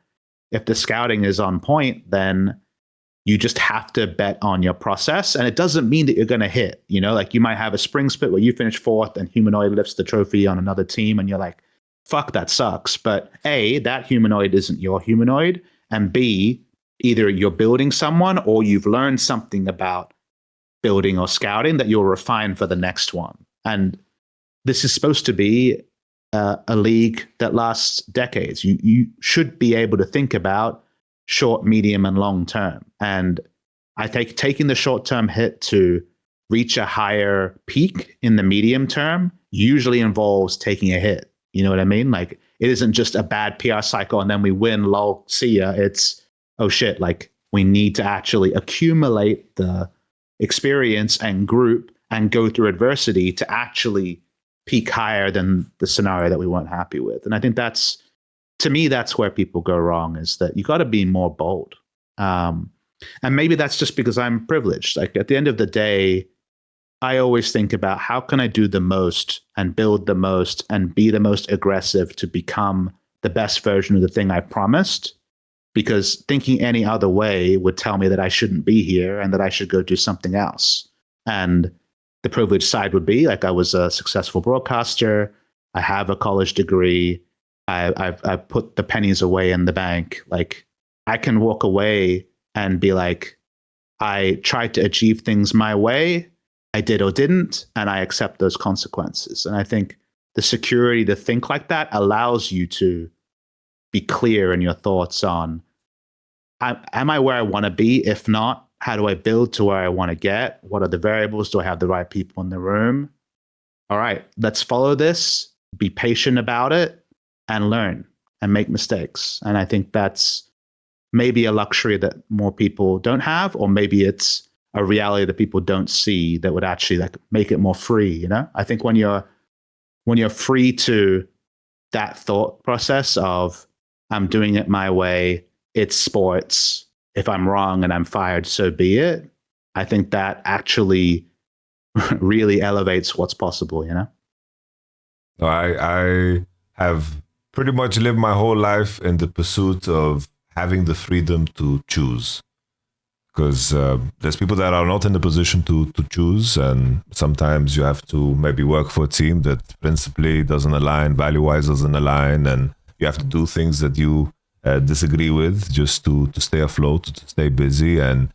If the scouting is on point, then you just have to bet on your process. And it doesn't mean that you're going to hit, like you might have a spring split where you finish 4th and Humanoid lifts the trophy on another team. And you're like, fuck, that sucks. But A, that humanoid isn't your humanoid. And B, either you're building someone or you've learned something about building or scouting that you'll refine for the next one. And this is supposed to be a league that lasts decades. You should be able to think about short, medium, and long term. And I think taking the short term hit to reach a higher peak in the medium term usually involves taking a hit. You know what I mean? Like, it isn't just a bad PR cycle and then we win, lol, see ya. It's, oh shit, like we need to actually accumulate the experience and group and go through adversity to actually peak higher than the scenario that we weren't happy with. And I think to me, that's where people go wrong, is that you got to be more bold. And maybe that's just because I'm privileged. Like, at the end of the day, I always think about how can I do the most and build the most and be the most aggressive to become the best version of the thing I promised, because thinking any other way would tell me that I shouldn't be here and that I should go do something else. And the privileged side would be like, I was a successful broadcaster. I have a college degree. I've put the pennies away in the bank. Like, I can walk away and be like, I tried to achieve things my way. I did or didn't, and I accept those consequences. And I think the security to think like that allows you to be clear in your thoughts on, am I where I want to be? If not, how do I build to where I want to get? What are the variables? Do I have the right people in the room? All right, let's follow this, be patient about it, and learn and make mistakes. And I think that's maybe a luxury that more people don't have, or maybe it's a reality that people don't see that would actually like make it more free. I think when you're free to that thought process of, I'm doing it my way, it's sports, if I'm wrong and I'm fired, so be it, I think that actually really elevates what's possible. No, I have pretty much lived my whole life in the pursuit of having the freedom to choose. Because there's people that are not in the position to choose, and sometimes you have to maybe work for a team that principally doesn't align, value-wise doesn't align, and you have to do things that you disagree with just to stay afloat, to stay busy. And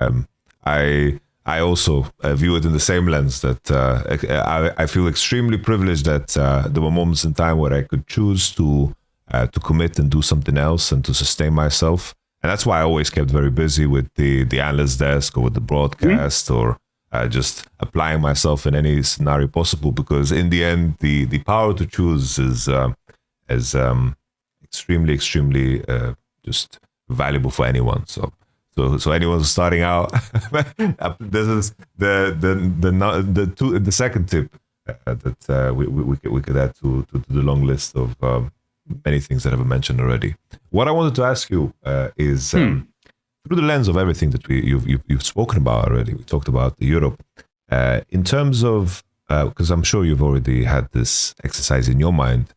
um, I I also view it in the same lens that I feel extremely privileged that there were moments in time where I could choose to commit and do something else and to sustain myself. And that's why I always kept very busy with the analyst desk or with the broadcast or just applying myself in any scenario possible. Because in the end, the power to choose is extremely, extremely just valuable for anyone. So anyone who's starting out, this is the second tip that we could add to the long list of many things that I've mentioned already. What I wanted to ask you is through the lens of everything that you've spoken about already. We talked about Europe in terms of because I'm sure you've already had this exercise in your mind.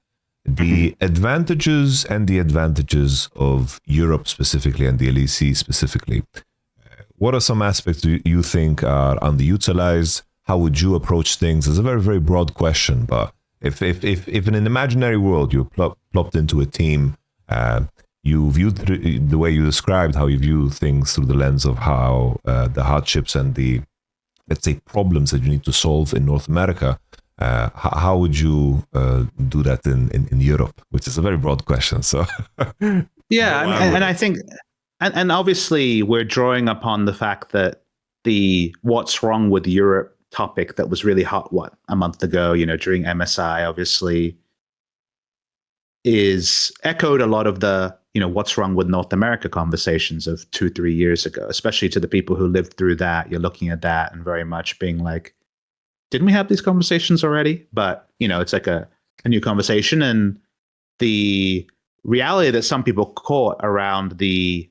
The advantages and the advantages of Europe specifically and the LEC specifically. What are some aspects you think are underutilized? How would you approach things? It's a very, very broad question, but if in an imaginary world you plopped into a team, you viewed the way you described how you view things through the lens of how the hardships and the, let's say, problems that you need to solve in North America. How would you do that in Europe? Which is a very broad question. So yeah, and I think, and obviously we're drawing upon the fact that the what's wrong with Europe topic that was really hot a month ago, during MSI, obviously is echoed a lot of the what's wrong with North America conversations of 2-3 years ago, especially to the people who lived through that. You're looking at that and very much being like, didn't we have these conversations already? But, it's like a new conversation. And the reality that some people caught around the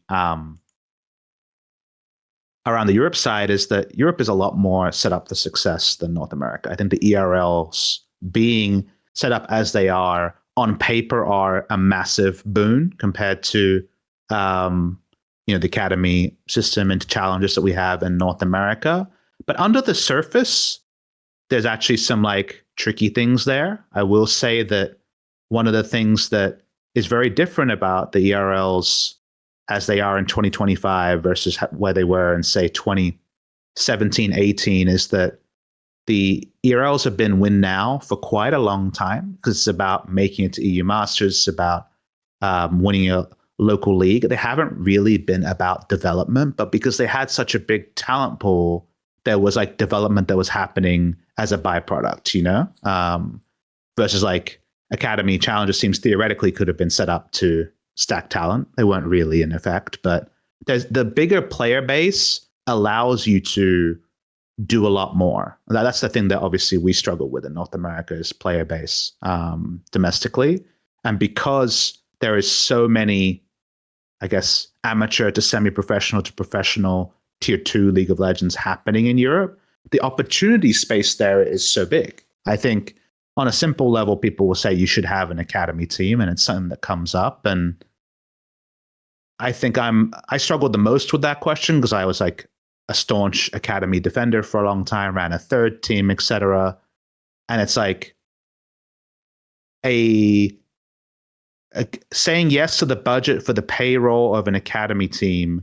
Europe side is that Europe is a lot more set up for success than North America. I think the ERLs being set up as they are on paper are a massive boon compared to, the academy system and challenges that we have in North America. But under the surface, there's actually some tricky things there. I will say that one of the things that is very different about the ERLs as they are in 2025 versus where they were in, say, 2017, 18 is that the ERLs have been win now for quite a long time because it's about making it to EU Masters, it's about winning a local league. They haven't really been about development, but because they had such a big talent pool, there was development that was happening as a byproduct, versus academy challenges teams theoretically could have been set up to stack talent. They weren't really in effect, but the bigger player base allows you to do a lot more. That's the thing that obviously we struggle with in North America is player base domestically. And because there is so many, I guess, amateur to semi-professional to professional tier 2 League of Legends happening in Europe, the opportunity space there is so big. I think on a simple level, people will say you should have an academy team, and it's something that comes up. And I think I struggled the most with that question because I was a staunch academy defender for a long time, ran a third team, etc. And it's saying yes to the budget for the payroll of an academy team,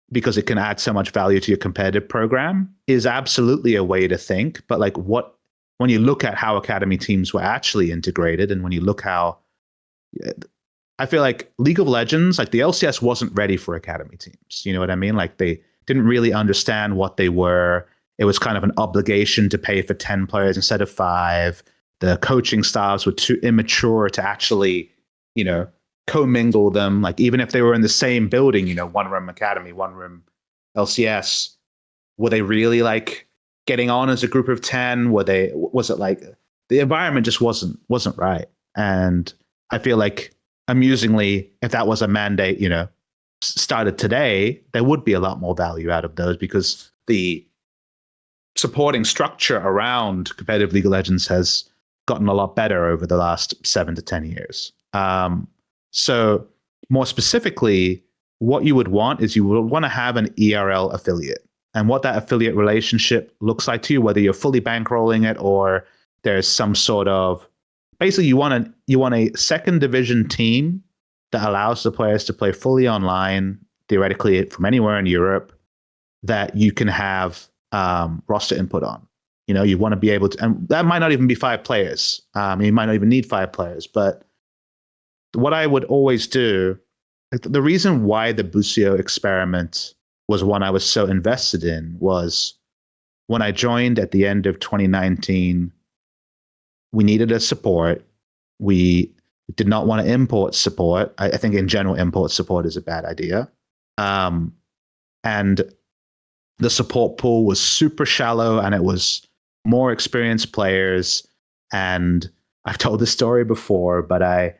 because it can add so much value to your competitive program is absolutely a way to think. But when you look at how academy teams were actually integrated and when you look how, I feel like League of Legends, the LCS wasn't ready for academy teams. You know what I mean? They didn't really understand what they were. It was kind of an obligation to pay for 10 players instead of 5. The coaching staffs were too immature to actually, commingle them. Even if they were in the same building, one room academy, one room LCS, were they really getting on as a group of 10? Was it the environment just wasn't right? And I feel amusingly, if that was a mandate, started today, there would be a lot more value out of those because the supporting structure around competitive League of Legends has gotten a lot better over the last 7 to 10 years. So more specifically, what you would want is you would want to have an ERL affiliate. And what that affiliate relationship looks like to you, whether you're fully bankrolling it or there's some sort of, basically you want a second division team that allows the players to play fully online, theoretically from anywhere in Europe, that you can have roster input on. You want to be able to, and that might not even be 5 players. You might not even need 5 players. But what I would always do, the reason why the Busio experiment was one I was so invested in was when I joined at the end of 2019, we needed a support. We did not want to import support. I think in general, import support is a bad idea. And the support pool was super shallow, and it was more experienced players. And I've told this story before, but I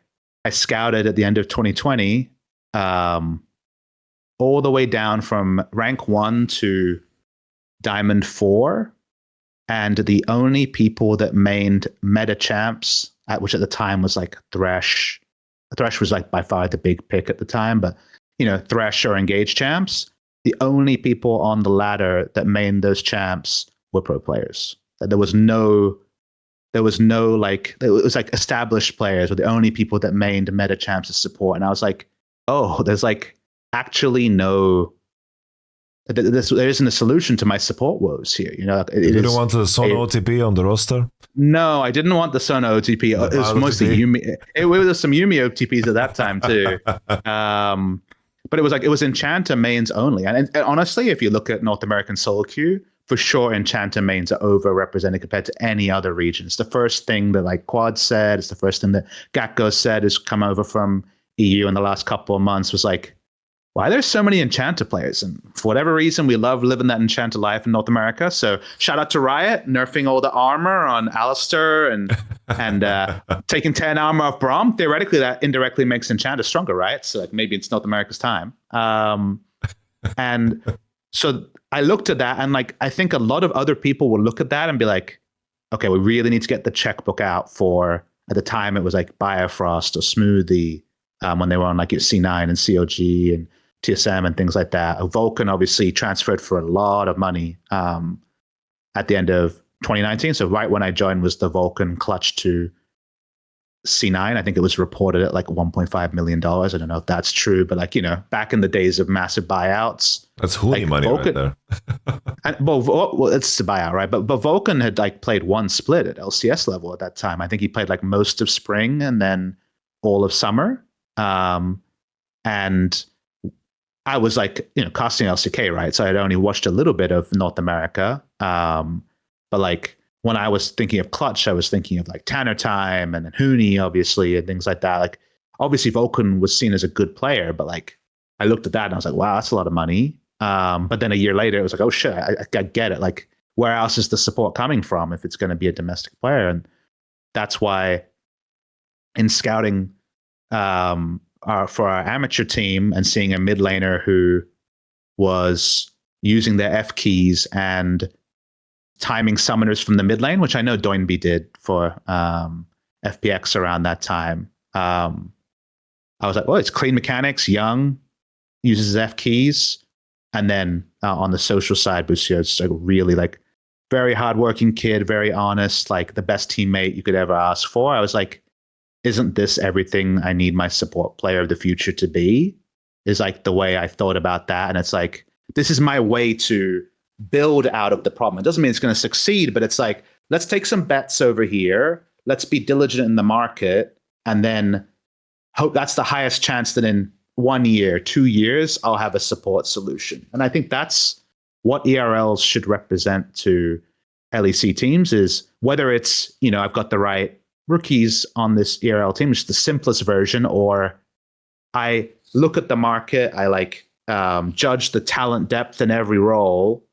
scouted at the end of 2020 all the way down from rank 1 to Diamond 4. And the only people that mained meta champs, which at the time was like Thresh. Thresh was like by far the big pick at the time, but Thresh or Engage champs, the only people on the ladder that mained those champs were pro players. There was like, it was like established players were the only people that mained meta champs as support. And I was like, oh, there's like actually there isn't a solution to my support woes here. You don't want the Sono OTP on the roster? No, I didn't want the Sono OTP. It was mostly Yumi. It was some Yumi OTPs at that time too. But it was Enchanter mains only. And honestly, if you look at North American solo queue, for sure Enchanter mains are overrepresented compared to any other regions. The first thing that like Quad said, it's the first thing that Gakko said has come over from EU in the last couple of months, was like, why there's so many Enchanter players? And for whatever reason, we love living that Enchanter life in North America. So shout out to Riot, nerfing all the armor on Alistair and taking 10 armor off Braum. Theoretically, that indirectly makes Enchanter stronger, right? So like maybe it's North America's time. And so I looked at that, and like I think a lot of other people will look at that and be like, okay, we really need to get the checkbook out for, at the time it was like Biofrost or Smoothie, when they were on like C9 and COG and TSM and things like that. Vulcan obviously transferred for a lot of money at the end of 2019. So right when I joined was the Vulcan clutch to C9. I think it was reported at like $1.5 million. I don't know if that's true, but like, back in the days of massive buyouts. That's Hoonie like money Vulcan, right there. well, it's a buyout, right? But Vulcan had like played one split at LCS level at that time. I think he played like most of spring and then all of summer. And I was like, casting LCK, right? So I'd only watched a little bit of North America. But like when I was thinking of clutch, I was thinking of like Tanner Time and Hoonie, obviously, and things like that. Like obviously Vulcan was seen as a good player, but like I looked at that and I was like, wow, that's a lot of money. But then a year later, it was like, oh shit, I get it. Like where else is the support coming from if it's going to be a domestic player? And that's why in scouting for our amateur team and seeing a mid laner who was using their F keys and timing summoners from the mid lane, which I know Doinby did for FPX around that time. I was like, well, it's clean mechanics, young, uses F keys. And then on the social side, Busio, like really like very hardworking kid, very honest, like the best teammate you could ever ask for. I was like, isn't this everything I need my support player of the future to be? Is like the way I thought about that. And it's like, this is my way to build out of the problem. It doesn't mean it's going to succeed, but it's like, let's take some bets over here. Let's be diligent in the market. And then hope that's the highest chance that in 1 year, 2 years, I'll have a support solution. And I think that's what ERLs should represent to LEC teams, is whether it's, I've got the right rookies on this ERL team, which is the simplest version, or I look at the market, I like judge the talent depth in every role.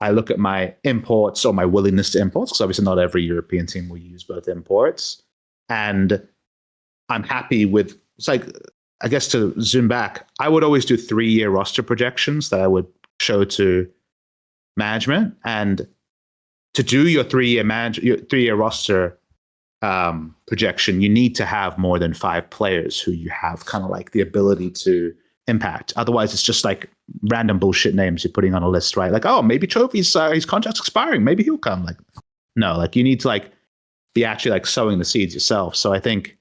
I look at my imports or my willingness to imports, because obviously not every European team will use both imports. And I'm happy with, it's like, I guess to zoom back, I would always do 3-year roster projections that I would show to management. And to do your 3-year roster projection, you need to have more than 5 players who you have kind of like the ability to impact. Otherwise, it's just like random bullshit names you're putting on a list, right? Like, oh, maybe Trophy's his contract's expiring, maybe he'll come. Like, no, like you need to like be actually like sowing the seeds yourself. So I think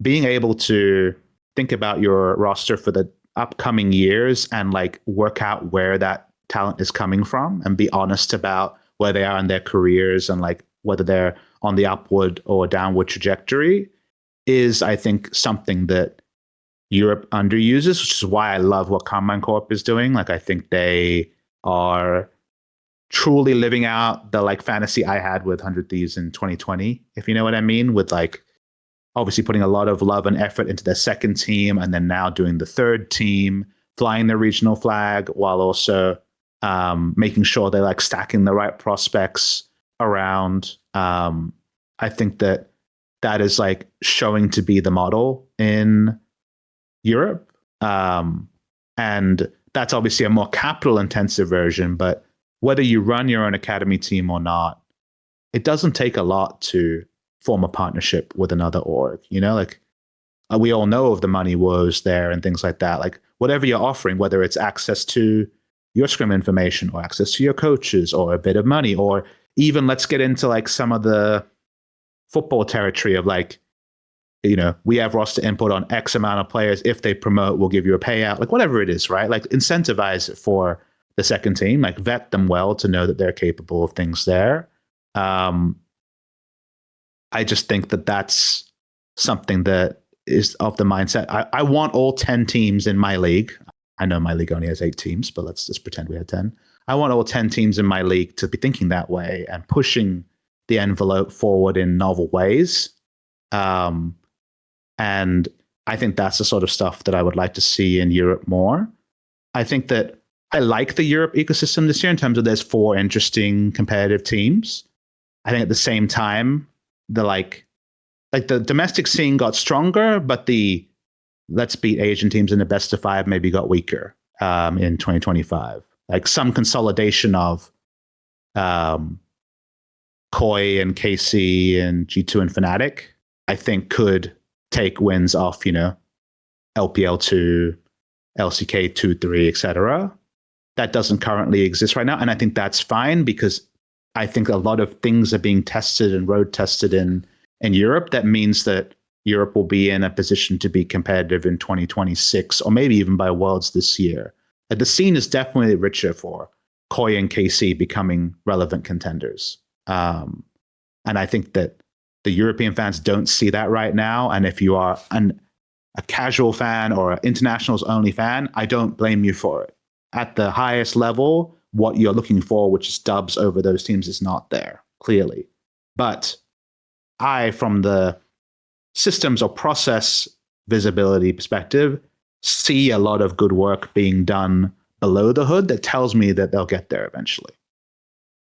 being able to think about your roster for the upcoming years and like work out where that talent is coming from and be honest about where they are in their careers and like whether they're on the upward or downward trajectory is, I think, something that Europe underuses, which is why I love what Combine Corp is doing. Like, I think they are truly living out the like fantasy I had with 100 Thieves in 2020, if you know what I mean, with like obviously putting a lot of love and effort into their second team and then now doing the third team, flying their regional flag while also making sure they're like stacking the right prospects around. I think that is like showing to be the model in Europe. And that's obviously a more capital intensive version, but whether you run your own academy team or not, it doesn't take a lot to form a partnership with another org. You know, like we all know of the money woes there and things like that. Like whatever you're offering, whether it's access to your scrim information or access to your coaches or a bit of money, or even let's get into like some of the football territory of like, you know, we have roster input on X amount of players. If they promote, we'll give you a payout, like whatever it is, right? Like incentivize it for the second team, like vet them well to know that they're capable of things there. I just think that that's something that is of the mindset. I want all 10 teams in my league. I know my league only has 8 teams, but let's just pretend we had 10. I want all 10 teams in my league to be thinking that way and pushing the envelope forward in novel ways. And I think that's the sort of stuff that I would like to see in Europe more. I think that I like the Europe ecosystem this year in terms of there's 4 interesting competitive teams. I think at the same time, the like the domestic scene got stronger, but the let's beat Asian teams in the best of 5 maybe got weaker in 2025. Like some consolidation of Koi and KC and G2 and Fnatic, I think could take wins off, you know, LPL2, LCK 2-3, etc. That doesn't currently exist right now. And I think that's fine because I think a lot of things are being tested and road tested in Europe. That means that Europe will be in a position to be competitive in 2026 or maybe even by Worlds this year. The scene is definitely richer for Koi and KC becoming relevant contenders. And I think that the European fans don't see that right now. And if you are a casual fan or an internationals only fan, I don't blame you for it. At the highest level, what you're looking for, which is dubs over those teams, is not there, clearly. But from the systems or process visibility perspective, see a lot of good work being done below the hood that tells me that they'll get there eventually.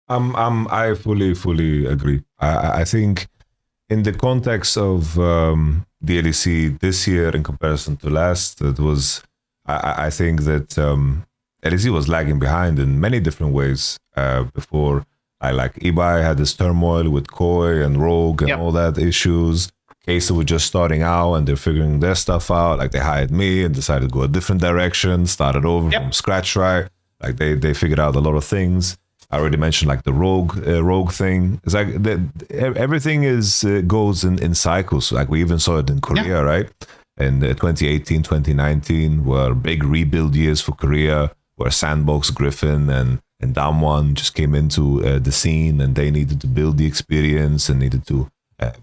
I fully agree. I think in the context of the LEC this year in comparison to last, it was, I think that LEC was lagging behind in many different ways before. Ibai had this turmoil with Koi and Rogue and all that issues. Casey was just starting out and they're figuring their stuff out. Like they hired me and decided to go a different direction, started over from scratch, right? Like they figured out a lot of things. I already mentioned like the Rogue thing. It's like everything goes in cycles. Like we even saw it in Korea, right? In 2018, 2019 were big rebuild years for Korea, where Sandbox, Griffin, and Damwon just came into the scene, and they needed to build the experience and needed to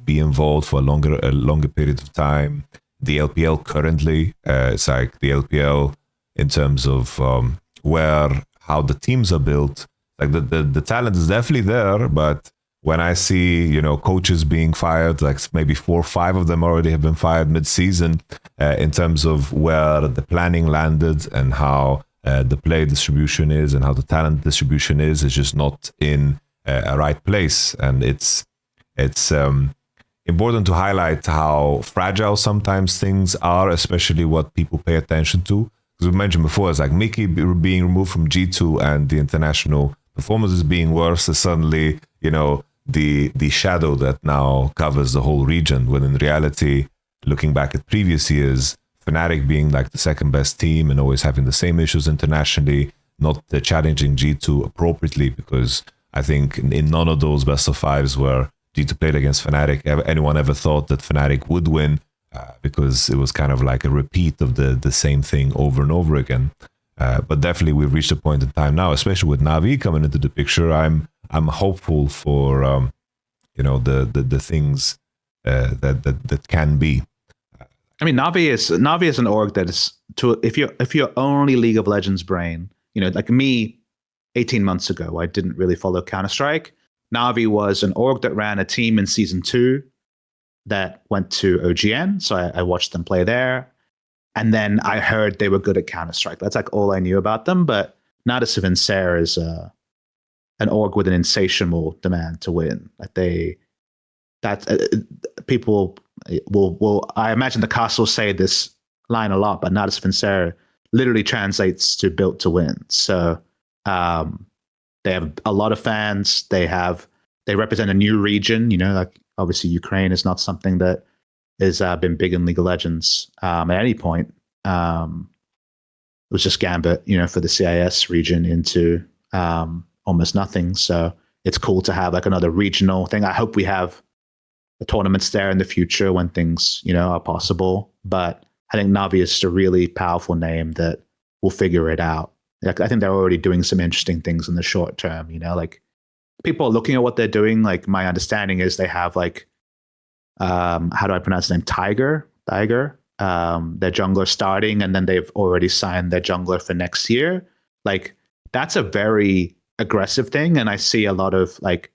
be involved for a longer period of time. The LPL currently, it's like the LPL in terms of how the teams are built. Like the talent is definitely there, but when I see, you know, coaches being fired, like maybe 4 or 5 of them already have been fired mid-season, in terms of where the planning landed and how the play distribution is and how the talent distribution is just not in a right place. And it's important to highlight how fragile sometimes things are, especially what people pay attention to. Because we mentioned before, it's like Mickey being removed from G2 and the international performance is being worse is suddenly, the shadow that now covers the whole region, when in reality, looking back at previous years, Fnatic being like the second best team and always having the same issues internationally, not challenging G2 appropriately, because I think in none of those best of fives where G2 played against Fnatic, anyone ever thought that Fnatic would win, because it was kind of like a repeat of the same thing over and over again. But definitely we've reached a point in time now, especially with Na'Vi coming into the picture. I'm hopeful for the things that can be. I mean, Na'Vi is an org that is if you're only League of Legends brain, like me, 18 months ago, I didn't really follow Counter-Strike. Na'Vi was an org that ran a team in season 2 that went to OGN, so I watched them play there. And then I heard they were good at Counter-Strike. That's like all I knew about them. But Nada Sincere is an org with an insatiable demand to win. People will. I imagine the cast will say this line a lot, but Nada Sincere literally translates to built to win. So they have a lot of fans. They represent a new region. Like obviously Ukraine is not something that has been big in League of Legends at any point. It was just Gambit, for the CIS region into almost nothing. So it's cool to have like another regional thing. I hope we have the tournaments there in the future when things, are possible. But I think Na'Vi is just a really powerful name that will figure it out. Like I think they're already doing some interesting things in the short term. Like people are looking at what they're doing. Like my understanding is they have like, how do I pronounce the name? Tiger, their jungler starting, and then they've already signed their jungler for next year. Like that's a very aggressive thing, and I see a lot of like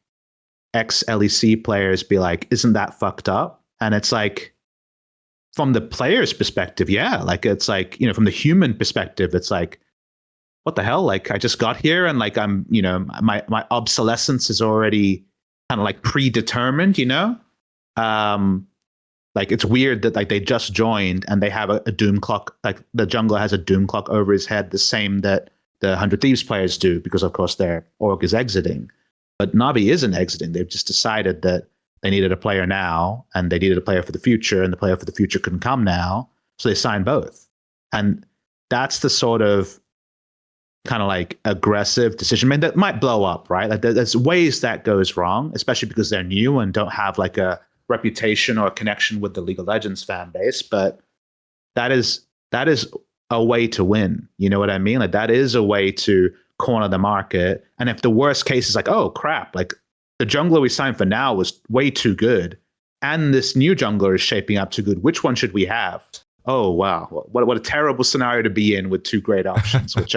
ex-LEC players be like, "Isn't that fucked up?" And it's like, from the player's perspective, yeah, like it's like from the human perspective, it's like, what the hell? Like I just got here, and like I'm, my obsolescence is already kind of like predetermined, Like it's weird that like they just joined and they have a doom clock. Like the jungler has a doom clock over his head, the same that the 100 Thieves players do, because of course their org is exiting. But Na'Vi isn't exiting. They've just decided that they needed a player now, and they needed a player for the future, and the player for the future couldn't come now, so they signed both. And that's the sort of kind of like aggressive decision made that might blow up, right? Like there's ways that goes wrong, especially because they're new and don't have like a reputation or a connection with the League of Legends fan base. But that is a way to win. You know what I mean? Like that is a way to corner the market. And if the worst case is like, oh crap, like the jungler we signed for now was way too good, and this new jungler is shaping up too good, which one should we have? Oh wow, what a terrible scenario to be in with two great options, which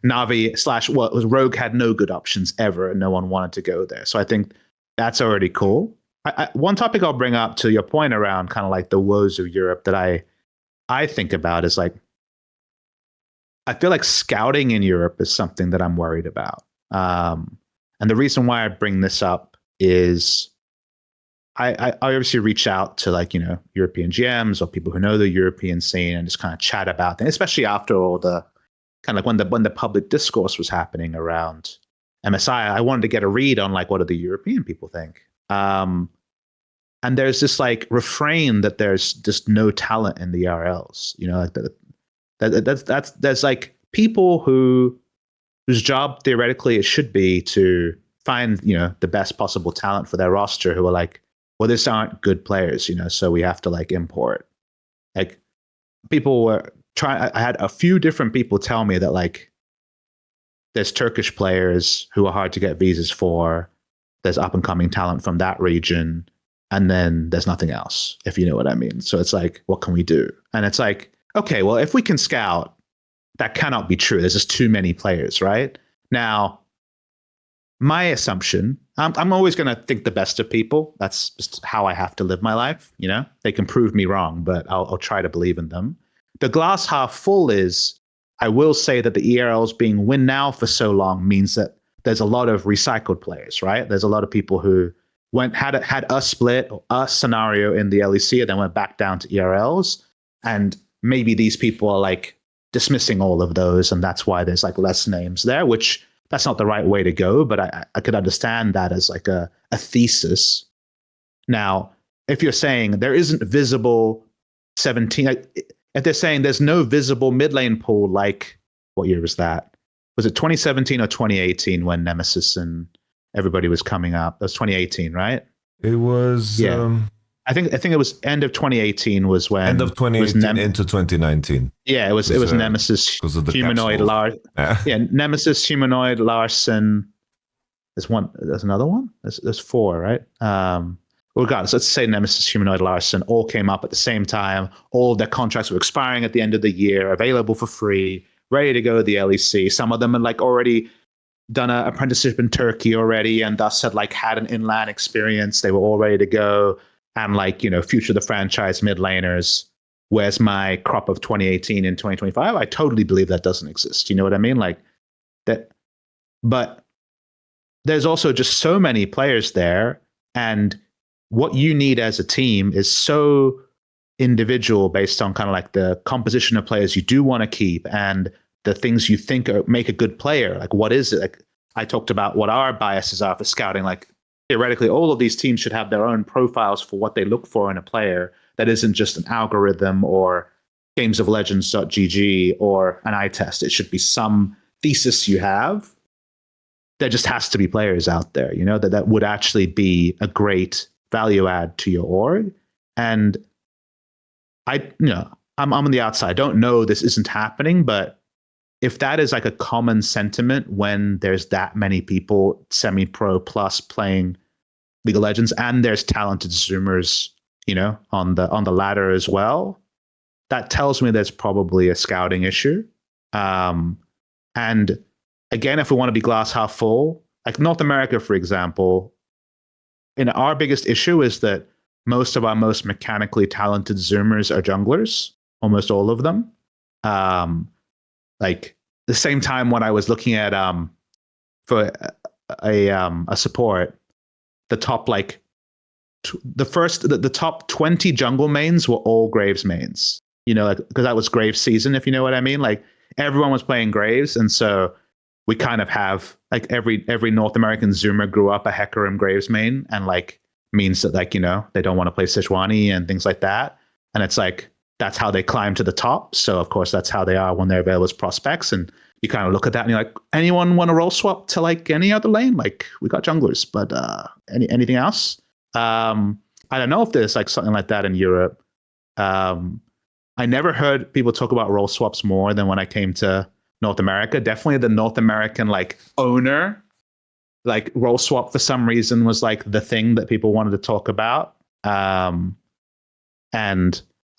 Na'Vi / Rogue had no good options ever, and no one wanted to go there. So I think that's already cool. One topic I'll bring up to your point around kind of like the woes of Europe that I think about is like, I feel like scouting in Europe is something that I'm worried about. And the reason why I bring this up is I obviously reach out to like, European GMs or people who know the European scene and just kind of chat about things, especially after all the kind of like when the public discourse was happening around MSI. I wanted to get a read on like, what do the European people think? And there's this like refrain that there's just no talent in the ERLs, like there's like people whose job theoretically it should be to find, the best possible talent for their roster, who are like, well, these aren't good players, so we have to like import. Like people were trying, I had a few different people tell me that like there's Turkish players who are hard to get visas for, there's up and coming talent from that region, and then there's nothing else, if you know what I mean. So it's like, what can we do? And it's like, okay, well, if we can scout, that cannot be true. There's just too many players, right? Now, my assumption, I'm always going to think the best of people. That's just how I have to live my life. They can prove me wrong, but I'll try to believe in them. The glass half full is, I will say that the ERLs being win now for so long means that there's a lot of recycled players, right? There's a lot of people who had a split or a scenario in the LEC and then went back down to ERLs. And maybe these people are like dismissing all of those, and that's why there's like less names there, which that's not the right way to go, but I could understand that as like a thesis. Now, if you're saying there isn't visible 17, if they're saying there's no visible mid lane pool, like what year was that? Was it 2017 or 2018 when Nemesis and everybody was coming up? That was 2018, right? It was I think it was end of 2018 was when end of 2018 into 2019. Yeah, it was Nemesis, Humanoid, Nemesis, Humanoid, Larson. There's another one. There's four, right? Regardless, let's say Nemesis, Humanoid, Larson all came up at the same time. All their contracts were expiring at the end of the year, available for free, ready to go to the LEC. Some of them had like already done an apprenticeship in Turkey already, and thus had an inland experience. They were all ready to go, and future the franchise mid laners. Where's my crop of 2018 and 2025? I totally believe that doesn't exist. You know what I mean? Like that, but there's also just so many players there, and what you need as a team is so individual based on kind of like the composition of players you do want to keep and the things you think make a good player. Like, what is it? Like, I talked about what our biases are for scouting. Like, theoretically, all of these teams should have their own profiles for what they look for in a player. That isn't just an algorithm or gamesoflegends.gg or an eye test. It should be some thesis you have. There just has to be players out there, that would actually be a great value add to your org. And I'm on the outside. I don't know this isn't happening, but if that is like a common sentiment when there's that many people semi-pro plus playing League of Legends and there's talented Zoomers, on the ladder as well, that tells me there's probably a scouting issue. And again, if we want to be glass half full, like North America, for example, our biggest issue is that most of our most mechanically talented Zoomers are junglers, almost all of them. Like the same time when I was looking at for a support, the top the top 20 jungle mains were all Graves mains. Because that was Graves season, if you know what I mean. Like everyone was playing Graves, and so we kind of have like every North American Zoomer grew up a Hecarim Graves main, and means that they don't want to play Sejuani and things like that. And it's like that's how they climb to the top. So of course that's how they are when they're available as prospects. And you kind of look at that and you're like, anyone want to role swap to any other lane? Like we got junglers, but anything else? I don't know if there's something like that in Europe. I never heard people talk about role swaps more than when I came to North America. Definitely the North American owner role swap for some reason was the thing that people wanted to talk about. And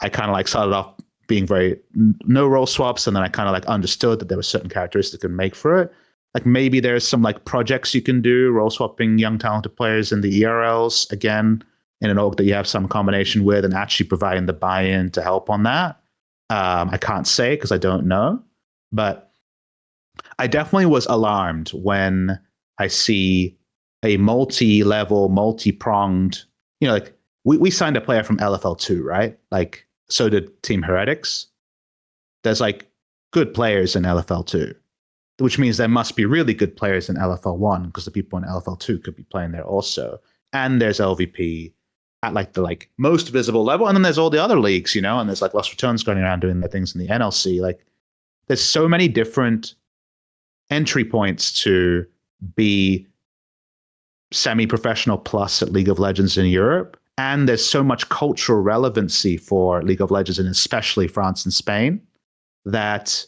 I kind of started off being very no role swaps, and then I kind of understood that there were certain characteristics you could make for it. Maybe there's some projects you can do, role swapping young talented players in the ERLs, again, in an org that you have some combination with, and actually providing the buy-in to help on that. I can't say because I don't know, but I definitely was alarmed when I see a multi-level, multi-pronged, we signed a player from LFL2, right? So did Team Heretics. There's good players in LFL2, which means there must be really good players in LFL1 because the people in LFL2 could be playing there also. And there's LVP at the most visible level. And then there's all the other leagues, and there's Lost Returns going around doing their things in the NLC. There's so many different entry points to be semi-professional plus at League of Legends in Europe. And there's so much cultural relevancy for League of Legends, and especially France and Spain, that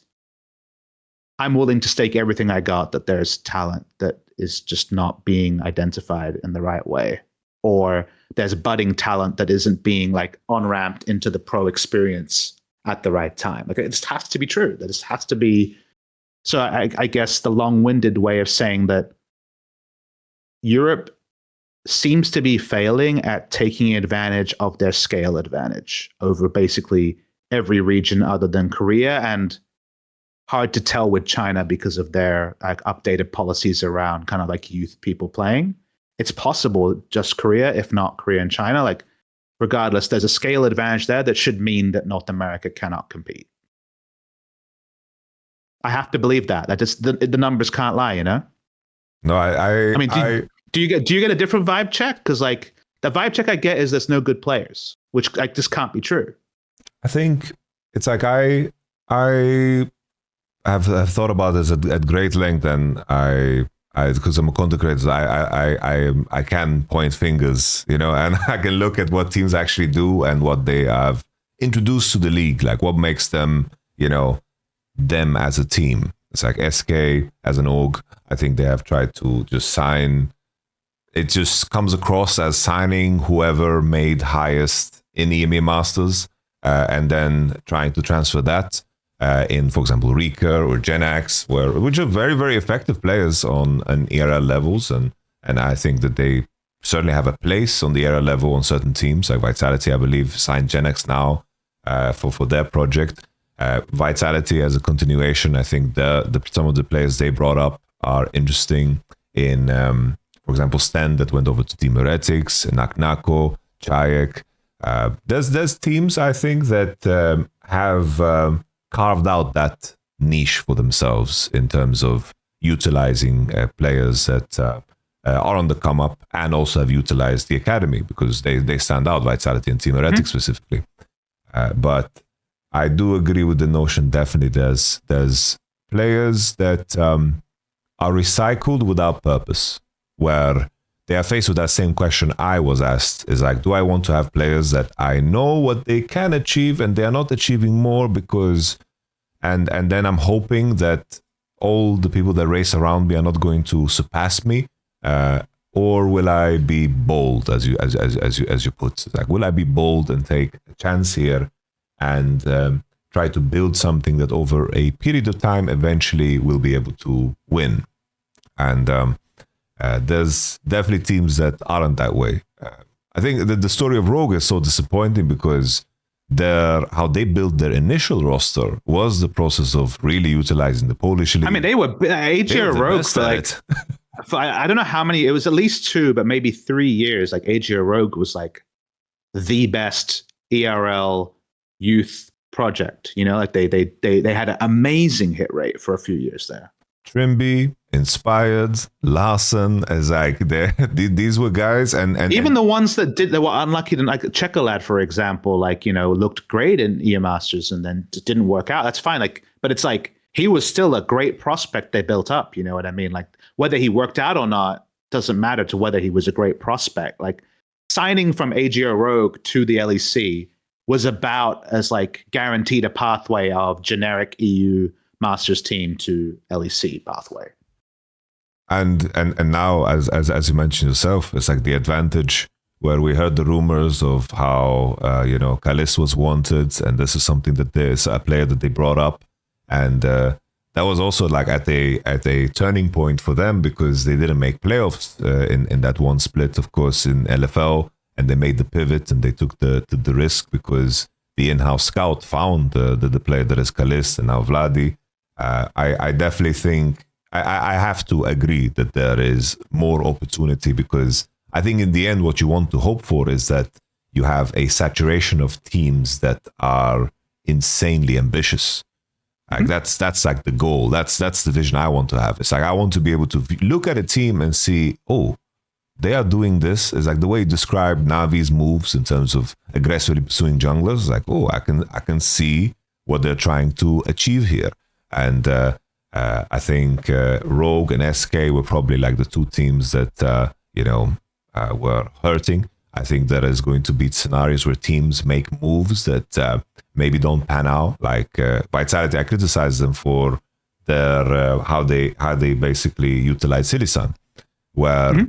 I'm willing to stake everything I got that there's talent that is just not being identified in the right way. Or there's budding talent that isn't being on-ramped into the pro experience at the right time. It just has to be true. That just has to be. So I guess the long-winded way of saying that Europe seems to be failing at taking advantage of their scale advantage over basically every region other than Korea, and hard to tell with China because of their updated policies around kind of youth people playing. It's possible just Korea, if not Korea and China. Regardless, there's a scale advantage there that should mean that North America cannot compete. I have to believe that. The numbers can't lie, No, I mean, do you get a different vibe check? Because like the vibe check I get is there's no good players, which like this can't be true. I think it's like I have thought about this at great length, and I because I'm a content creator, I can point fingers, you know, and I can look at what teams actually do and what they have introduced to the league, like what makes them, you know, them as a team. It's like SK as an org. I think they have tried to just sign. It just comes across as signing whoever made highest in EMEA Masters, and then trying to transfer that in, for example, Rika or Genax, which are very, very effective players on an ERL levels, and I think that they certainly have a place on the ERL level on certain teams, like Vitality, I believe, signed Genax now for their project. Vitality as a continuation, I think some of the players they brought up are interesting in, for example, Sten that went over to Team Heretics, Naknako, Chayek. There's teams, I think, that have carved out that niche for themselves in terms of utilizing players that are on the come up and also have utilized the academy because they stand out, Vitality and Team Heretics specifically. But I do agree with the notion, definitely there's players that are recycled without purpose, where they are faced with that same question I was asked, is like, do I want to have players that I know what they can achieve and they are not achieving more because, and then I'm hoping that all the people that race around me are not going to surpass me, or will I be bold, as you put, it's like, will I be bold and take a chance here and try to build something that over a period of time eventually will be able to win? And there's definitely teams that aren't that way. I think that the story of Rogue is so disappointing because how they built their initial roster was the process of really utilizing the Polish league. I mean, they were AGO Rogue for like, I don't know how many, it was at least 2, but maybe 3 years. Like AGO Rogue was like the best ERL youth project, you know, like they had an amazing hit rate for a few years there. Trimby, Inspired, Larson, as like these were guys, and even the ones that were unlucky, like Checolad, for example, like, you know, looked great in EMEA Masters and then it didn't work out. That's fine, like, but it's like he was still a great prospect they built up. You know what I mean? Like whether he worked out or not doesn't matter to whether he was a great prospect. Like signing from AGO Rogue to the LEC was about as like guaranteed a pathway of generic EU Masters team to LEC pathway. And now, as you mentioned yourself, it's like the advantage where we heard the rumors of how you know, Kalis was wanted, and this is something that there's a player that they brought up, and that was also like at a turning point for them because they didn't make playoffs in that one split, of course, in LFL. And they made the pivot and they took the risk because the in-house scout found the player that is Kalis and now Vladi. I definitely think I have to agree that there is more opportunity because I think in the end what you want to hope for is that you have a saturation of teams that are insanely ambitious. Like that's like the goal. That's the vision I want to have. It's like I want to be able to look at a team and see, oh, they are doing this. Is like the way you describe Navi's moves in terms of aggressively pursuing junglers. Like, oh, I can see what they're trying to achieve here. And I think Rogue and SK were probably like the 2 teams that you know, were hurting. I think there is going to be scenarios where teams make moves that maybe don't pan out. Like Vitality, I criticize them for their how they basically utilize Silisan, where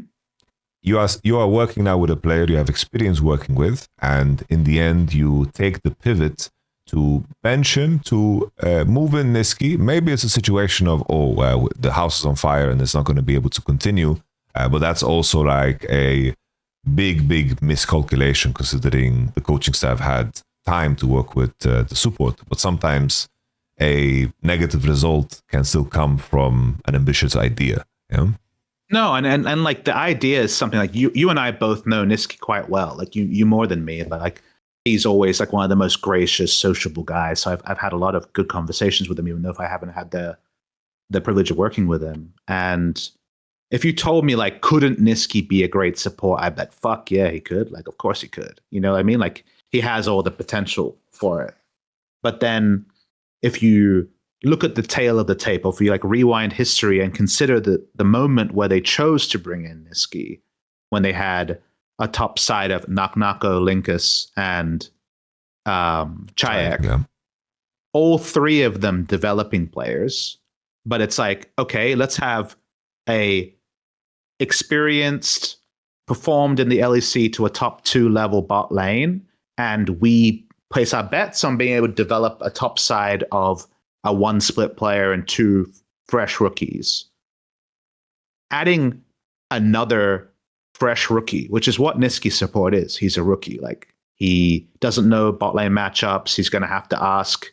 you are working now with a player you have experience working with, and in the end you take the pivot to bench him, to move in Niski. Maybe it's a situation of, the house is on fire and it's not going to be able to continue, but that's also like a big miscalculation considering the coaching staff had time to work with the support. But sometimes a negative result can still come from an ambitious idea. Yeah. No, and like the idea is something like you and I both know Niski quite well. Like you more than me, but like he's always like one of the most gracious, sociable guys. So I've had a lot of good conversations with him, even though if I haven't had the privilege of working with him. And if you told me like, couldn't Niski be a great support? I bet fuck yeah, he could. Like, of course he could. You know what I mean? Like, he has all the potential for it. But then if you look at the tail of the tape, or if you like rewind history and consider the moment where they chose to bring in Niski, when they had a top side of Naknako, Linkus, and Chayek, Yeah. all three of them developing players, but it's like, okay, let's have a experienced, performed in the LEC to a top 2 level bot lane, and we place our bets on being able to develop a top side of a 1 split player and 2 fresh rookies. Adding another fresh rookie, which is what Niski support is. He's a rookie. Like, he doesn't know bot lane matchups. He's going to have to ask.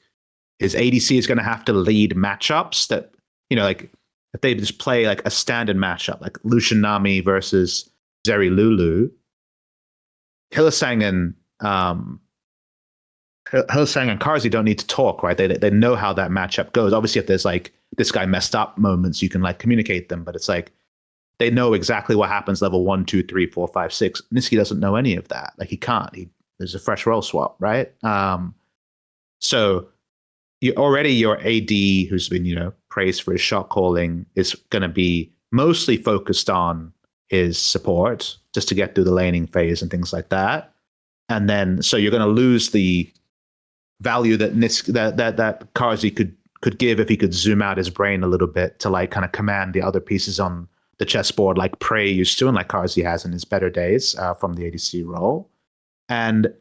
His ADC is going to have to lead matchups that, you know, like if they just play like a standard matchup, like Lucian Nami versus Zeri Lulu, Hylissang and Karzi don't need to talk, right? They know how that matchup goes. Obviously, if there's like this guy messed up moments, you can like communicate them, but it's like they know exactly what happens level 1, 2, 3, 4, 5, 6. Niski doesn't know any of that. Like, he can't. There's a fresh role swap, right? So your AD, who's been, you know, praised for his shot calling, is going to be mostly focused on his support just to get through the laning phase and things like that. And then, so you're going to lose the value that that Karzi could give if he could zoom out his brain a little bit to like kind of command the other pieces on the chessboard, like Prey used to, and like Karzi has in his better days from the ADC role. And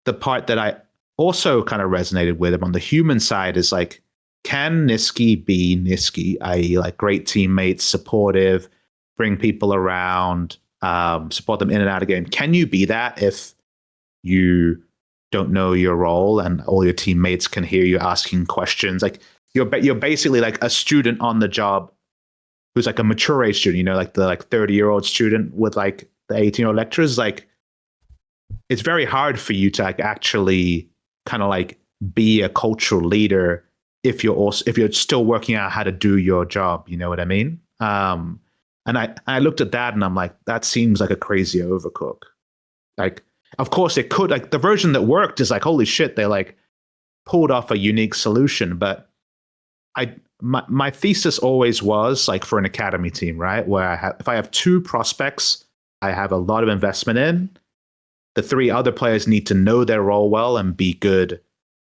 the part that I also kind of resonated with him on the human side is like, can Niski be Niski, i.e. like great teammates, supportive, bring people around, support them in and out of game? Can you be that if you don't know your role and all your teammates can hear you asking questions? Like, you're basically like a student on the job who's like a mature age student, you know, like the 30-year-old student with like the 18-year-old lecturers. Like, it's very hard for you to like actually kind of like be a cultural leader if you're still working out how to do your job. You know what I mean? And I looked at that and I'm like, that seems like a crazy overcook. Like, of course it could, like the version that worked is like, holy shit, they like pulled off a unique solution. But my thesis always was like, for an academy team, right, where if I have 2 prospects I have a lot of investment in, the 3 other players need to know their role well and be good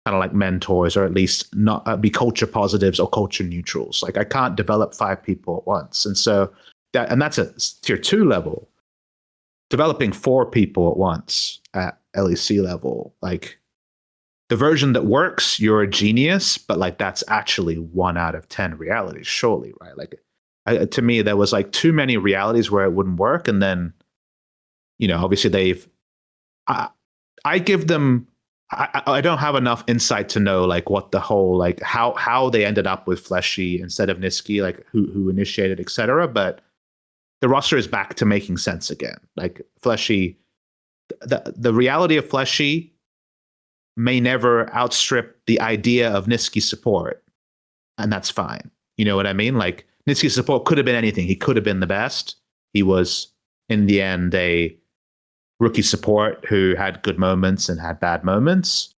kind of like mentors, or at least not be culture positives or culture neutrals. Like, I can't develop 5 people at once. And so that's a tier 2 level. Developing 4 people at once at LEC level, like the version that works, you're a genius, but like that's actually 1 out of 10 realities, surely, right? Like, to me, there was like too many realities where it wouldn't work. And then, you know, obviously I give them, I don't have enough insight to know like what the whole, like how they ended up with Fleshy instead of Niski, like who initiated, etc. But the roster is back to making sense again. Like, Fleshy, the reality of Fleshy may never outstrip the idea of Niski support, and that's fine. You know what I mean? Like, Niski support could have been anything. He could have been the best. He was, in the end, a rookie support who had good moments and had bad moments.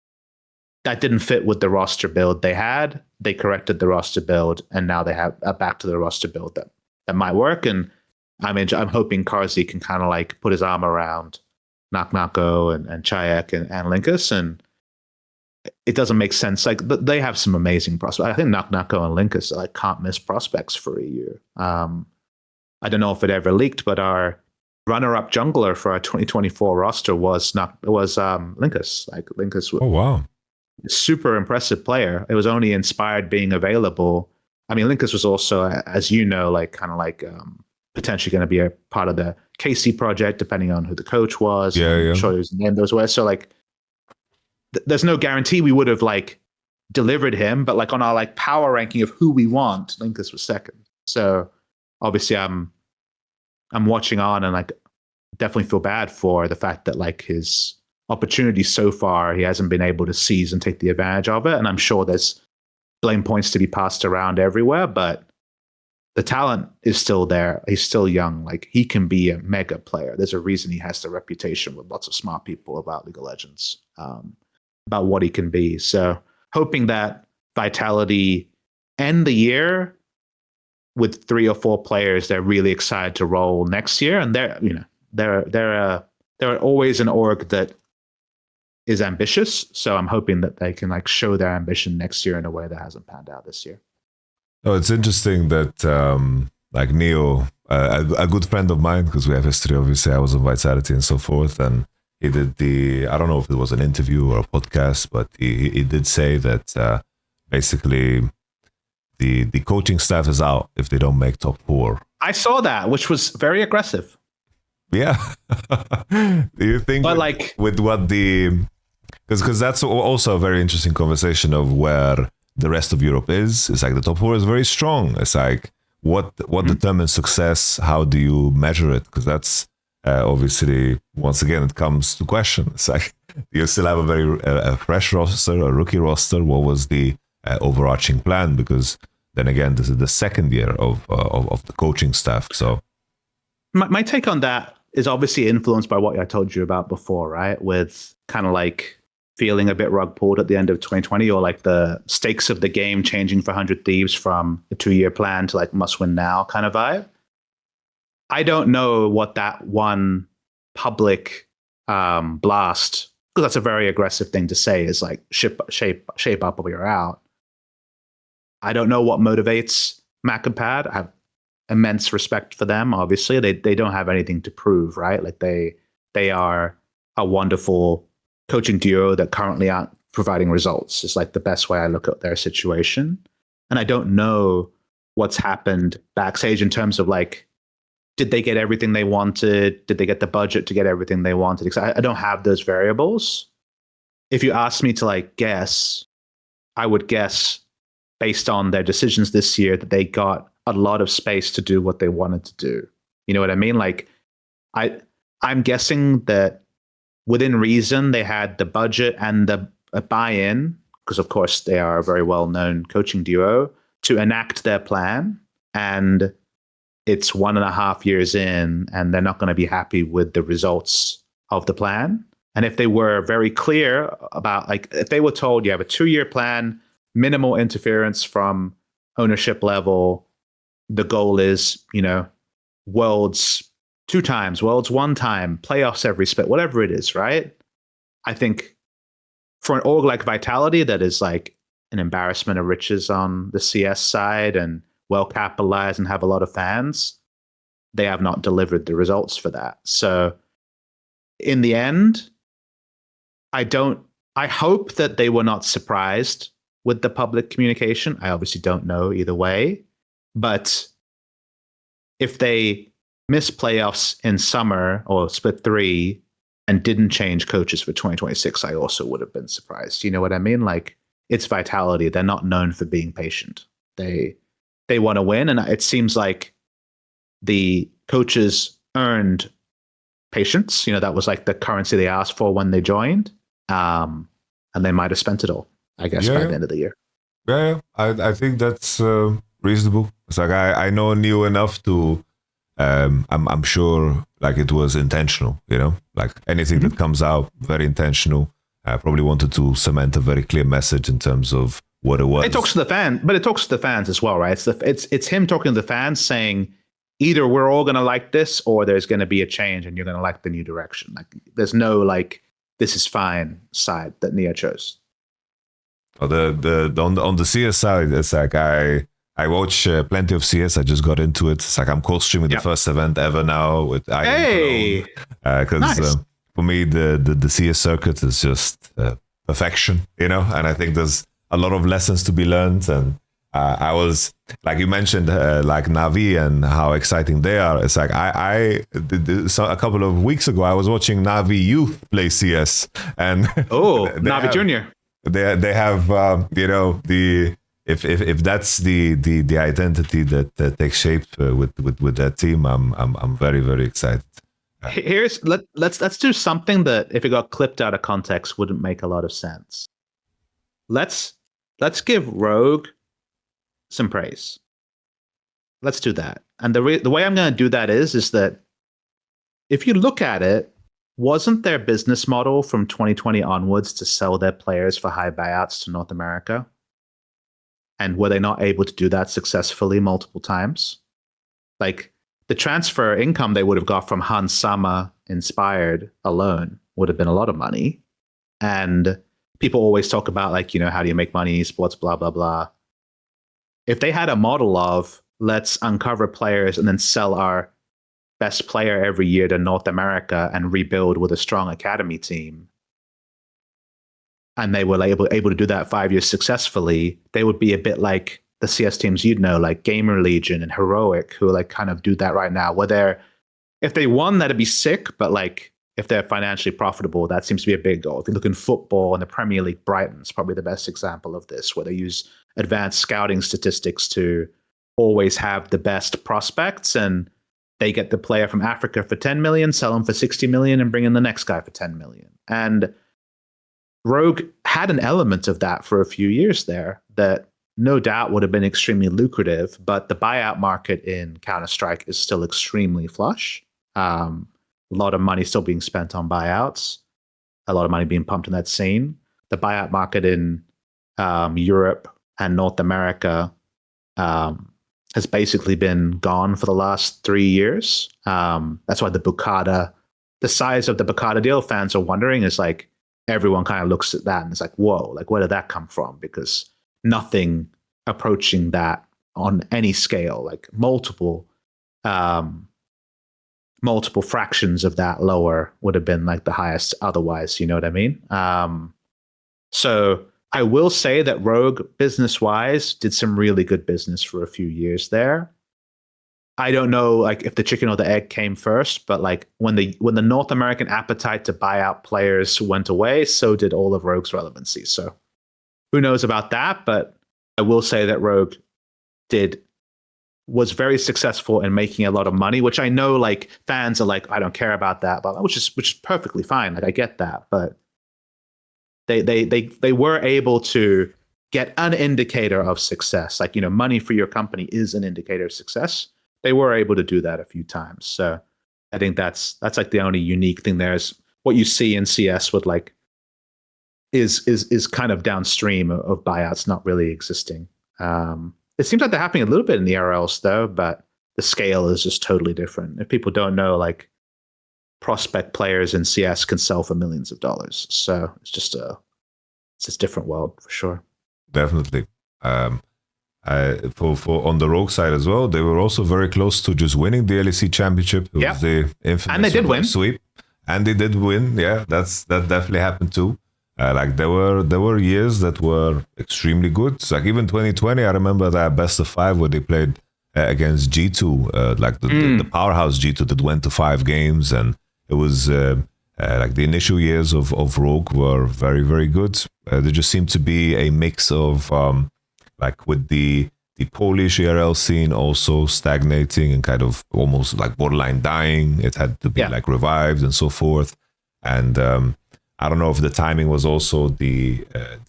That didn't fit with the roster build they had. They corrected the roster build, and now they have back to the roster build that might work. And I'm hoping Karzi can kind of like put his arm around Naknako and Chayek and Linkus, and it doesn't make sense. Like, they have some amazing prospects. I think Naknako and Linkus are like can't miss prospects for a year. I don't know if it ever leaked, but our runner-up jungler for our 2024 roster was Linkus. Like, Linkus was, Oh wow, a super impressive player. It was only inspired being available. I mean, Linkus was also, as you know, like kind of like potentially going to be a part of the KC project, depending on who the coach was. Yeah. I'm sure he was named those ways. So like, there's no guarantee we would have like delivered him, but like on our like power ranking of who we want, Linkus was second. So obviously I'm watching on, and like definitely feel bad for the fact that like his opportunity so far, he hasn't been able to seize and take the advantage of it. And I'm sure there's blame points to be passed around everywhere, but the talent is still there. He's still young. Like, he can be a mega player. There's a reason he has the reputation with lots of smart people about League of Legends, about what he can be. So hoping that Vitality end the year with 3 or 4 players they're really excited to roll next year, and they're always an org that is ambitious. So I'm hoping that they can like show their ambition next year in a way that hasn't panned out this year. Oh, it's interesting that like Neo, a good friend of mine, because we have history, obviously, I was on Vitality and so forth, and he did I don't know if it was an interview or a podcast, but he did say that basically the coaching staff is out if they don't make top 4. I saw that, which was very aggressive. Yeah. Do you think but with what because that's also a very interesting conversation of where the rest of Europe is. It's like the top 4 is very strong. It's like what determines success? How do you measure it? Because that's obviously, once again, it comes to question. It's like, you still have a very fresh roster, a rookie roster. What was the overarching plan? Because then again, this is the second year of the coaching staff. So my take on that is obviously influenced by what I told you about before, right? With kind of like feeling a bit rug pulled at the end of 2020, or like the stakes of the game changing for 100 Thieves from a 2-year plan to like must win now kind of vibe. I don't know what that one public blast, because that's a very aggressive thing to say, is like shape up or you're out. I don't know what motivates Mac and Pad. I have immense respect for them. Obviously, they don't have anything to prove, right? Like they are a wonderful coaching duo that currently aren't providing results. It's like the best way I look at their situation. And I don't know what's happened backstage in terms of like, did they get everything they wanted? Did they get the budget to get everything they wanted? Because I don't have those variables. If you ask me to like guess, I would guess based on their decisions this year that they got a lot of space to do what they wanted to do. You know what I mean? Like I'm guessing that within reason, they had the budget and the buy-in, because of course they are a very well-known coaching duo, to enact their plan. And it's 1.5 years in, and they're not going to be happy with the results of the plan. And if they were very clear about, like, if they were told you have a 2-year plan, minimal interference from ownership level, the goal is, Worlds 2 times, Worlds 1 time, playoffs every split, whatever it is, right? I think for an org like Vitality that is like an embarrassment of riches on the CS side and well capitalized and have a lot of fans, they have not delivered the results for that. So in the end, I hope that they were not surprised with the public communication. I obviously don't know either way, but if they miss playoffs in summer or split 3 and didn't change coaches for 2026, I also would have been surprised. You know what I mean? Like, it's Vitality. They're not known for being patient. They want to win, and it seems like the coaches earned patience. That was like the currency they asked for when they joined, and they might have spent it all, I guess, by the end of the year. Yeah. I think that's reasonable. It's like I know Neo enough to I'm sure like it was intentional, like anything that comes out, very intentional. I probably wanted to cement a very clear message in terms of what it was. It talks to the fan, but it talks to the fans as well, right? It's him talking to the fans saying, either we're all going to like this or there's going to be a change and you're going to like the new direction. Like, there's no like, this is fine side that Neo chose. On the CS side, it's like I watch plenty of CS. I just got into it. It's like I'm co-streaming the first event ever now with because nice. For me the CS circuit is just perfection, and I think there's a lot of lessons to be learned. And I was like you mentioned, like Navi and how exciting they are. It's like a couple of weeks ago I was watching Navi Youth play CS, and Navi Junior. They have the. If that's the identity that takes shape with that team, I'm very, very excited. Let's do something that if it got clipped out of context wouldn't make a lot of sense. Let's give Rogue some praise. let's do that. And the way I'm going to do that is that if you look at it, wasn't their business model from 2020 onwards to sell their players for high buyouts to North America? And were they not able to do that successfully multiple times? Like the transfer income they would have got from Hans Sama Inspired alone would have been a lot of money. And people always talk about like, how do you make money, sports, blah, blah, blah. If they had a model of let's uncover players and then sell our best player every year to North America and rebuild with a strong academy team, and they were able to do that 5 years successfully, they would be a bit like the CS teams like Gamer Legion and Heroic, who like kind of do that right now, where if they won, that'd be sick, but like if they're financially profitable, that seems to be a big goal. If you look in football and the Premier League, Brighton's probably the best example of this, where they use advanced scouting statistics to always have the best prospects, and they get the player from Africa for 10 million, sell him for 60 million, and bring in the next guy for 10 million. And Rogue had an element of that for a few years there that no doubt would have been extremely lucrative, but the buyout market in Counter-Strike is still extremely flush. A lot of money still being spent on buyouts, a lot of money being pumped in that scene. The buyout market in Europe and North America has basically been gone for the last 3 years. That's why the size of the Bukata deal, fans are wondering, is like everyone kind of looks at that and it's like, whoa, like where did that come from? Because nothing approaching that on any scale, like multiple fractions of that lower would have been like the highest otherwise, you know what I mean? So I will say that Rogue, business-wise, did some really good business for a few years there. I don't know like if the chicken or the egg came first, but like when the North American appetite to buy out players went away, so did all of Rogue's relevancy. So who knows about that? But I will say that Rogue was very successful in making a lot of money, which I know like fans are like, I don't care about that, but which is perfectly fine. Like I get that, but they were able to get an indicator of success. Like, money for your company is an indicator of success. They were able to do that a few times. So I think that's like the only unique thing there is what you see in CS with like is kind of downstream of buyouts not really existing. It seems like they're happening a little bit in the RLs though, but the scale is just totally different. If people don't know, like prospect players in CS can sell for millions of dollars. So it's just a different world for sure. Definitely. For on the Rogue side as well, they were also very close to just winning the LEC championship. It was the infamous and they did win sweep, and they did win. Yeah, that definitely happened too. Like there were years that were extremely good. So like even 2020, I remember that best of 5 where they played against G2, like the powerhouse G2 that went to 5 games, and it was like the initial years of Rogue were very, very good. There just seemed to be a mix of like with the Polish ERL scene also stagnating and kind of almost like borderline dying. It had to be like revived and so forth. And I don't know if the timing was also the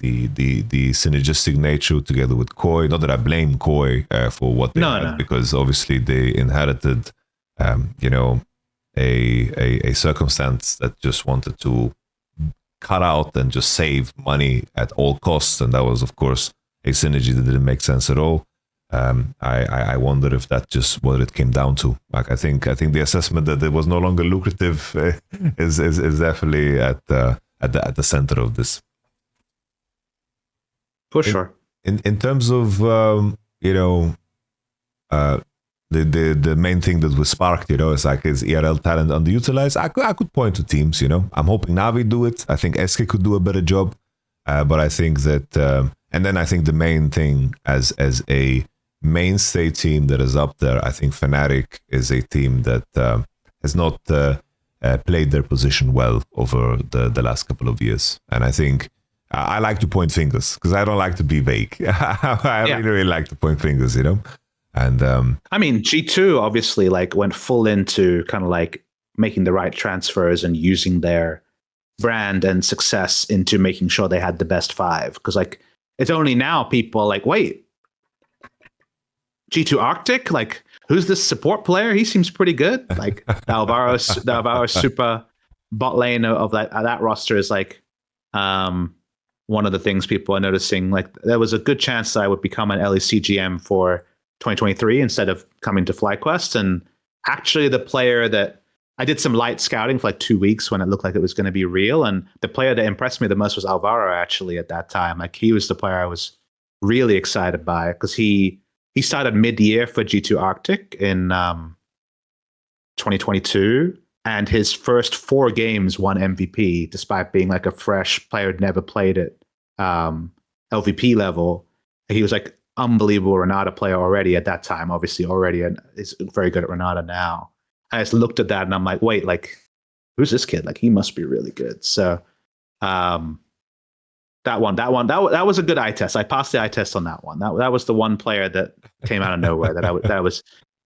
synergistic nature together with Koi. Not that I blame Koi for what they had, because obviously they inherited, a circumstance that just wanted to cut out and just save money at all costs, and that was, of course, a synergy that didn't make sense at all. I wonder if that's just what it came down to. Like I think the assessment that it was no longer lucrative is definitely at the center of this. For sure. In terms of the main thing that was sparked, is ERL talent underutilized. I could point to teams. I'm hoping Navi do it. I think SK could do a better job. But I think that, and then I think the main thing as a mainstay team that is up there, I think Fnatic is a team that has not played their position well over the last couple of years. And I think I like to point fingers because I don't like to be vague. I really like to point fingers, And I mean, G2 obviously like went full into kind of like making the right transfers and using their brand and success into making sure they had the best 5, because like it's only now people are like, wait, G2 Arctic, like, who's this support player? He seems pretty good. Like, the Alvaro super bot lane of that roster is like one of the things people are noticing. Like, there was a good chance that I would become an LEC GM for 2023 instead of coming to Flyquest. And actually, the player that I did some light scouting for like 2 weeks when it looked like it was going to be real, and the player that impressed me the most was Alvaro. Actually, at that time, like, he was the player I was really excited by, because he started mid-year for G2 Arctic in 2022, and his first 4 games won MVP, despite being like a fresh player who'd never played at LVP level. He was like unbelievable Renata player already at that time, obviously already, and is very good at Renata now. I just looked at that and I'm like, wait, like, who's this kid? Like, he must be really good. So that was a good eye test. I passed the eye test on that one. That was the one player that came out of nowhere that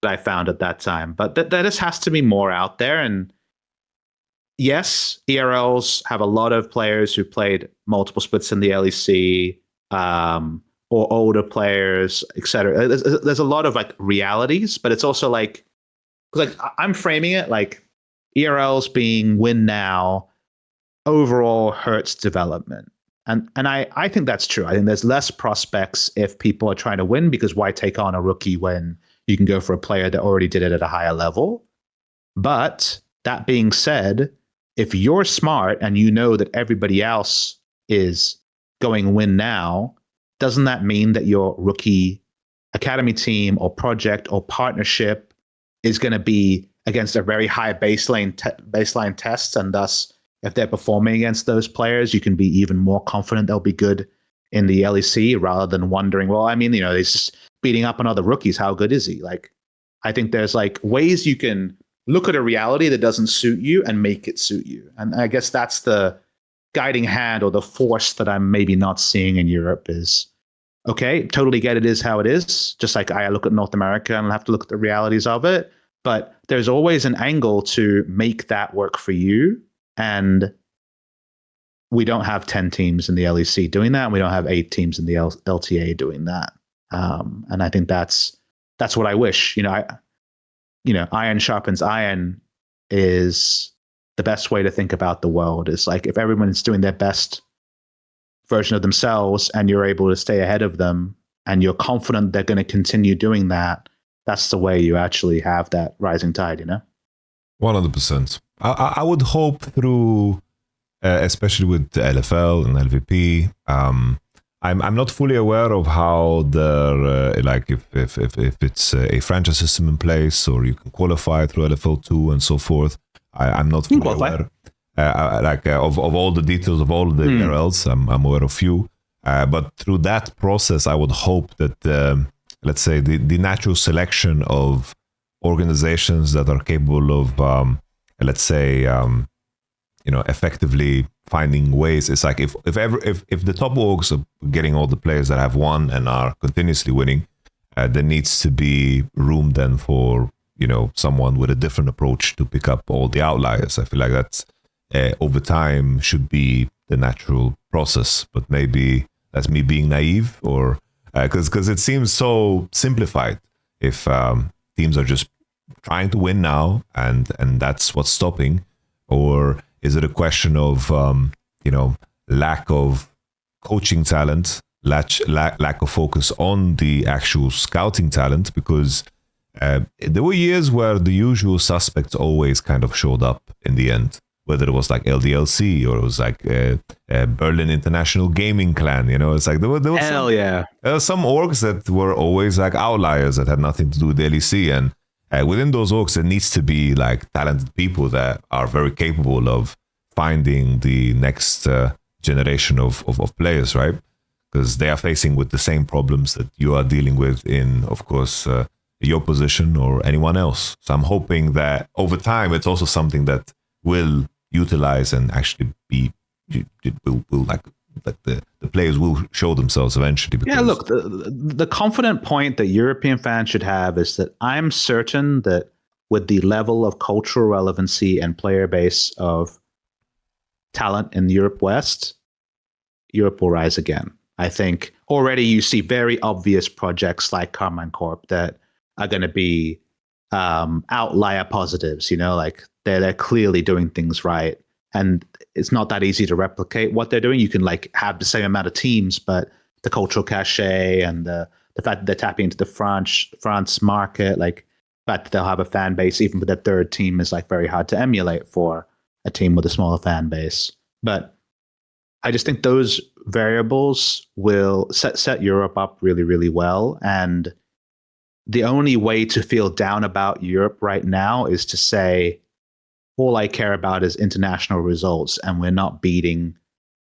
I found at that time. But that just has to be more out there. And yes, ERLs have a lot of players who played multiple splits in the LEC, or older players, etc. There's a lot of like realities, but it's also like I'm framing it like ERLs being win now overall hurts development. And I think that's true. I think there's less prospects if people are trying to win, because why take on a rookie when you can go for a player that already did it at a higher level? But that being said, if you're smart and you know that everybody else is going win now, doesn't that mean that your rookie academy team or project or partnership is going to be against a very high baseline test, and thus if they're performing against those players, you can be even more confident they'll be good in the LEC, rather than wondering, well, I mean, he's just beating up on other rookies. How good is he? Like, I think there's like ways you can look at a reality that doesn't suit you and make it suit you. And I guess that's the guiding hand or the force that I'm maybe not seeing in Europe is, okay, totally get it is how it is. Just like I look at North America and I have to look at the realities of it. But there's always an angle to make that work for you. And we don't have 10 teams in the LEC doing that, and we don't have 8 teams in the LTA doing that. And I think that's what I wish. Iron sharpens iron is the best way to think about the world. Is like, if everyone's doing their best version of themselves and you're able to stay ahead of them and you're confident they're going to continue doing that, that's the way you actually have that rising tide, 100%. I would hope through, especially with the LFL and LVP, I'm not fully aware of how the like if it's a franchise system in place, or you can qualify through LFL2 and so forth. I'm not fully aware of all the details of all the URLs. I'm aware of few, but through that process, I would hope that let's say the natural selection of organizations that are capable of let's say effectively finding ways. It's like if the top orgs are getting all the players that have won and are continuously winning, there needs to be room then for someone with a different approach to pick up all the outliers. I feel like that's over time should be the natural process, but maybe that's me being naive, or because it seems so simplified. If teams are just trying to win now and that's what's stopping, or is it a question of lack of coaching talent, lack of focus on the actual scouting talent? Because there were years where the usual suspects always kind of showed up in the end, whether it was like LDLC or it was like Berlin International Gaming Clan. It's like there were some orgs that were always like outliers that had nothing to do with the LEC, and within those orgs, there needs to be like talented people that are very capable of finding the next generation of players, right? Because they are facing with the same problems that you are dealing with in, of course, your position or anyone else. So I'm hoping that over time, it's also something that will utilize and actually be will like the players will show themselves eventually. Yeah, look, the confident point that European fans should have is that I'm certain that with the level of cultural relevancy and player base of talent in Europe West, Europe will rise again. I think already you see very obvious projects like Carmine Corp that are going to be outlier positives. Like they're clearly doing things right, and it's not that easy to replicate what they're doing. You can like have the same amount of teams, but the cultural cachet and the fact that they're tapping into the France market, like the fact that they'll have a fan base even for their third team is like very hard to emulate for a team with a smaller fan base. But I just think those variables will set Europe up really, really well. And the only way to feel down about Europe right now is to say, all I care about is international results, and we're not beating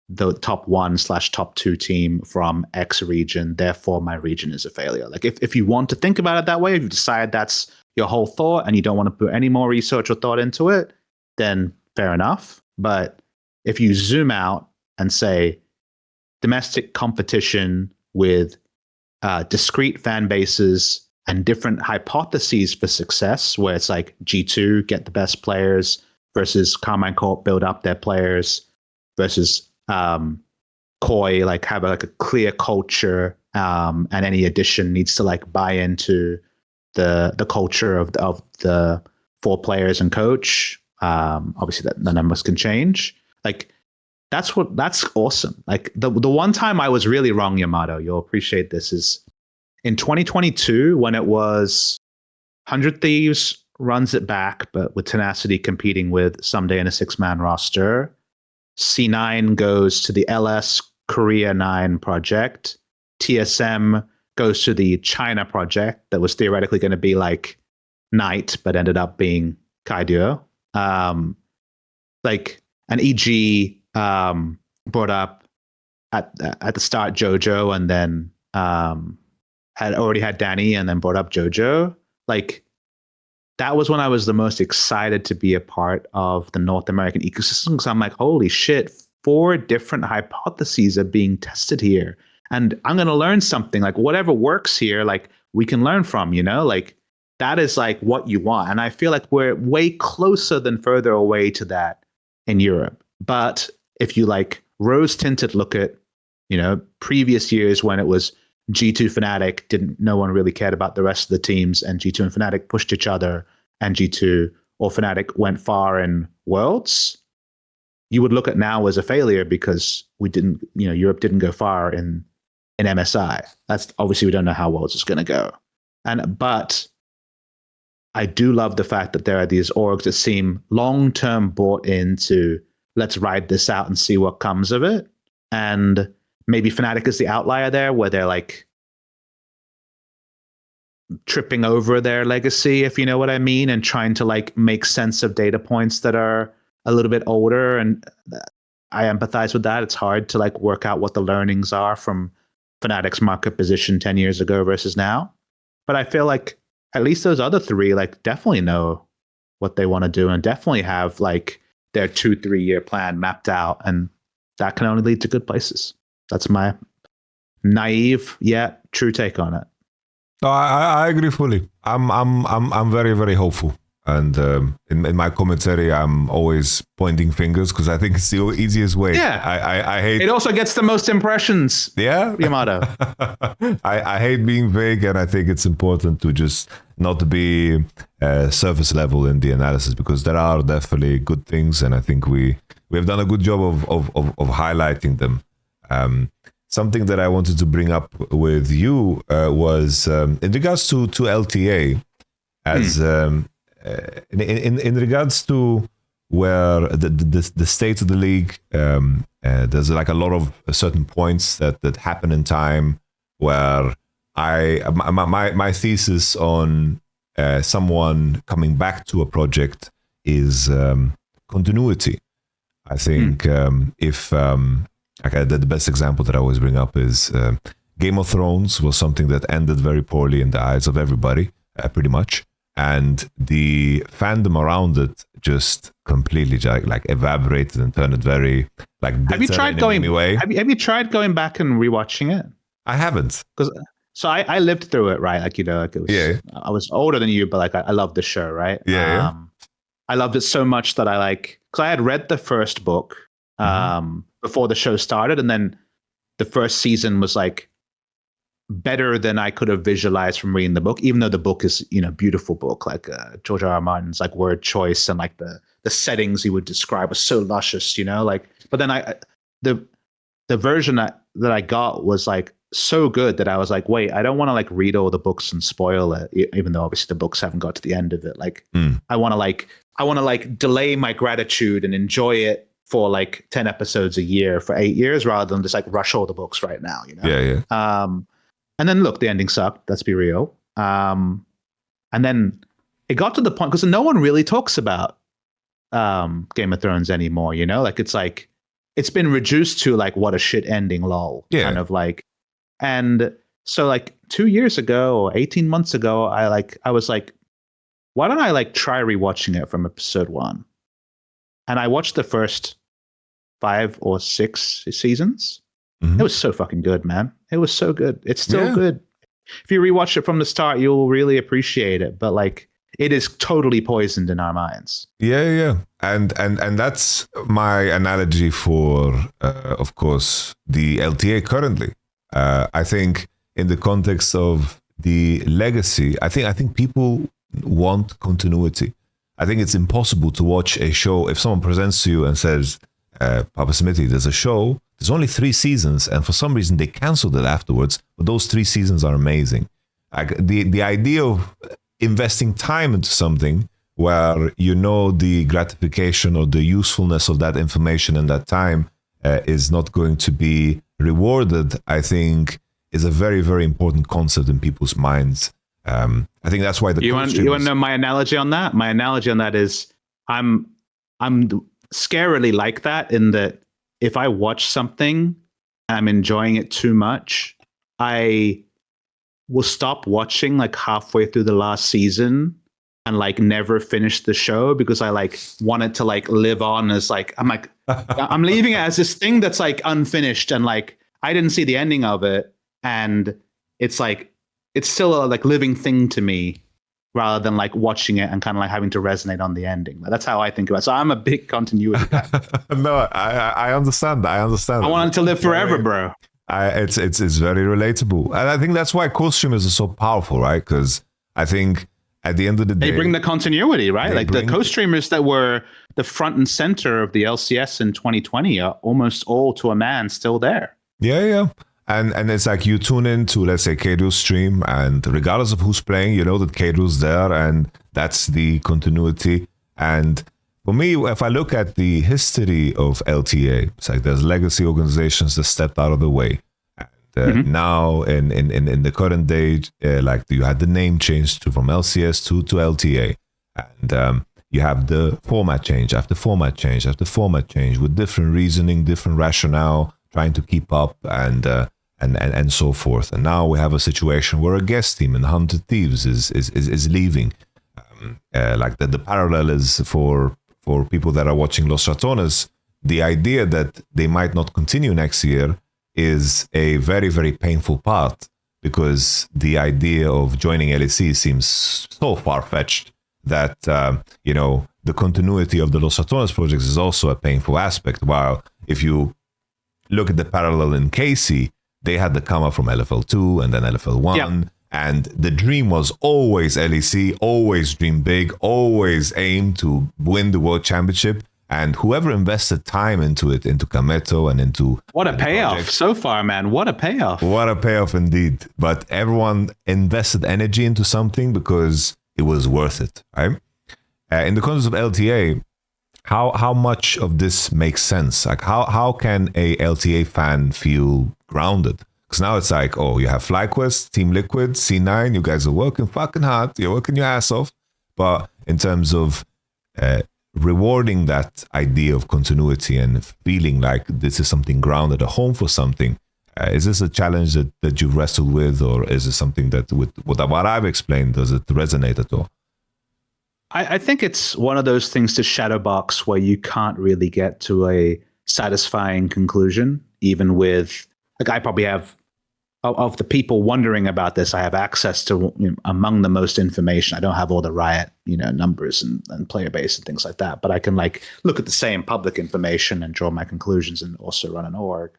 the top 1/top 2 team from X region. Therefore, my region is a failure. Like if you want to think about it that way, if you decide that's your whole thought and you don't want to put any more research or thought into it, then fair enough. But if you zoom out and say domestic competition with discrete fan bases and different hypotheses for success, where it's like G2 get the best players versus Carmine Corp build up their players versus Koi like have a clear culture, and any addition needs to like buy into the culture of the 4 players and coach. Obviously that the numbers can change. Like that's awesome. Like the one time I was really wrong, Yamato, you'll appreciate this, is in 2022 when it was 100 Thieves runs it back, but with Tenacity competing with Someday in a 6-man roster. C9 goes to the LS Korea 9 project. TSM goes to the China project that was theoretically going to be like Knight, but ended up being Kaidio. Like an EG brought up at the start Jojo, and then had already had Danny, and then brought up Jojo. Like that was when I was the most excited to be a part of the North American ecosystem, because I'm like, holy shit, 4 different hypotheses are being tested here, and I'm gonna learn something. Like whatever works here, like we can learn from. Like that is like what you want, and I feel like we're way closer than further away to that in Europe. But if you like rose tinted look at previous years when it was G2 Fnatic, no one really cared about the rest of the teams, and G2 and Fnatic pushed each other, and G2 or Fnatic went far in Worlds, you would look at now as a failure because Europe didn't go far in MSI. That's obviously, we don't know how Worlds is going to go. But I do love the fact that there are these orgs that seem long-term bought into, let's ride this out and see what comes of it. And maybe Fnatic is the outlier there, where they're like tripping over their legacy, if you know what I mean, and trying to like make sense of data points that are a little bit older. And I empathize with that. It's hard to like work out what the learnings are from Fnatic's market position 10 years ago versus now. But I feel like at least those other 3 like definitely know what they want to do, and definitely have like their 2-3 year plan mapped out, and that can only lead to good places. That's my naive yet true take on it. No, I agree fully. I'm very, very hopeful, and in my commentary, I'm always pointing fingers because I think it's the easiest way. Yeah, I hate. It also gets the most impressions. Yeah, Yamato. I hate being vague, and I think it's important to just not be surface level in the analysis, because there are definitely good things, and I think we have done a good job of highlighting them. Something that I wanted to bring up with you was in regards to LTA, as in regards to where the state of the league, there's like a lot of certain points that happen in time where my thesis on someone coming back to a project is continuity. I think if the best example that I always bring up is Game of Thrones was something that ended very poorly in the eyes of everybody, pretty much, and the fandom around it just completely like evaporated and turned it very like. Have you tried going? Have you tried going back and rewatching it? I haven't, because so I lived through it, right? Like like it was. Yeah. I was older than you, but like I loved the show, right? Yeah. I loved it so much that I because I had read the first book before the show started, and then the first season was like better than I could have visualized from reading the book, even though the book is, beautiful book, like George R. R. Martin's like word choice and like the settings he would describe was so luscious, but then the version that I got was like so good that I was like, wait, I don't want to like read all the books and spoil it, even though obviously the books haven't got to the end of it. Like I want to like delay my gratitude and enjoy it for like 10 episodes a year for 8 years rather than just like rush all the books right now, Yeah. And then look, the ending sucked. Let's be real. And then it got to the point because no one really talks about Game of Thrones anymore. Like it's been reduced to like what a shit ending, lol. Yeah. Kind of like, and so like 2 years ago or 18 months ago, I was like, why don't I like try rewatching it from episode 1? And I watched the first 5 or 6 seasons. It was so fucking good, man. It was so good. It's still good. If you rewatch it from the start, you'll really appreciate it. But like, it is totally poisoned in our minds. Yeah. And that's my analogy for, of course, the LTA currently. I think in the context of the legacy, I think people want continuity. I think it's impossible to watch a show if someone presents to you and says, PapaSmithy, there's a show. There's only 3 seasons, and for some reason they canceled it afterwards. But those 3 seasons are amazing. Like the idea of investing time into something where the gratification or the usefulness of that information and that time is not going to be rewarded, I think, is a very, very important concept in people's minds. I think that's why you want to know my analogy on that? My analogy on that is I'm scarily like that in that if I watch something and I'm enjoying it too much, I will stop watching like halfway through the last season and like never finish the show because I like want it to like live on as like I'm leaving it as this thing that's like unfinished and like I didn't see the ending of it and it's like it's still a like living thing to me rather than like watching it and kind of like having to resonate on the ending. That's how I think about it. So I'm a big continuity guy. No, I understand that. I want it to live forever, bro. It's very relatable. And I think that's why co-streamers are so powerful, right? Because I think at the end of the day, they bring the continuity, right? Like the co-streamers that were the front and center of the LCS in 2020 are almost all to a man still there. Yeah. And it's like you tune in to, let's say, Kado's stream, and regardless of who's playing, you know that Kado's there, and that's the continuity. And for me, if I look at the history of LTA, it's like there's legacy organizations that stepped out of the way. And now, in the current day, like you had the name change from LCS to LTA, and you have the format change after format change after format change with different reasoning, different rationale, trying to keep up, and so forth. And now we have a situation where a guest team in Hunted Thieves is leaving. Like the parallel is for people that are watching Los Ratones, the idea that they might not continue next year is a very, very painful part, because the idea of joining LEC seems so far-fetched that, the continuity of the Los Ratones projects is also a painful aspect. While if you look at the parallel in KC, they had the come up from LFL2 and then LFL1. Yep. And the dream was always LEC, always dream big, always aim to win the world championship. And whoever invested time into it, into Yamato and into... What a payoff project, so far, man. What a payoff. What a payoff indeed. But everyone invested energy into something because it was worth it, right? In the context of LTA, how much of this makes sense? Like how can a LTA fan feel grounded? Because now it's like, oh, you have Flyquest, Team Liquid, C9, you guys are working fucking hard, you're working your ass off. But in terms of rewarding that idea of continuity and feeling like this is something grounded, a home for something, is this a challenge that you've wrestled with, or is it something that with what I've explained, does it resonate at all? I think it's one of those things to shadowbox where you can't really get to a satisfying conclusion, even with, like, I probably have, of the people wondering about this, I have access to among the most information. I don't have all the Riot, numbers and player base and things like that, but I can like look at the same public information and draw my conclusions and also run an org.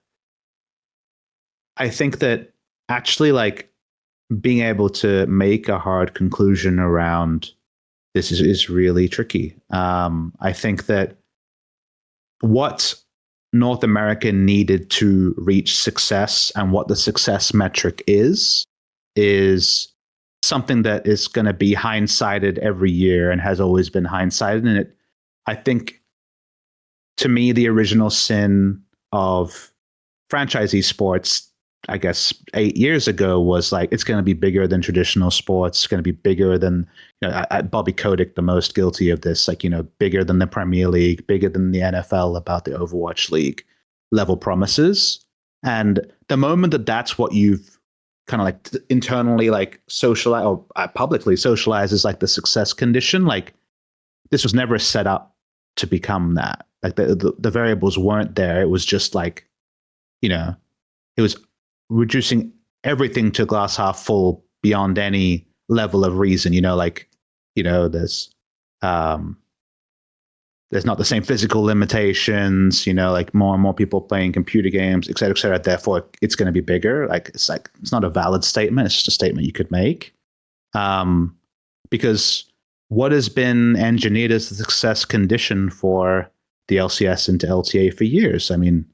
I think that actually, like, being able to make a hard conclusion around this is really tricky. I think that what North America needed to reach success and what the success metric is something that is going to be hindsighted every year and has always been hindsighted. And I think, to me, the original sin of franchise esports, I guess 8 years ago, was like, it's going to be bigger than traditional sports. It's going to be bigger than, Bobby Kotick, the most guilty of this, like, bigger than the Premier League, bigger than the NFL about the Overwatch League level promises. And the moment that that's what you've kind of like internally like socialize or publicly socialize as like the success condition, like, this was never set up to become that. Like the variables weren't there. It was just like, it was reducing everything to glass half full beyond any level of reason. There's not the same physical limitations, like more and more people playing computer games, et cetera, et cetera. Therefore, it's going to be bigger. It's not a valid statement. It's just a statement you could make. Because what has been engineered as the success condition for the LCS into LTA for years? I mean,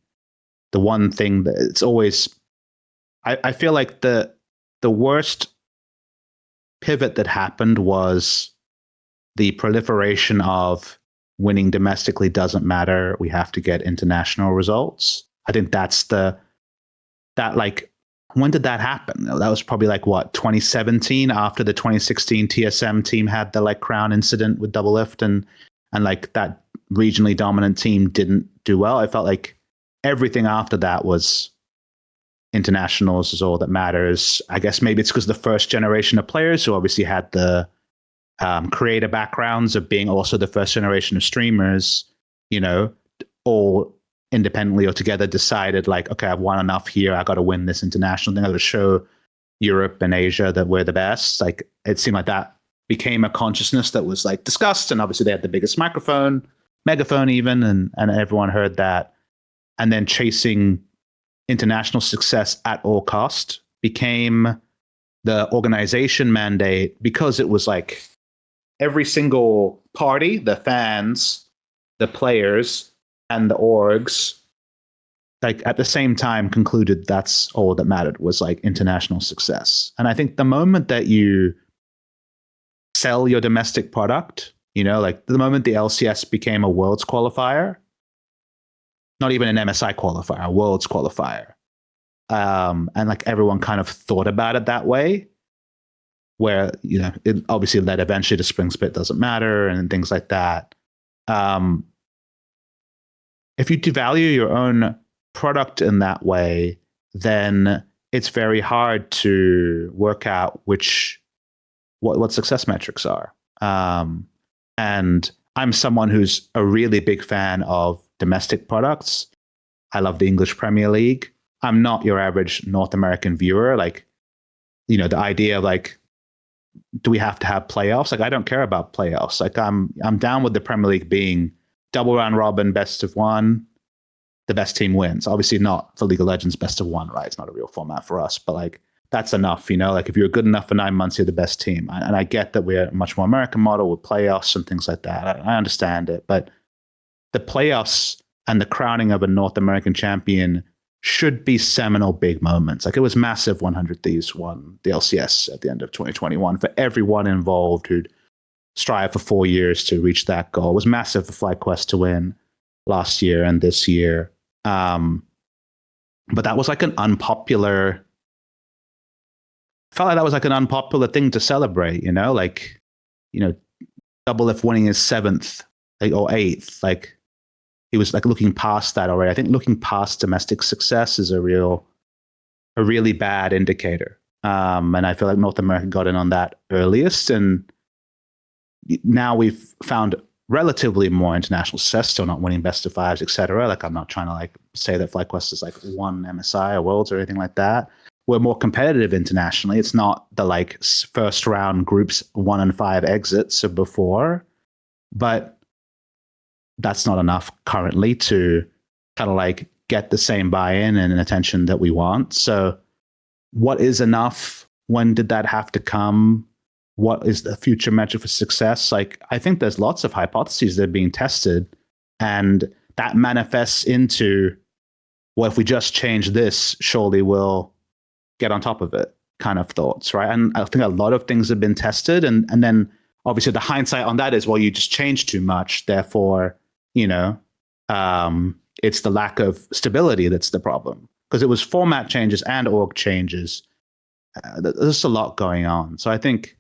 the one thing that it's always, I feel like the worst pivot that happened was the proliferation of winning domestically doesn't matter. We have to get international results. I think when did that happen? That was probably 2017, after the 2016 TSM team had the crown incident with Double Lift and like that regionally dominant team didn't do well. I felt like everything after that was internationals is all that matters. I guess maybe it's because the first generation of players who obviously had the creator backgrounds of being also the first generation of streamers, all independently or together decided okay, I've won enough here. I got to win this international thing. I got to show Europe and Asia that we're the best. It seemed like that became a consciousness that was discussed. And obviously they had the biggest megaphone even, and everyone heard that. And then chasing international success at all cost became the organization mandate, because it was every single party, the fans, the players, and the orgs, at the same time concluded that's all that mattered was international success. And I think the moment that you sell your domestic product, the moment the LCS became a worlds qualifier, not even an MSI qualifier, a worlds qualifier, and everyone kind of thought about it that way, where it obviously led eventually to Spring Split doesn't matter and things like that. If you devalue your own product in that way, then it's very hard to work out what success metrics are. And I'm someone who's a really big fan of domestic products. I love the English Premier League. I'm not your average North American viewer. The idea of do we have to have playoffs? I don't care about playoffs. I'm down with the Premier League being double round robin, best of one, the best team wins. Obviously not for League of Legends best of one, right? It's not a real format for us, but that's enough, if you're good enough for 9 months, you're the best team. And I get that we're a much more American model with playoffs and things like that. I understand it, but the playoffs and the crowning of a North American champion should be seminal big moments. It was massive 100 Thieves won the LCS at the end of 2021 for everyone involved who'd strive for 4 years to reach that goal. It was massive for Flyquest to win last year and this year. But that was an unpopular, felt like that was an unpopular thing to celebrate, Double Lift winning his 7th or 8th, he was looking past that already. I think looking past domestic success is a really bad indicator. And I feel like North America got in on that earliest. And now we've found relatively more international success, still not winning best of fives, etc. I'm not trying to say that Flyquest is one MSI or Worlds or anything like that. We're more competitive internationally. It's not the first round groups 1 and 5 exits of before, but that's not enough currently to kind of get the same buy-in and attention that we want. So what is enough? When did that have to come? What is the future measure for success? Like, I think there's lots of hypotheses that are being tested, and that manifests into, well, if we just change this, surely we'll get on top of it kind of thoughts, right? And I think a lot of things have been tested, and then obviously the hindsight on that is, well, you just changed too much, therefore, it's the lack of stability that's the problem, because it was format changes and org changes. There's a lot going on, so I think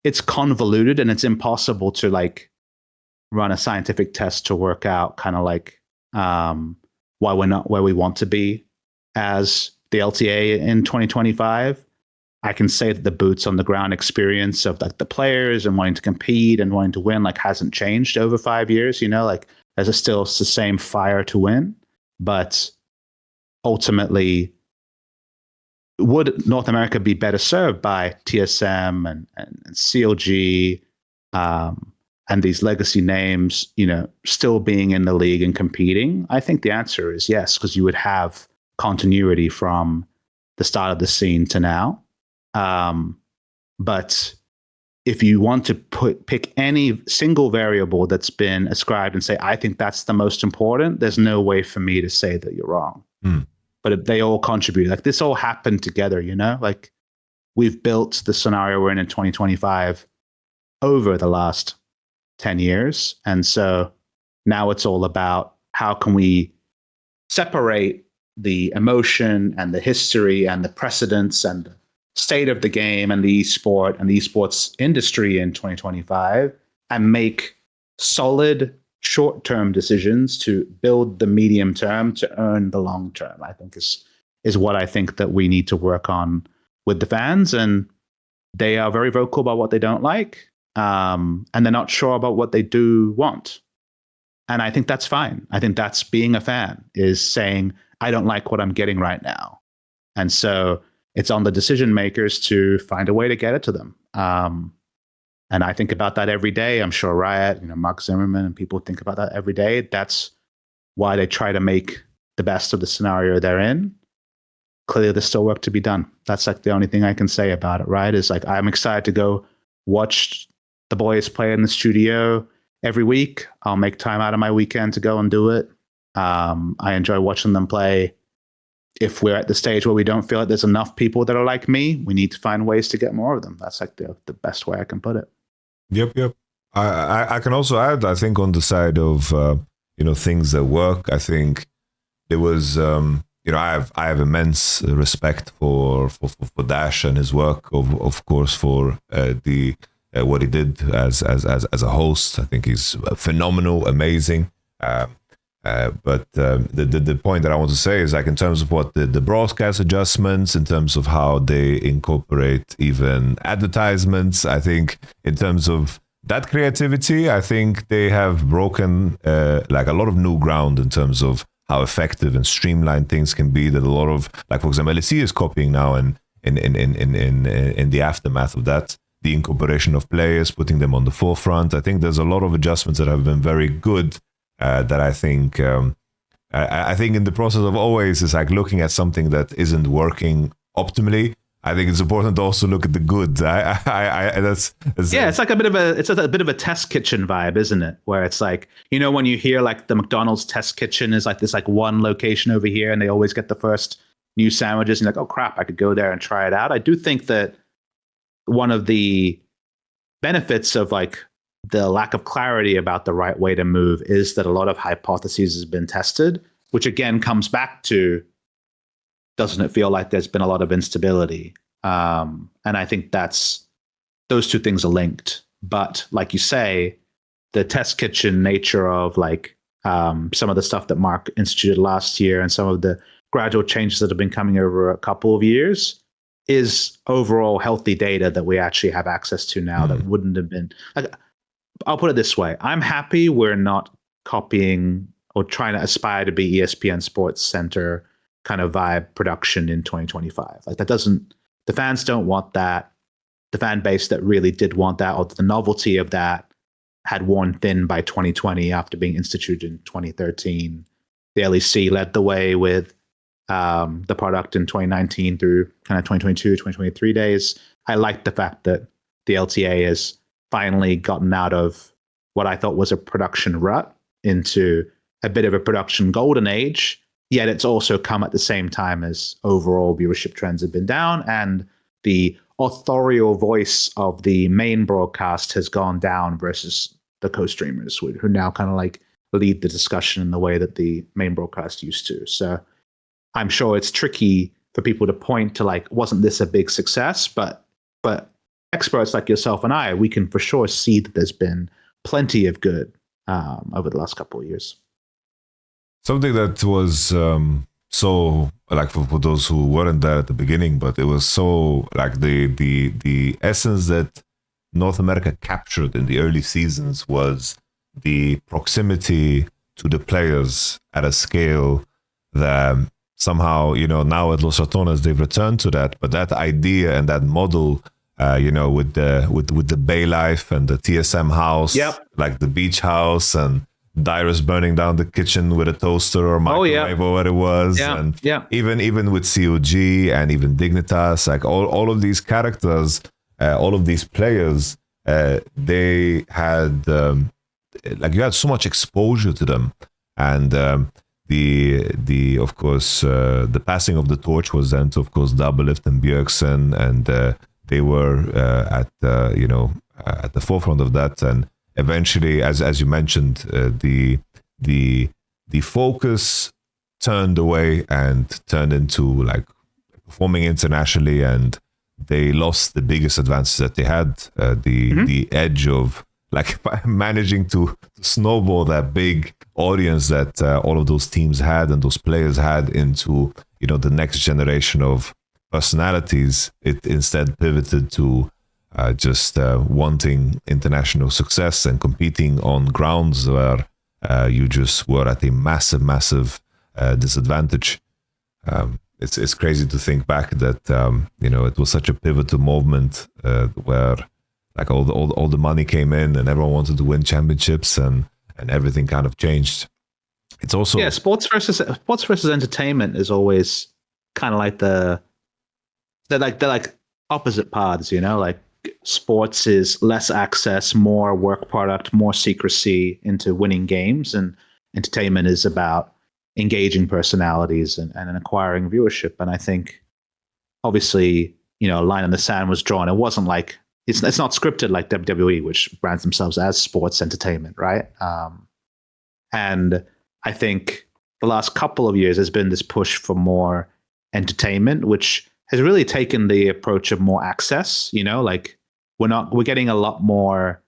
it's convoluted and it's impossible to like run a scientific test to work out kind of like why we're not where we want to be as the LTA in 2025. I can say that the boots on the ground experience of like the players and wanting to compete and wanting to win like hasn't changed over 5 years. Like there's still the same fire to win, but ultimately, would North America be better served by TSM and CLG and these legacy names, still being in the league and competing? I think the answer is yes, because you would have continuity from the start of the scene to now. But if you want to pick any single variable that's been ascribed and say, I think that's the most important, there's no way for me to say that you're wrong. But they all contribute. Like this all happened together, like we've built the scenario we're in 2025 over the last 10 years. And so now it's all about how can we separate the emotion and the history and the precedents and the state of the game and the esport and the esports industry in 2025 and make solid short-term decisions to build the medium term to earn the long term. I think is what I think that we need to work on with the fans. And they are very vocal about what they don't like. And they're not sure about what they do want. And I think that's fine. I think that's being a fan, is saying, I don't like what I'm getting right now. And so it's on the decision makers to find a way to get it to them. And I think about that every day. I'm sure Riot, Mark Zimmerman and people think about that every day. That's why they try to make the best of the scenario they're in. Clearly, there's still work to be done. That's like the only thing I can say about it, right? Is like, I'm excited to go watch the boys play in the studio every week. I'll make time out of my weekend to go and do it. I enjoy watching them play. If we're at the stage where we don't feel like there's enough people that are like me, we need to find ways to get more of them. That's like the best way I can put it. Yep. I can also add, I think, on the side of things that work. I think there was I have immense respect for Dash and his work, of course, for the what he did as a host. I think he's phenomenal, amazing. But the point that I want to say is, like, in terms of what the broadcast adjustments, in terms of how they incorporate even advertisements, I think in terms of that creativity, I think they have broken like a lot of new ground in terms of how effective and streamlined things can be. That a lot of, like, for example, LEC is copying now, and in the aftermath of that, the incorporation of players, putting them on the forefront. I think there's a lot of adjustments that have been very good. That I think in the process of always is like looking at something that isn't working optimally. I think it's important to also look at the good. It's like a bit of a test kitchen vibe, isn't it? Where it's like, when you hear like the McDonald's test kitchen is like this like one location over here, and they always get the first new sandwiches, and you're like, oh crap, I could go there and try it out. I do think that one of the benefits of like the lack of clarity about the right way to move is that a lot of hypotheses has been tested, which again comes back to, doesn't it feel like there's been a lot of instability? And I think those two things are linked. But like you say, the test kitchen nature of like some of the stuff that Mark instituted last year and some of the gradual changes that have been coming over a couple of years is overall healthy data that we actually have access to now that wouldn't have been. I'll put it this way. I'm happy we're not copying or trying to aspire to be ESPN Sports Center kind of vibe production in 2025. Like the fans don't want that. The fan base that really did want that, or the novelty of that, had worn thin by 2020 after being instituted in 2013. the LEC led the way with the product in 2019 through kind of 2022, 2023 days. I like the fact that the LTA has finally gotten out of what I thought was a production rut into a bit of a production golden age, yet it's also come at the same time as overall viewership trends have been down, and the authorial voice of the main broadcast has gone down versus the co-streamers who now kind of like lead the discussion in the way that the main broadcast used to. So I'm sure it's tricky for people to point to like, wasn't this a big success? But experts like yourself and I, we can for sure see that there's been plenty of good over the last couple of years. Something that was so like for those who weren't there at the beginning, but it was so like the essence that North America captured in the early seasons was the proximity to the players at a scale that somehow, now at Los Ratones they've returned to that, but that idea and that model, with the Bay Life and the TSM house, like the beach house, and Dyrus burning down the kitchen with a toaster or microwave or what it was, and even with COG and even Dignitas, like all of these characters, all of these players, they had like you had so much exposure to them, and the of course the passing of the torch was then to of course Doublelift and Bjergsen, and they were at the forefront of that, and eventually, as you mentioned, the focus turned away and turned into like performing internationally, and they lost the biggest advantage that they had, the edge of like managing to snowball that big audience that all of those teams had and those players had into the next generation of personalities. It instead pivoted to just wanting international success and competing on grounds where you just were at a massive disadvantage. It's crazy to think back that it was such a pivotal moment where like all the money came in and everyone wanted to win championships, and everything kind of changed. It's also sports versus entertainment is always kind of like they're like opposite paths, like sports is less access, more work product, more secrecy into winning games, and entertainment is about engaging personalities and acquiring viewership. And I think obviously a line in the sand was drawn. It wasn't like it's not scripted like WWE, which brands themselves as sports entertainment, right? And I think the last couple of years has been this push for more entertainment, which has really taken the approach of more access. Like we're getting a lot more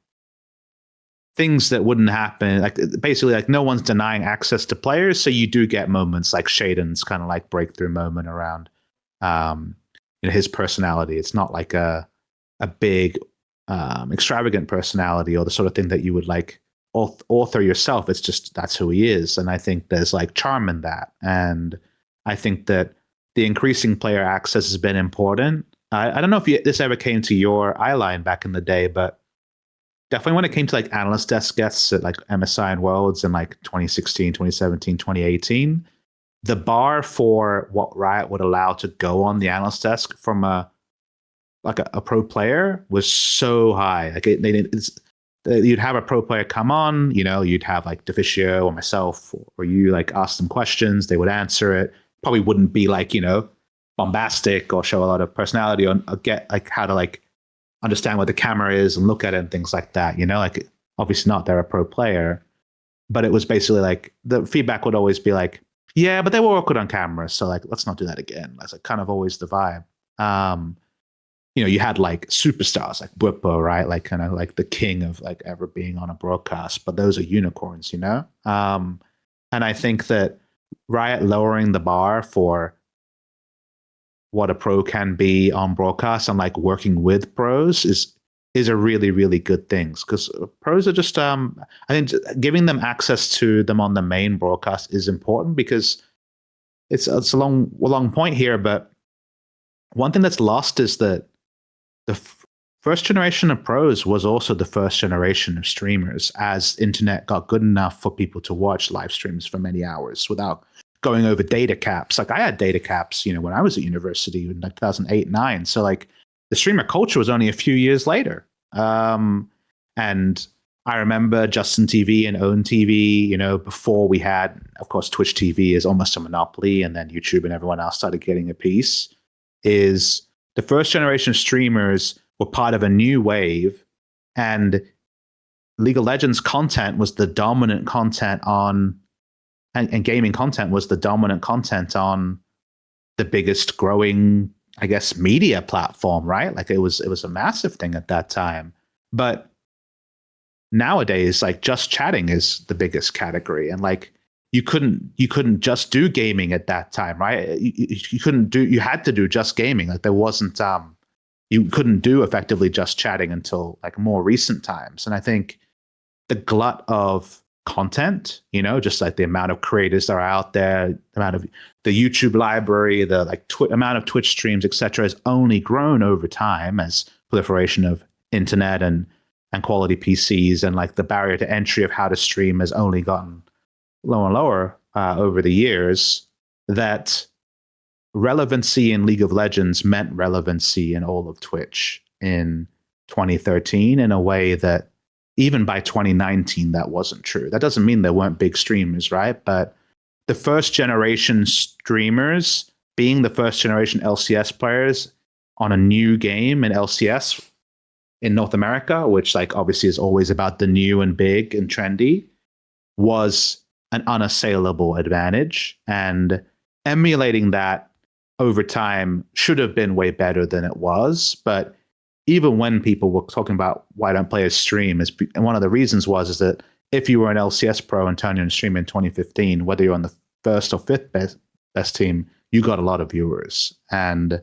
things that wouldn't happen. Like basically, like no one's denying access to players, so you do get moments like Shaden's kind of like breakthrough moment around his personality. It's not like a big extravagant personality or the sort of thing that you would like author yourself. It's just that's who he is, and I think there's like charm in that. And I think that the increasing player access has been important. I don't know if this ever came to your eye line back in the day, but definitely when it came to like analyst desk guests at like MSI and Worlds in like 2016, 2017, 2018, the bar for what Riot would allow to go on the analyst desk from a pro player was so high. Like you'd have a pro player come on, you'd have like Deficio or myself or you like ask them questions, they would answer it. Probably wouldn't be like, bombastic or show a lot of personality or get like how to like understand what the camera is and look at it and things like that. Like obviously not, they're a pro player, but it was basically like the feedback would always be like, yeah, but they were awkward on camera, so like let's not do that again. That's like kind of always the vibe. You had like superstars like Bwipo, right? Like kind of like the king of like ever being on a broadcast, but those are unicorns, And I think that Riot lowering the bar for what a pro can be on broadcast and like working with pros is a really, really good thing, because pros are just I think giving them access to them on the main broadcast is important, because it's a long point here, but one thing that's lost is that first generation of pros was also the first generation of streamers, as internet got good enough for people to watch live streams for many hours without going over data caps. Like I had data caps, when I was at university in like 2008, 9. So like the streamer culture was only a few years later. And I remember Justin TV and Own TV, before we had, of course, Twitch TV is almost a monopoly, and then YouTube and everyone else started getting a piece, is the first generation of streamers were part of a new wave, and League of Legends content was the dominant content on, and gaming content was the dominant content on the biggest growing, I guess, media platform, right? Like it was a massive thing at that time. But nowadays, like just chatting is the biggest category, and like you couldn't just do gaming at that time, right? You had to do just gaming. Like there wasn't you couldn't do effectively just chatting until like more recent times. And I think the glut of content, just like the amount of creators that are out there, the amount of the YouTube library, the like amount of Twitch streams, etc., has only grown over time as proliferation of internet and quality PCs, and like the barrier to entry of how to stream has only gotten lower and lower over the years. That relevancy in League of Legends meant relevancy in all of Twitch in 2013 in a way that even by 2019 that wasn't true. That doesn't mean there weren't big streamers, right? But the first generation streamers being the first generation LCS players on a new game in LCS in North America, which like obviously is always about the new and big and trendy, was an unassailable advantage. And emulating that over time should have been way better than it was. But even when people were talking about why don't players stream, and one of the reasons is that if you were an LCS pro and turned on stream in 2015, whether you're on the first or fifth best team, you got a lot of viewers. And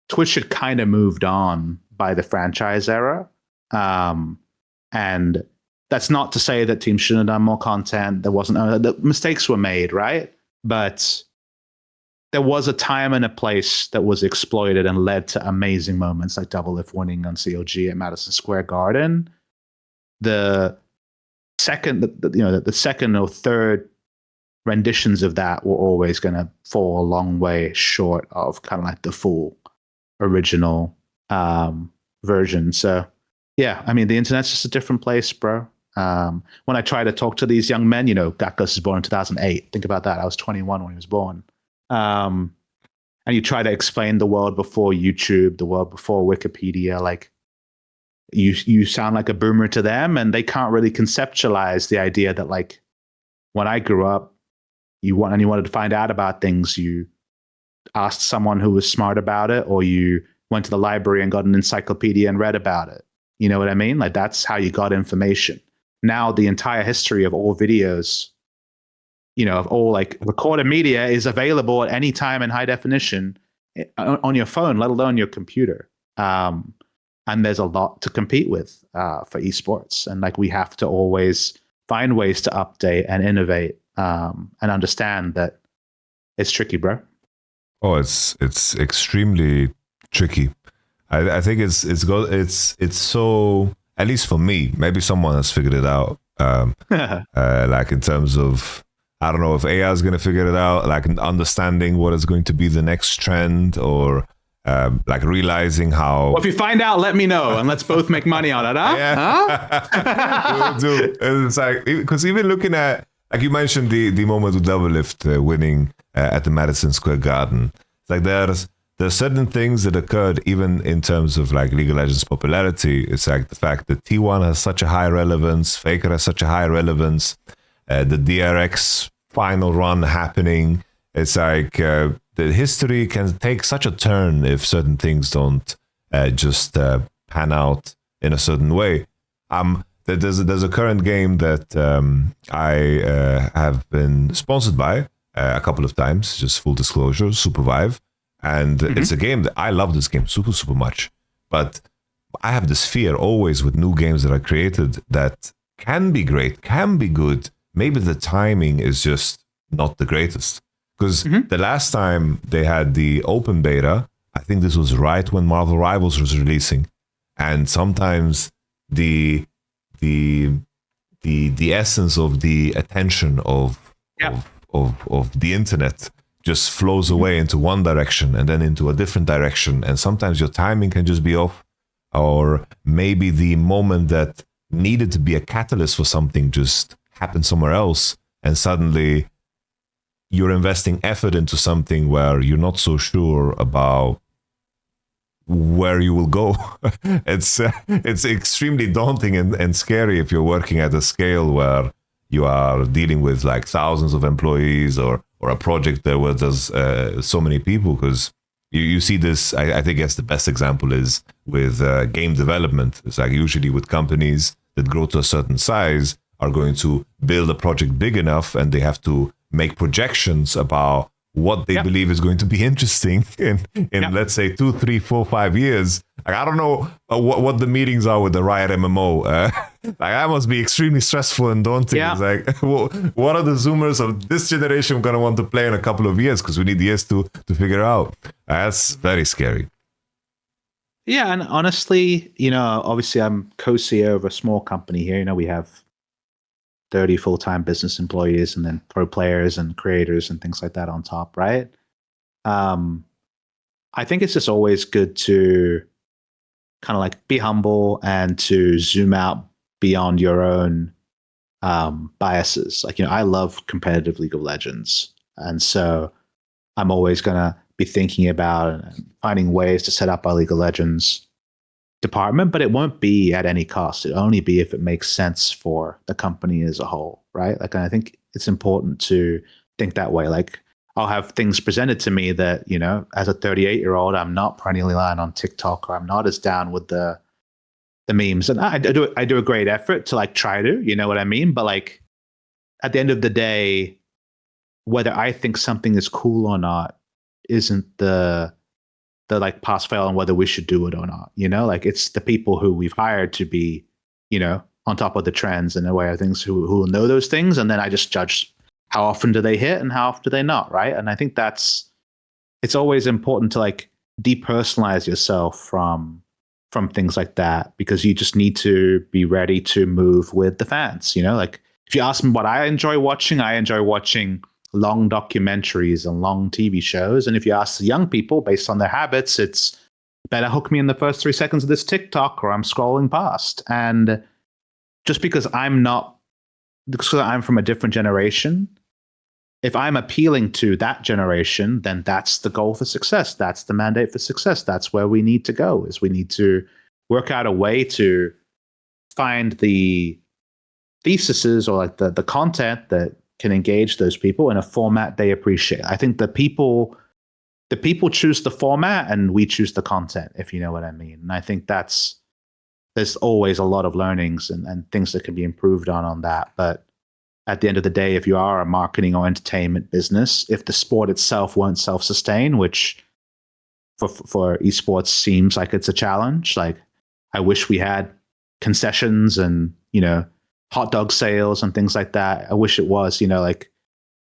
Twitch had kind of moved on by the franchise era. And that's not to say that teams shouldn't have done more content. There wasn't, the mistakes were made, right? But there was a time and a place that was exploited and led to amazing moments like Double If winning on COG at Madison Square Garden. The second or third renditions of that were always going to fall a long way short of kind of like the full original version. So yeah, I mean, the internet's just a different place, bro. When I try to talk to these young men, Gakos was born in 2008. Think about that. I was 21 when he was born. And you try to explain the world before YouTube, the world before Wikipedia, like you sound like a boomer to them, and they can't really conceptualize the idea that like when I grew up, you wanted to find out about things, you asked someone who was smart about it, or you went to the library and got an encyclopedia and read about it. You know what I mean? Like that's how you got information. Now the entire history of all videos, of all like recorded media is available at any time in high definition on your phone, let alone your computer. And there's a lot to compete with for esports. And like we have to always find ways to update and innovate and understand that it's tricky, bro. Oh, it's extremely tricky. I think it's so, at least for me, maybe someone has figured it out. Like in terms of, I don't know if AI is going to figure it out, like understanding what is going to be the next trend, or like realizing how. Well, if you find out, let me know, and let's both make money on it, huh? Yeah. Huh? We'll do. It's like, because even looking at, like you mentioned the moment with Double Lift winning at the Madison Square Garden, it's like there's certain things that occurred even in terms of like League of Legends popularity. It's like the fact that T1 has such a high relevance, Faker has such a high relevance, the DRX final run happening. It's like the history can take such a turn if certain things don't just pan out in a certain way. There's a current game that I have been sponsored by a couple of times, just full disclosure, Supervive. And it's a game that I love this game super, super much. But I have this fear always with new games that are created that can be great, can be good. Maybe the timing is just not the greatest. Because the last time they had the open beta, I think this was right when Marvel Rivals was releasing. and sometimes the the essence of the attention of the internet just flows away into one direction and then into a different direction, and sometimes your timing can just be off, or maybe the moment that needed to be a catalyst for something just happened somewhere else, and suddenly you're investing effort into something where you're not so sure about where you will go. It's extremely daunting and scary if you're working at a scale where you are dealing with like thousands of employees, or a project there where there's so many people, because you see this. I think the best example is with game development. It's like usually with companies that grow to a certain size are going to build a project big enough, and they have to make projections about what they believe is going to be interesting in let's say 2, 3, 4, 5 years. Like, I don't know what the meetings are with the Riot MMO. Like, that must be extremely stressful and daunting. It's like, what are the Zoomers of this generation going to want to play in a couple of years? Because we need years to figure out. That's very scary. Yeah, and honestly, obviously I'm co-CEO of a small company here. We have 30 full-time business employees and then pro players and creators and things like that on top, right? I think it's just always good to kind of like be humble and to zoom out beyond your own biases. Like, I love competitive League of Legends. And so I'm always going to be thinking about and finding ways to set up our League of Legends department, but it won't be at any cost. It'll only be if it makes sense for the company as a whole, right? Like, and I think it's important to think that way. Like, I'll have things presented to me that, as a 38-year-old, I'm not perennially lying on TikTok, or I'm not as down with the memes. And I do a great effort to like try to, you know what I mean? But like, at the end of the day, whether I think something is cool or not isn't the like pass fail on whether we should do it or not. Like, it's the people who we've hired to be, on top of the trends and aware of things who will know those things. And then I just judge how often do they hit and how often do they not, right? And I think it's always important to like depersonalize yourself from things like that, because you just need to be ready to move with the fans. Like, if you ask me what I enjoy watching long documentaries and long TV shows. And if you ask the young people based on their habits, it's better hook me in the first 3 seconds of this TikTok or I'm scrolling past. And just because I'm from a different generation, if I'm appealing to that generation, then that's the goal for success. That's the mandate for success. That's where we need to go, is we need to work out a way to find the theses or like the content that can engage those people in a format they appreciate. I think the people choose the format and we choose the content, if you know what I mean. And I think there's always a lot of learnings and things that can be improved on that. But at the end of the day, if you are a marketing or entertainment business, if the sport itself won't self-sustain, which for esports seems like it's a challenge, like I wish we had concessions and, hot dog sales and things like that. I wish it was, like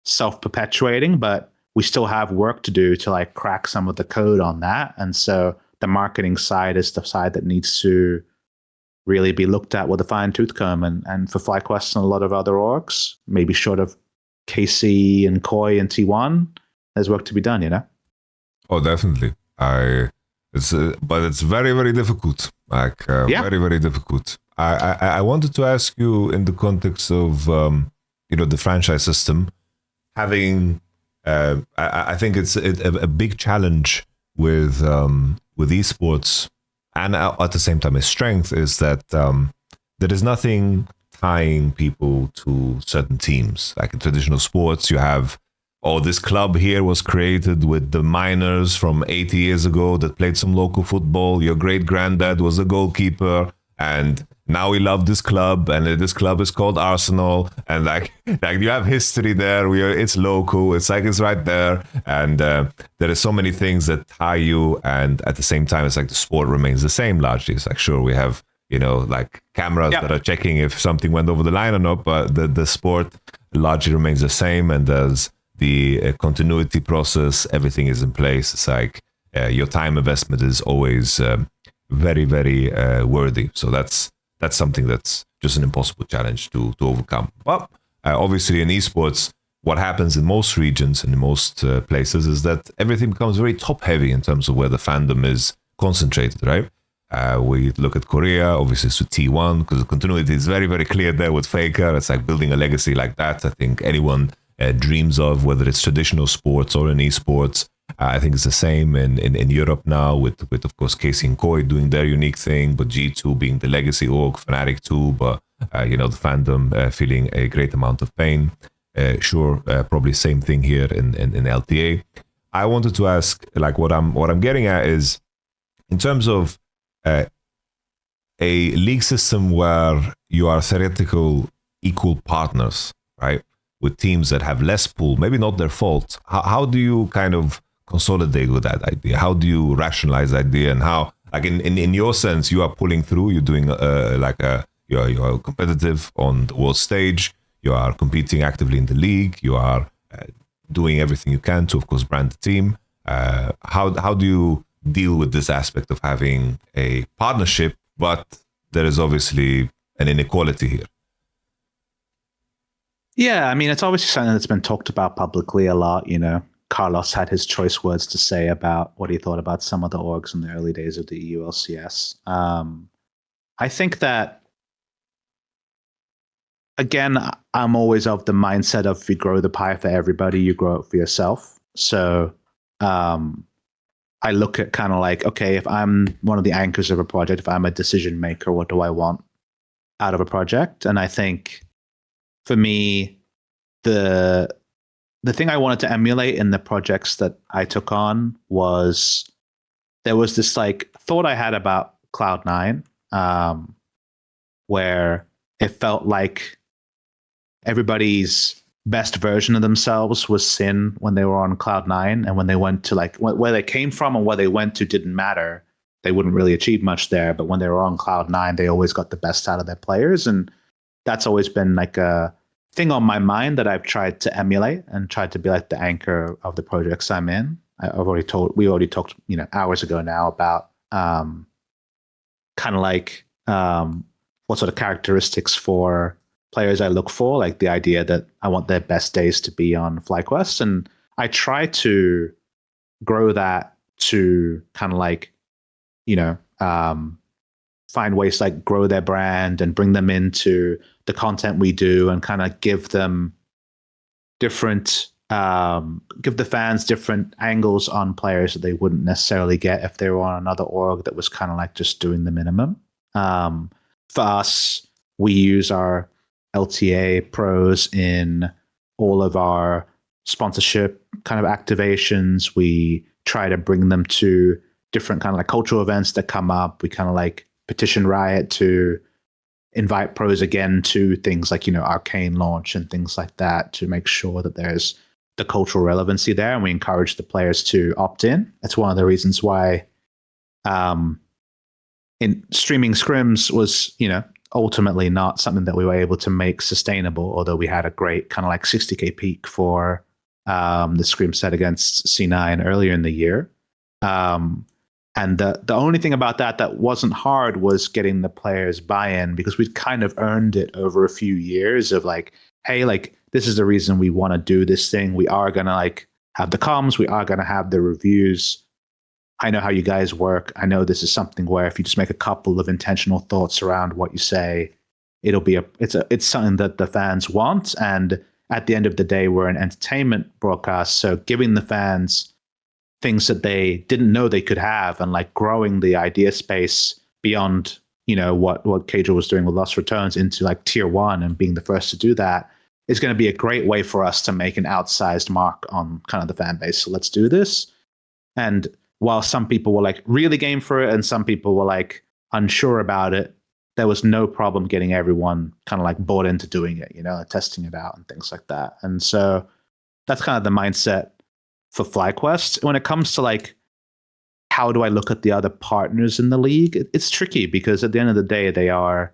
self-perpetuating, but we still have work to do to like crack some of the code on that. And so the marketing side is the side that needs to really be looked at with a fine-tooth comb. And for Flyquest and a lot of other orgs, maybe short of KC and Koi and T1, there's work to be done, Oh, definitely. But it's very, very difficult. Like, very, very difficult. I wanted to ask you in the context of, the franchise system, having, I think it's a big challenge with esports, and at the same time, its strength is that there is nothing tying people to certain teams. Like in traditional sports, you have, this club here was created with the miners from 80 years ago that played some local football. Your great granddad was a goalkeeper, and now we love this club, and this club is called Arsenal, and like you have history there. It's local. It's like it's right there, and there are so many things that tie you. And at the same time, it's like the sport remains the same largely. It's like, sure, we have like cameras that are checking if something went over the line or not, but the sport largely remains the same, and there's the continuity process. Everything is in place. It's like your time investment is always very, very worthy. So that's something that's just an impossible challenge to overcome. But obviously in esports, what happens in most regions and in most places is that everything becomes very top heavy in terms of where the fandom is concentrated, right? We look at Korea, obviously it's with T1, because the continuity is very, very clear there with Faker. It's like building a legacy like that. I think anyone dreams of, whether it's traditional sports or in esports. I think it's the same in Europe now with of course Casey and Koi doing their unique thing, but G2 being the legacy org, Fnatic too, but the fandom feeling a great amount of pain. Probably same thing here in LTA. I wanted to ask, like, what I'm getting at is, in terms of a league system where you are theoretical equal partners, right, with teams that have less pool, maybe not their fault. How do you kind of consolidate with that idea? How do you rationalize the idea, and how, like in your sense, you are pulling through? You're doing you're competitive on the world stage. You are competing actively in the league. You are doing everything you can to, of course, brand the team. How do you deal with this aspect of having a partnership, but there is obviously an inequality here? Yeah, I mean, it's obviously something that's been talked about publicly a lot. Carlos had his choice words to say about what he thought about some of the orgs in the early days of the EULCS. I think that, again, I'm always of the mindset of, if you grow the pie for everybody, you grow it for yourself. So I look at kind of like, okay, if I'm one of the anchors of a project, if I'm a decision maker, what do I want out of a project? And I think for me, the thing I wanted to emulate in the projects that I took on was, there was this like thought I had about Cloud9, where it felt like everybody's best version of themselves was Sin when they were on Cloud9, and when they went to like where they came from and where they went to didn't matter. They wouldn't really achieve much there, but when they were on Cloud9, they always got the best out of their players, and that's always been like a thing on my mind that I've tried to emulate and tried to be like the anchor of the projects I'm in. We already talked, hours ago now about kind of like what sort of characteristics for players I look for, like the idea that I want their best days to be on Flyquest, and I try to grow that to kind of like, find ways to like grow their brand and bring them into the content we do, and kind of give them different, give the fans different angles on players that they wouldn't necessarily get if they were on another org that was kind of like just doing the minimum. For us, we use our LTA pros in all of our sponsorship kind of activations. We try to bring them to different kind of like cultural events that come up. We kind of like petition Riot to invite pros again to things like, Arcane launch and things like that, to make sure that there's the cultural relevancy there, and we encourage the players to opt in. That's one of the reasons why in streaming scrims was, ultimately not something that we were able to make sustainable, although we had a great kind of like 60K peak for the scrim set against C9 earlier in the year. And the only thing about that wasn't hard was getting the players buy-in, because we'd kind of earned it over a few years of like, hey, like, this is the reason we want to do this thing. We are going to like have the comms. We are going to have the reviews. I know how you guys work. I know this is something where if you just make a couple of intentional thoughts around what you say, it's something that the fans want. And at the end of the day, we're an entertainment broadcast. So giving the fans things that they didn't know they could have, and like growing the idea space beyond, what Cadril was doing with Lost Returns into like tier 1 and being the first to do that, is going to be a great way for us to make an outsized mark on kind of the fan base. So let's do this. And while some people were like really game for it and some people were like unsure about it, there was no problem getting everyone kind of like bought into doing it, testing it out and things like that. And so that's kind of the mindset for Flyquest. When it comes to like, how do I look at the other partners in the league? It's tricky, because at the end of the day, they are,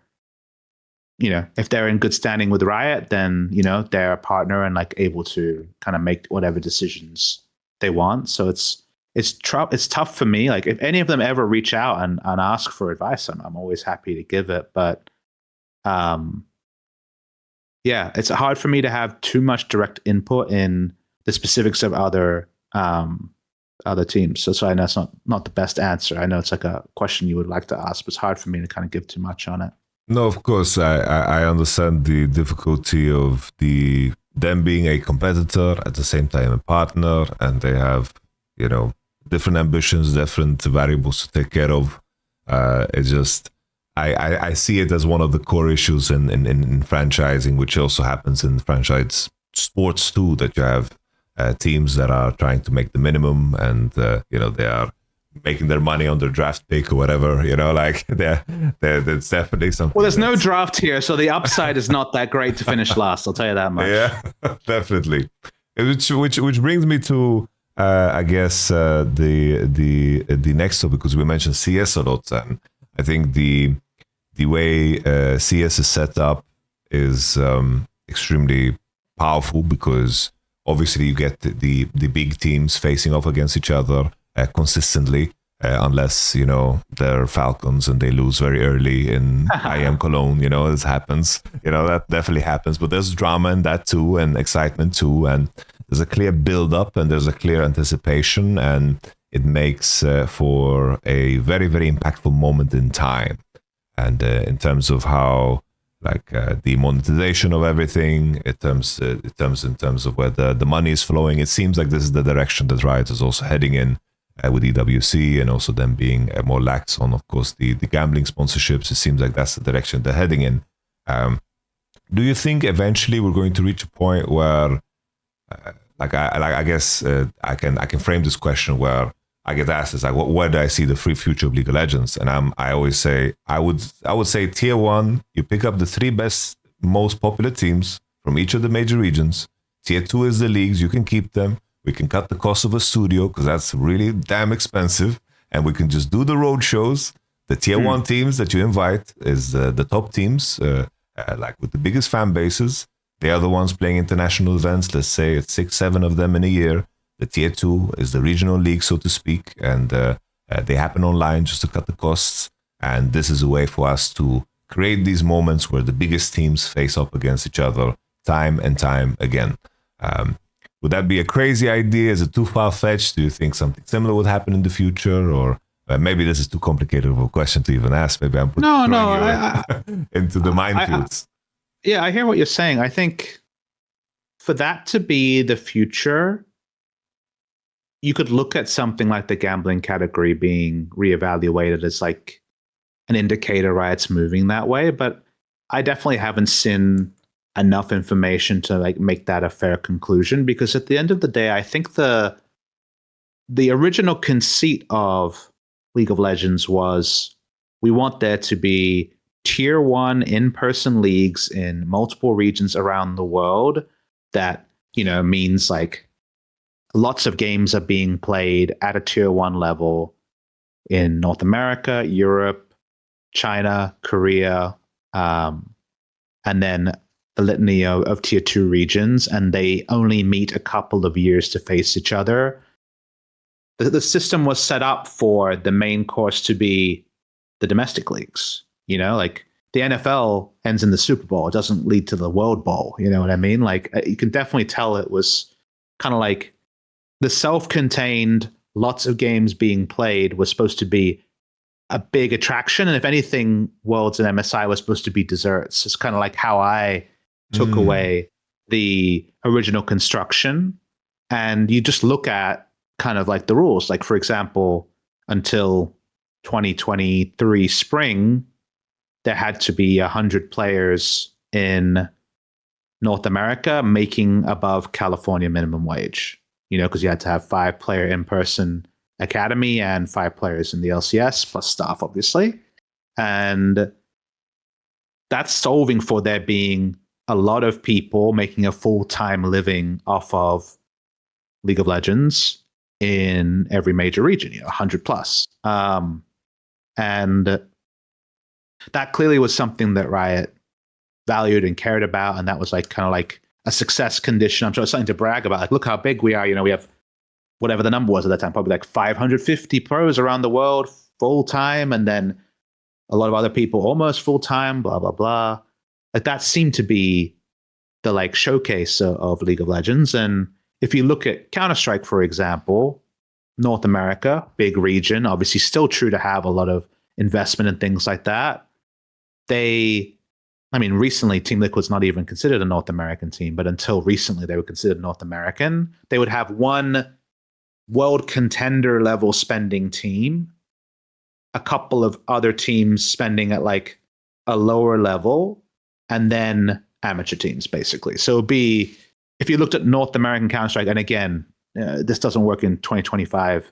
if they're in good standing with Riot, then, they're a partner and like able to kind of make whatever decisions they want. So it's it's tough for me. Like if any of them ever reach out and ask for advice, I'm always happy to give it. But yeah, it's hard for me to have too much direct input in the specifics of other teams. So I know it's not the best answer. I know it's like a question you would like to ask, but it's hard for me to kind of give too much on it. No, of course, I understand the difficulty of them being a competitor at the same time a partner, and they have, different ambitions, different variables to take care of. It's just I see it as one of the core issues in franchising, which also happens in franchise sports too, that you have teams that are trying to make the minimum, and they are making their money on their draft pick or whatever, like there's definitely something. Well, there's no draft here, so the upside is not that great to finish last. I'll tell you that much. Yeah, definitely. Which brings me to I guess the next topic, because we mentioned CS a lot, and I think the way CS is set up is extremely powerful, because obviously you get the big teams facing off against each other consistently, unless they're Falcons and they lose very early in YamatoCannon. This happens. That definitely happens. But there's drama in that too, and excitement too, and there's a clear build up and there's a clear anticipation, and it makes for a very, very impactful moment in time. And in terms of how, like the monetization of everything, in terms of where the money is flowing, it seems like this is the direction that Riot is also heading in, with EWC, and also them being more lax on, of course, the gambling sponsorships. It seems like that's the direction they're heading in. Do you think eventually we're going to reach a point where, I guess I can frame this question where I get asked is like, where do I see the free future of League of Legends? And I always say I would say tier 1, you pick up the 3 best, most popular teams from each of the major regions. Tier 2 is the leagues, you can keep them. We can cut the cost of a studio, because that's really damn expensive, and we can just do the road shows. The tier 1 teams that you invite is the top teams, like with the biggest fan bases. They are the ones playing international events. Let's say it's 6-7 of them in a year. The tier 2 is the regional league, so to speak, and they happen online just to cut the costs. And this is a way for us to create these moments where the biggest teams face up against each other time and time again. Would that be a crazy idea? Is it too far-fetched? Do you think something similar would happen in the future? Or maybe this is too complicated of a question to even ask. Maybe I'm putting into the minefields. Yeah, I hear what you're saying. I think for that to be the future, you could look at something like the gambling category being reevaluated as like an indicator Riot's moving that way. But I definitely haven't seen enough information to like make that a fair conclusion, because at the end of the day, I think the original conceit of League of Legends was we want there to be tier 1 in-person leagues in multiple regions around the world. That, means like lots of games are being played at a tier 1 level in North America, Europe, China, Korea, and then a litany of tier 2 regions, and they only meet a couple of years to face each other. The system was set up for the main course to be the domestic leagues. Like the NFL ends in the Super Bowl. It doesn't lead to the World Bowl. You know what I mean? Like you can definitely tell it was kind of like the self-contained, lots of games being played was supposed to be a big attraction. And if anything, Worlds and MSI was supposed to be desserts. It's kind of like how I took away the original construction. And you just look at kind of like the rules. Like, for example, until 2023 spring, there had to be 100 players in North America making above California minimum wage, because you had to have 5-player in-person academy and 5 players in the LCS plus staff, obviously. And that's solving for there being a lot of people making a full-time living off of League of Legends in every major region, 100 plus. And that clearly was something that Riot valued and cared about, and that was like kind of like a success condition. I'm sure it's something to brag about. Like, look how big we are. We have whatever the number was at that time, probably like 550 pros around the world full time, and then a lot of other people almost full time, blah blah blah. Like that seemed to be the like showcase of League of Legends. And if you look at Counter-Strike, for example, North America, big region, obviously still true to have a lot of investment and things like that. Recently Team Liquid's not even considered a North American team, but until recently they were considered North American. They would have one world contender level spending team, a couple of other teams spending at like a lower level, and then amateur teams, basically. So it'd be, if you looked at North American Counter-Strike, and again, this doesn't work in 2025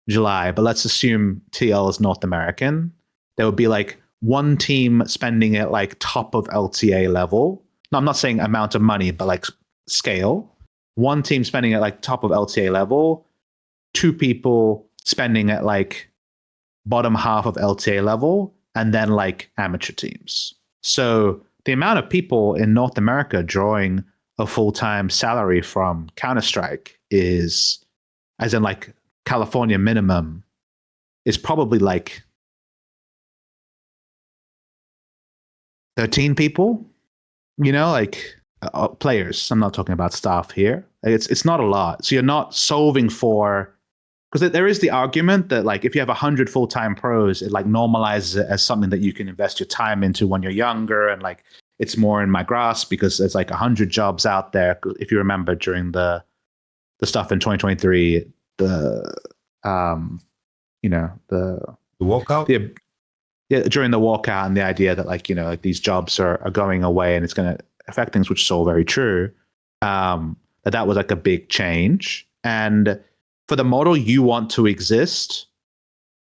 July, but let's assume TL is North American. There would be like one team spending at like top of LTA level. No, I'm not saying amount of money, but like scale. One team spending at like top of LTA level, two people spending at like bottom half of LTA level, and then like amateur teams. So the amount of people in North America drawing a full-time salary from Counter-Strike is, as in like California minimum, is probably like 13 people, like players. I'm not talking about staff here. It's not a lot. So you're not solving for, because there is the argument that like if you have 100 full-time pros, it like normalizes it as something that you can invest your time into when you're younger, and like it's more in my grasp because there's like 100 jobs out there. If you remember during the stuff in 2023, the walkout. During the walkout, and the idea that like like these jobs are going away and it's going to affect things, which is all very true. That was like a big change, and for the model you want to exist,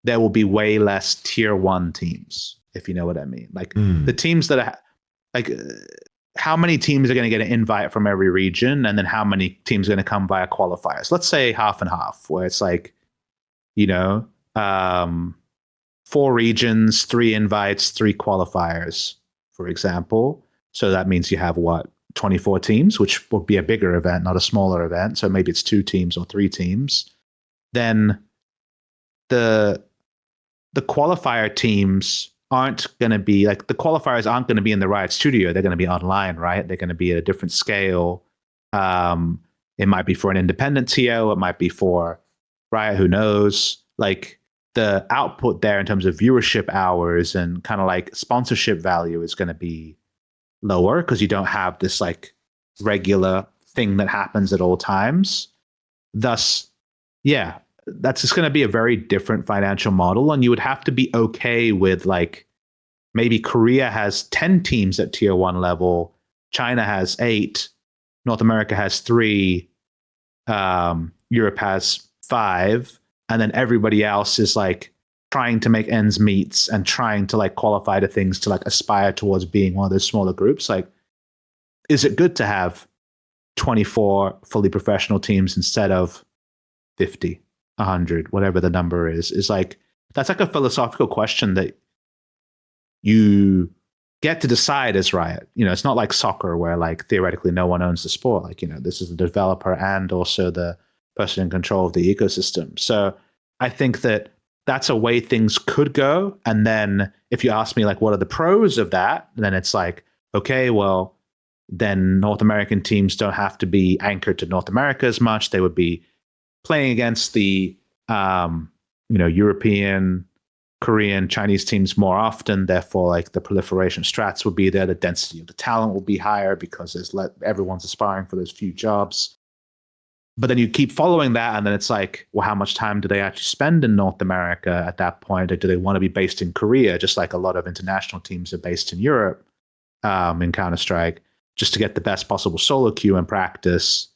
there will be way less tier 1 teams, if you know what I mean. Like the teams that are like, how many teams are going to get an invite from every region, and then how many teams are going to come via qualifiers? Let's say half and half, where it's like, 4 regions, 3 invites, 3 qualifiers, for example. So that means you have 24 teams, which would be a bigger event, not a smaller event. So maybe it's 2 teams or 3 teams. Then the qualifier teams aren't going to be like, the qualifiers aren't going to be in the Riot studio. They're going to be online, right? They're going to be at a different scale. It might be for an independent TO. It might be for Riot, who knows? Like the output there in terms of viewership hours and kind of like sponsorship value is going to be lower because you don't have this like regular thing that happens at all times. Thus, yeah, that's just going to be a very different financial model. And you would have to be okay with like, maybe Korea has 10 teams at tier 1 level, China has 8, North America has 3, Europe has 5, and then everybody else is like trying to make ends meet and trying to like qualify to things to like aspire towards being one of those smaller groups. Like, is it good to have 24 fully professional teams instead of 50, 100, whatever the number is like, that's like a philosophical question that you get to decide as Riot. It's not like soccer where like theoretically no one owns the sport. Like, this is the developer and also the person in control of the ecosystem. So I think that that's a way things could go. And then if you ask me like, what are the pros of that? Then it's like, okay, well, then North American teams don't have to be anchored to North America as much. They would be playing against the European, Korean, Chinese teams more often. Therefore, like the proliferation strats would be there. The density of the talent will be higher because everyone's aspiring for those few jobs. But then you keep following that, and then it's like, well, how much time do they actually spend in North America at that point? Or do they want to be based in Korea, just like a lot of international teams are based in Europe in Counter-Strike, just to get the best possible solo queue and practice?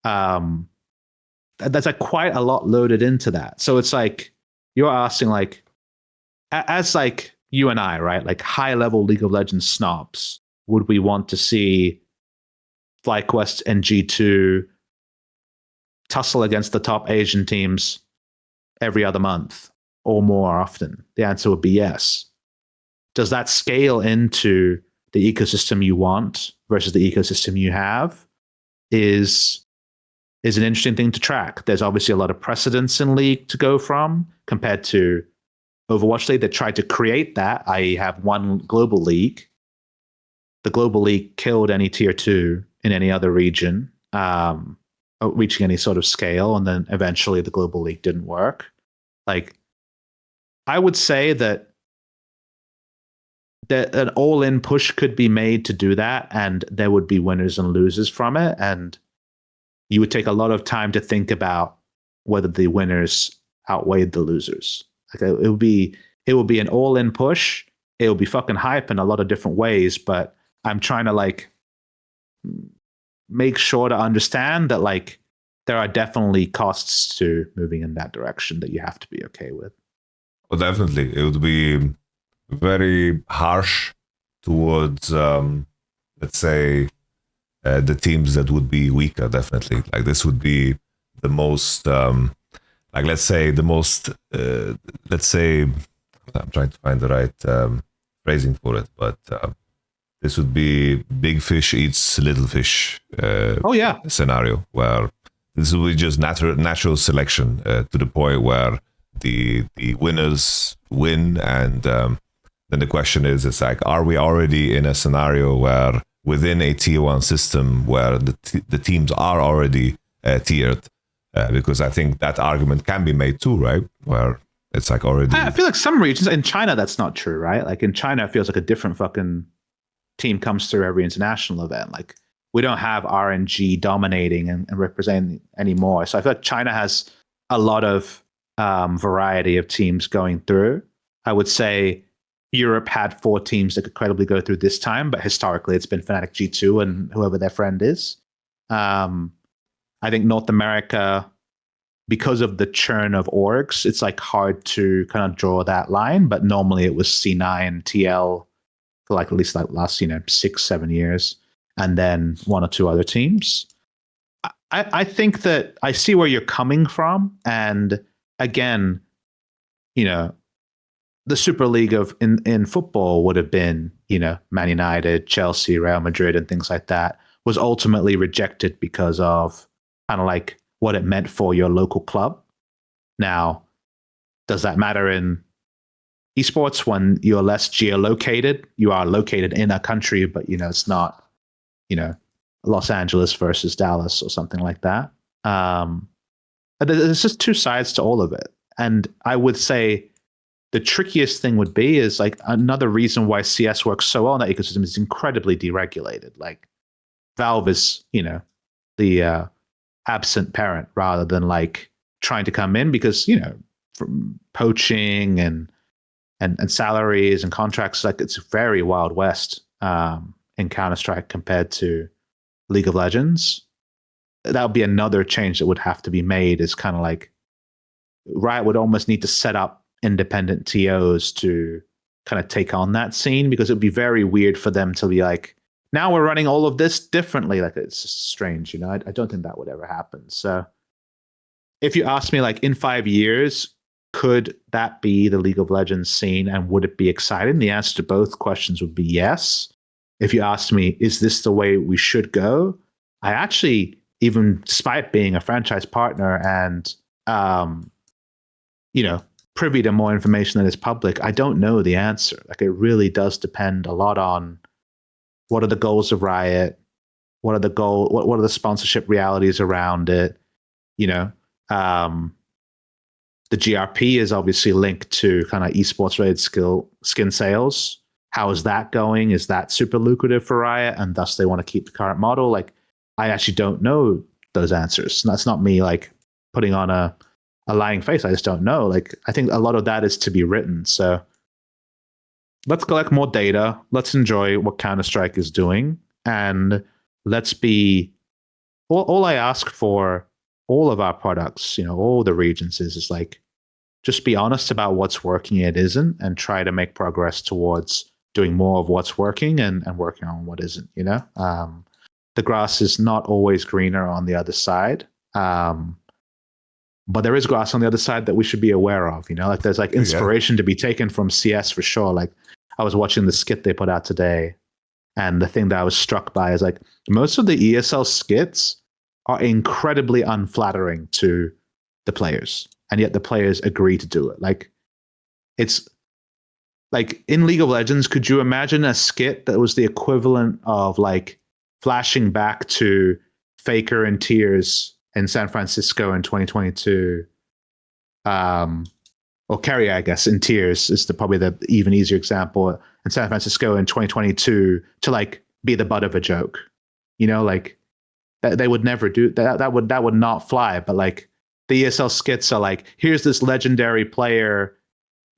That's like quite a lot loaded into that. So it's like you're asking like, as like you and I, right? Like high level League of Legends snobs, would we want to see Flyquest and G2 tussle against the top Asian teams every other month or more often? The answer would be yes. Does that scale into the ecosystem you want versus the ecosystem you have? Is is an interesting thing to track. There's obviously a lot of precedence in League to go from compared to Overwatch League that tried to create that, i.e. have one global league. The global league killed any tier 2 in any other region, reaching any sort of scale, and then eventually the global league didn't work. Like, I would say that an all-in push could be made to do that, and there would be winners and losers from it, and you would take a lot of time to think about whether the winners outweighed the losers. Like, it would be an all-in push. It would be fucking hype in a lot of different ways, but I'm trying to like make sure to understand that like there are definitely costs to moving in that direction that you have to be okay with. Well, definitely, it would be very harsh towards, let's say, the teams that would be weaker. Definitely, like this would be the most, like let's say the most, let's say, I'm trying to find the right phrasing for it, but this would be big fish eats little fish. Scenario where this will be just natural selection to the point where the winners win, and then the question is, it's like, are we already in a scenario where within a tier 1 system where the teams are already tiered? Because I think that argument can be made too, right? Where it's like already. I feel like some regions in China that's not true, right? Like in China, it feels like a different fucking team comes through every international event. Like we don't have RNG dominating and representing anymore. So I feel like China has a lot of variety of teams going through. I would say Europe had 4 teams that could credibly go through this time, but historically it's been Fnatic G2 and whoever their friend is. I think North America, because of the churn of orgs, it's like hard to kind of draw that line, but normally it was C9, TL for like at least like last 6-7 years, and then 1 or 2 other teams. I think that I see where you're coming from, and again, the Super League in football would have been, Man United, Chelsea, Real Madrid, and things like that, was ultimately rejected because of kind of like what it meant for your local club. Now, does that matter in esports when you're less geolocated? You are located in a country, but it's not, Los Angeles versus Dallas or something like that. There's just 2 sides to all of it, and I would say the trickiest thing would be is like another reason why CS works so well in that ecosystem is incredibly deregulated. Like Valve is, the absent parent rather than like trying to come in because, from poaching and salaries and contracts, like it's very Wild West in Counter-Strike compared to League of Legends. That would be another change that would have to be made, is kind of like Riot would almost need to set up independent TOs to kind of take on that scene, because it would be very weird for them to be like, now we're running all of this differently. Like, it's just strange, I don't think that would ever happen. So if you ask me, like, in 5 years, could that be the League of Legends scene, and would it be exciting? The answer to both questions would be yes. If you asked me, is this the way we should go? I actually, even despite being a franchise partner and, privy to more information that is public, I don't know the answer. Like, it really does depend a lot on what are the goals of Riot, what are the sponsorship realities around it. The GRP is obviously linked to kind of esports related skin sales. How is that going? Is that super lucrative for Riot, and thus they want to keep the current model? Like, I actually don't know those answers. That's not me like putting on a lying face. I just don't know. Like, I think a lot of that is to be written. So let's collect more data. Let's enjoy what Counter-Strike is doing, and let's be. All I ask for all of our products, all the regions is like, just be honest about what's working and it isn't, and try to make progress towards doing more of what's working and working on what isn't. The grass is not always greener on the other side. But there is grass on the other side that we should be aware of, like there's like inspiration to be taken from CS for sure. Like, I was watching the skit they put out today, and the thing that I was struck by is like most of the ESL skits are incredibly unflattering to the players, and yet the players agree to do it. Like, it's like in League of Legends, could you imagine a skit that was the equivalent of like flashing back to Faker and Tears in San Francisco in 2022? Or Carrier, I guess, in Tears is probably the even easier example, in San Francisco in 2022 to like be the butt of a joke. You know, like that they would never do that. That would not fly. But like the ESL skits are like, here's this legendary player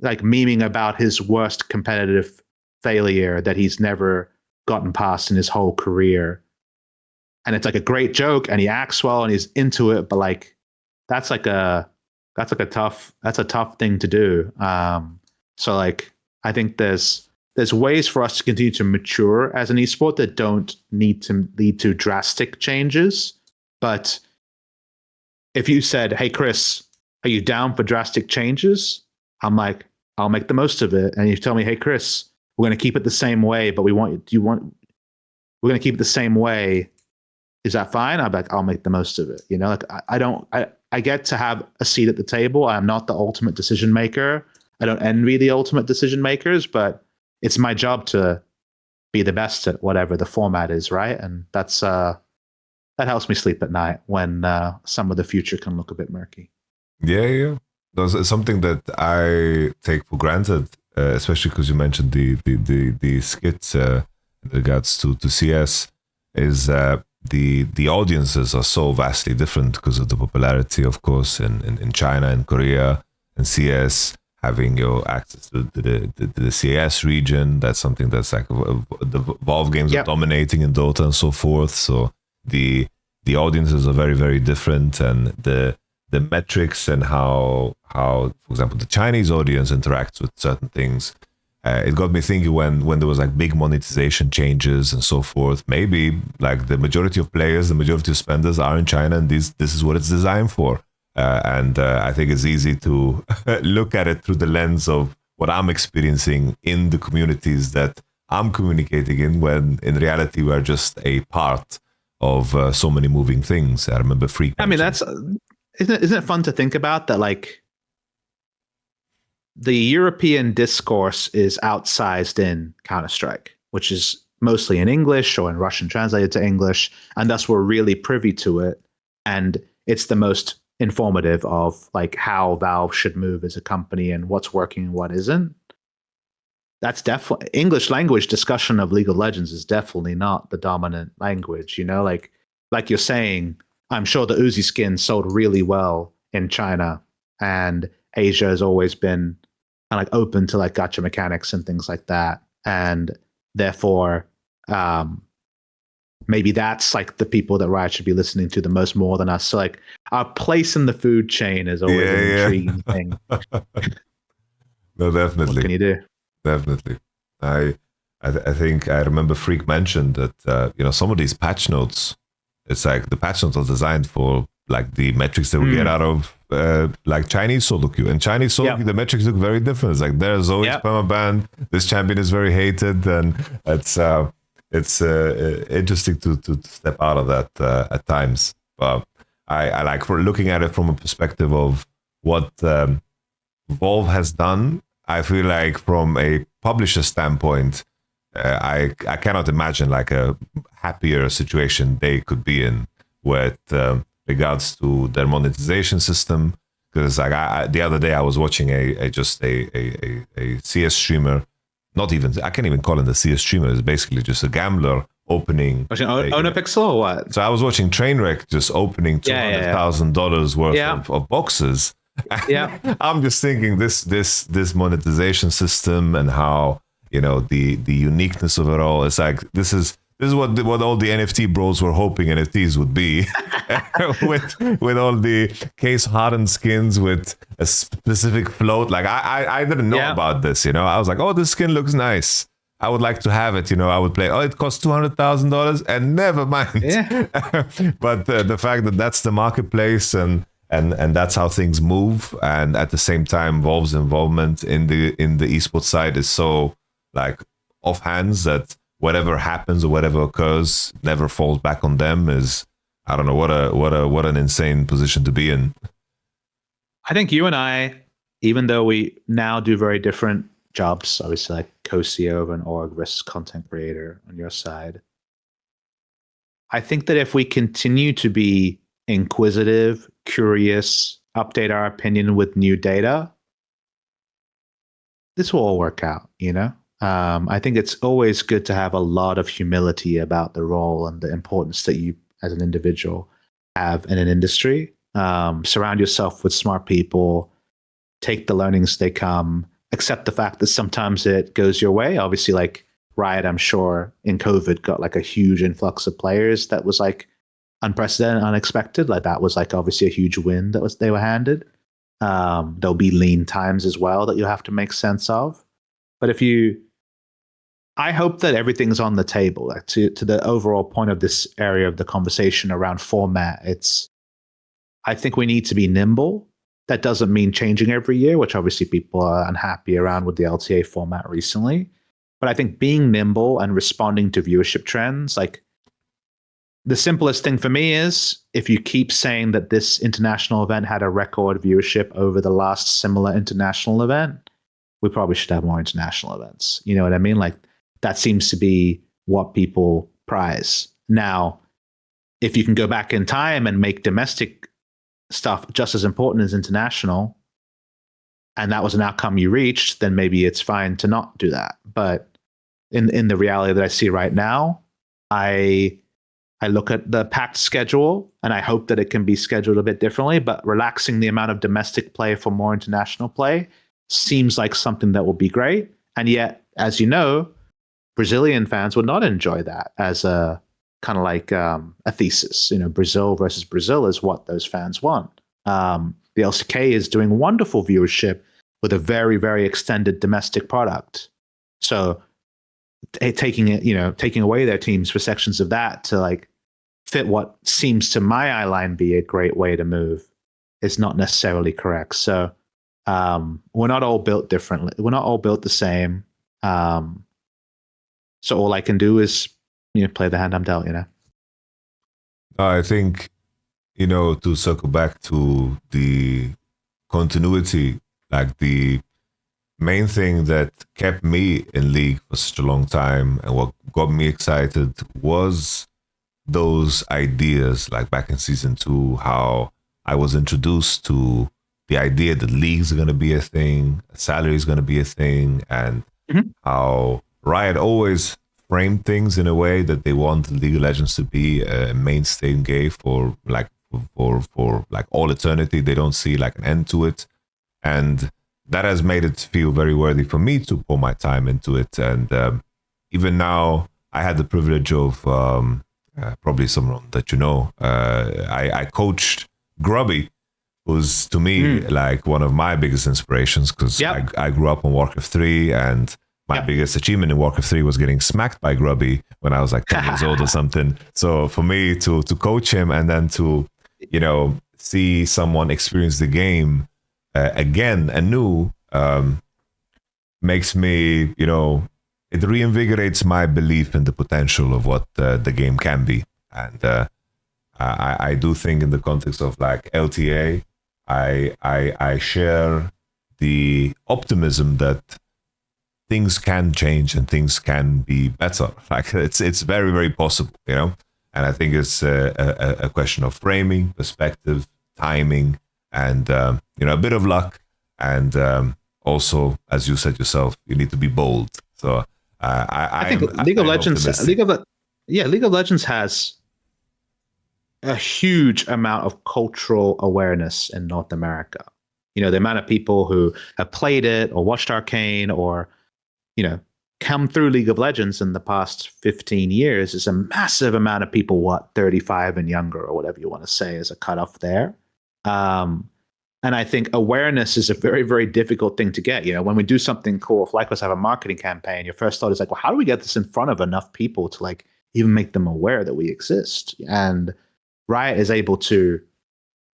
like memeing about his worst competitive failure that he's never gotten past in his whole career. And it's like a great joke, and he acts well and he's into it, but like that's a tough thing to do. So like I think there's ways for us to continue to mature as an esport that don't need to lead to drastic changes. But if you said, "Hey Chris, are you down for drastic changes?" I'm like, I'll make the most of it. And you tell me, "Hey Chris, we're going to keep it the same way, but we're going to keep it the same way. Is that fine?" I'm like, I'll make the most of it. You know, like I get to have a seat at the table. I'm not the ultimate decision maker. I don't envy the ultimate decision makers, but it's my job to be the best at whatever the format is, right? And that's that helps me sleep at night when some of the future can look a bit murky. Yeah. That's something that I take for granted, especially because you mentioned the skits in regards to CS, is the audiences are so vastly different because of the popularity, of course, in China and Korea, and CS having your access to the CS region. That's something that's like the Valve games are dominating in Dota and so forth. So the audiences are very, very different, and the metrics and how, for example, the Chinese audience interacts with certain things. It got me thinking when there was like big monetization changes and so forth. Maybe like the majority of players, the majority of spenders are in China, and this is what it's designed for. And I think it's easy to look at it through the lens of what I'm experiencing in the communities that I'm communicating in, when in reality we're just a part of so many moving things. I remember Freak. I mean, that's isn't it fun to think about that? Like, the European discourse is outsized in Counter-Strike, which is mostly in English or in Russian translated to English, and thus we're really privy to it. And it's the most informative of like how Valve should move as a company and what's working and what isn't. That's definitely English language discussion of League of Legends is definitely not the dominant language, you know, like you're saying, I'm sure the Uzi skin sold really well in China, and Asia has always been like open to like gacha mechanics and things like that. And therefore, maybe that's like the people that Riot should be listening to the most, more than us. So like our place in the food chain is always an intriguing thing. No, definitely. What can you do? Definitely. I think I remember Freak mentioned that some of these patch notes, it's like the patch notes are designed for like the metrics that we get out of like Chinese solo queue. And Chinese solo queue, the metrics look very different. It's like there's always permaban, this champion is very hated, and it's interesting to step out of that at times. But I like for looking at it from a perspective of what Valve has done. I feel like from a publisher standpoint, I cannot imagine like a happier situation they could be in with regards to their monetization system. Because like the other day I was watching a CS streamer, not even, I can't even call him the CS streamer. It's basically just a gambler opening. Own a pixel or what? So I was watching Trainwreck just opening $200,000 worth of boxes. Yeah, I'm just thinking this monetization system and how the uniqueness of it all. It's like this is what all the NFT bros were hoping NFTs would be, with all the case hardened skins with a specific float. Like I didn't know about this. I was like, oh, this skin looks nice. I would like to have it. I would play. Oh, it costs $200,000, and never mind. Yeah. But the fact that that's the marketplace and that's how things move, and at the same time Valve's involvement in the esports side is so like off hands that whatever happens or whatever occurs never falls back on them is I don't know, what an insane position to be in. I think you and I, even though we now do very different jobs, obviously like co-CEO of an org versus content creator on your side, I think that if we continue to be inquisitive, curious, update our opinion with new data, this will all work out, you know? I think it's always good to have a lot of humility about the role and the importance that you, as an individual, have in an industry. Surround yourself with smart people, take the learnings they come, accept the fact that sometimes it goes your way. Obviously, like Riot, I'm sure in COVID got like a huge influx of players that was like unprecedented, unexpected. Like that was like obviously a huge win that was they were handed. There'll be lean times as well that you have to make sense of. But I hope that everything's on the table. Like to the overall point of this area of the conversation around format, I think we need to be nimble. That doesn't mean changing every year, which obviously people are unhappy around with the LTA format recently. But I think being nimble and responding to viewership trends, like the simplest thing for me is if you keep saying that this international event had a record viewership over the last similar international event, we probably should have more international events. You know what I mean? Like that seems to be what people prize. Now, if you can go back in time and make domestic stuff just as important as international, and that was an outcome you reached, then maybe it's fine to not do that. But in the reality that I see right now, I look at the packed schedule and I hope that it can be scheduled a bit differently, but relaxing the amount of domestic play for more international play seems like something that will be great. And yet, as you know, Brazilian fans would not enjoy that as a kind of like a thesis. You know, Brazil versus Brazil is what those fans want. The LCK is doing wonderful viewership with a very, very extended domestic product. So taking away their teams for sections of that to like fit what seems to my eye line be a great way to move is not necessarily correct. So we're not all built differently. We're not all built the same. So all I can do is, play the hand I'm dealt, I think, to circle back to the continuity, like the main thing that kept me in League for such a long time and what got me excited was those ideas, like back in season 2, how I was introduced to the idea that leagues are going to be a thing, salary is going to be a thing, and how Riot always framed things in a way that they want League of Legends to be a mainstay game for like all eternity. They don't see like an end to it, and that has made it feel very worthy for me to pour my time into it. And even now, I had the privilege of probably someone that I coached Grubby, who's to me like one of my biggest inspirations, because I grew up on Warcraft 3, and my biggest achievement in Warcraft 3 was getting smacked by Grubby when I was like 10 years old or something. So for me to coach him and then to, see someone experience the game again anew makes me, it reinvigorates my belief in the potential of what the game can be. And I do think in the context of like LTA, I share the optimism that things can change and things can be better. Like it's very, very possible, And I think it's a question of framing, perspective, timing, and a bit of luck. And also, as you said yourself, you need to be bold. So I think League of Legends has a huge amount of cultural awareness in North America. The amount of people who have played it or watched Arcane or come through League of Legends in the past 15 years is a massive amount of people, 35 and younger or whatever you want to say is a cutoff there. And I think awareness is a very, very difficult thing to get. When we do something cool, if Flyquest have a marketing campaign, your first thought is like, well, how do we get this in front of enough people to like even make them aware that we exist? And Riot is able to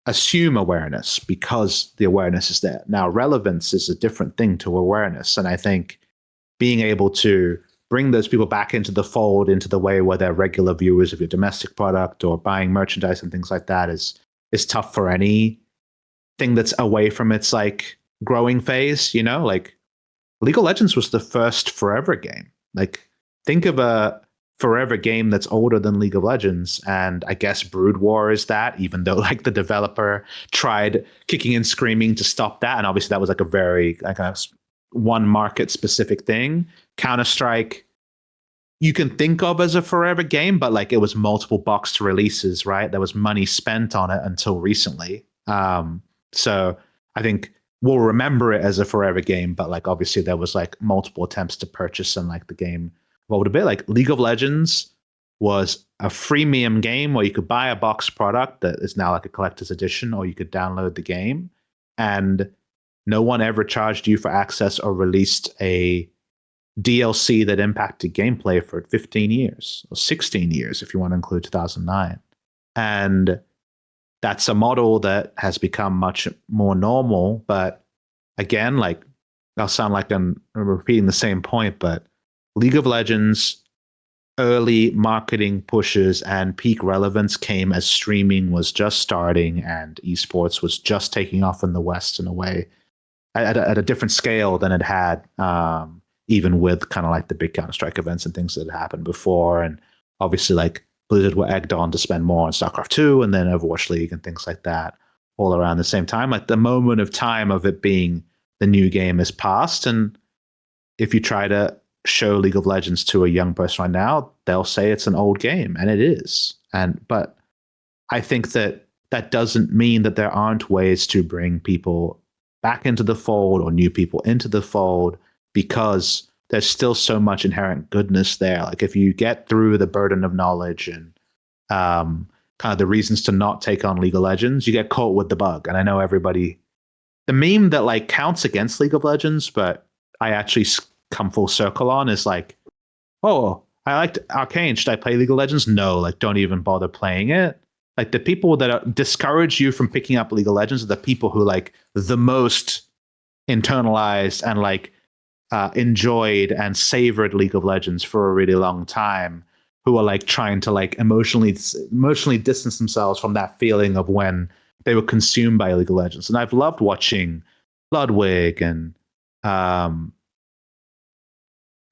assume awareness because the awareness is there. Now, relevance is a different thing to awareness. And I think being able to bring those people back into the fold, into the way where they're regular viewers of your domestic product or buying merchandise and things like that is tough for any thing that's away from its like growing phase, you know? Like League of Legends was the first forever game. Like think of a forever game that's older than League of Legends, and I guess Brood War is that, even though like the developer tried kicking and screaming to stop that, and obviously that was like a very like a one market specific thing. Counter-Strike you can think of as a forever game, but like it was multiple boxed releases, right? There was money spent on it until recently. So I think we'll remember it as a forever game, but like obviously there was like multiple attempts to purchase and like the game evolved a bit. Like League of Legends was a freemium game where you could buy a box product that is now like a collector's edition, or you could download the game, and no one ever charged you for access or released a DLC that impacted gameplay for 15 years or 16 years if you want to include 2009. And that's a model that has become much more normal. But again, like I'll sound like I'm repeating the same point, but League of Legends early marketing pushes and peak relevance came as streaming was just starting and esports was just taking off in the West in a way at a different scale than it had, even with kind of like the big Counter-Strike events and things that had happened before. And obviously like Blizzard were egged on to spend more on StarCraft 2 and then Overwatch League and things like that all around the same time. Like the moment of time of it being the new game is past. And if you try to show League of Legends to a young person right now, they'll say it's an old game, and it is. But I think that doesn't mean that there aren't ways to bring people back into the fold or new people into the fold, because there's still so much inherent goodness there. Like if you get through the burden of knowledge and kind of the reasons to not take on League of Legends, you get caught with the bug. And I know everybody, the meme that like counts against League of Legends, but I actually come full circle on is like, oh, I liked Arcane. Should I play League of Legends? No, like don't even bother playing it. Like the people that discourage you from picking up League of Legends are the people who like the most internalized and like enjoyed and savored League of Legends for a really long time, who are like trying to like emotionally distance themselves from that feeling of when they were consumed by League of Legends. And I've loved watching Ludwig and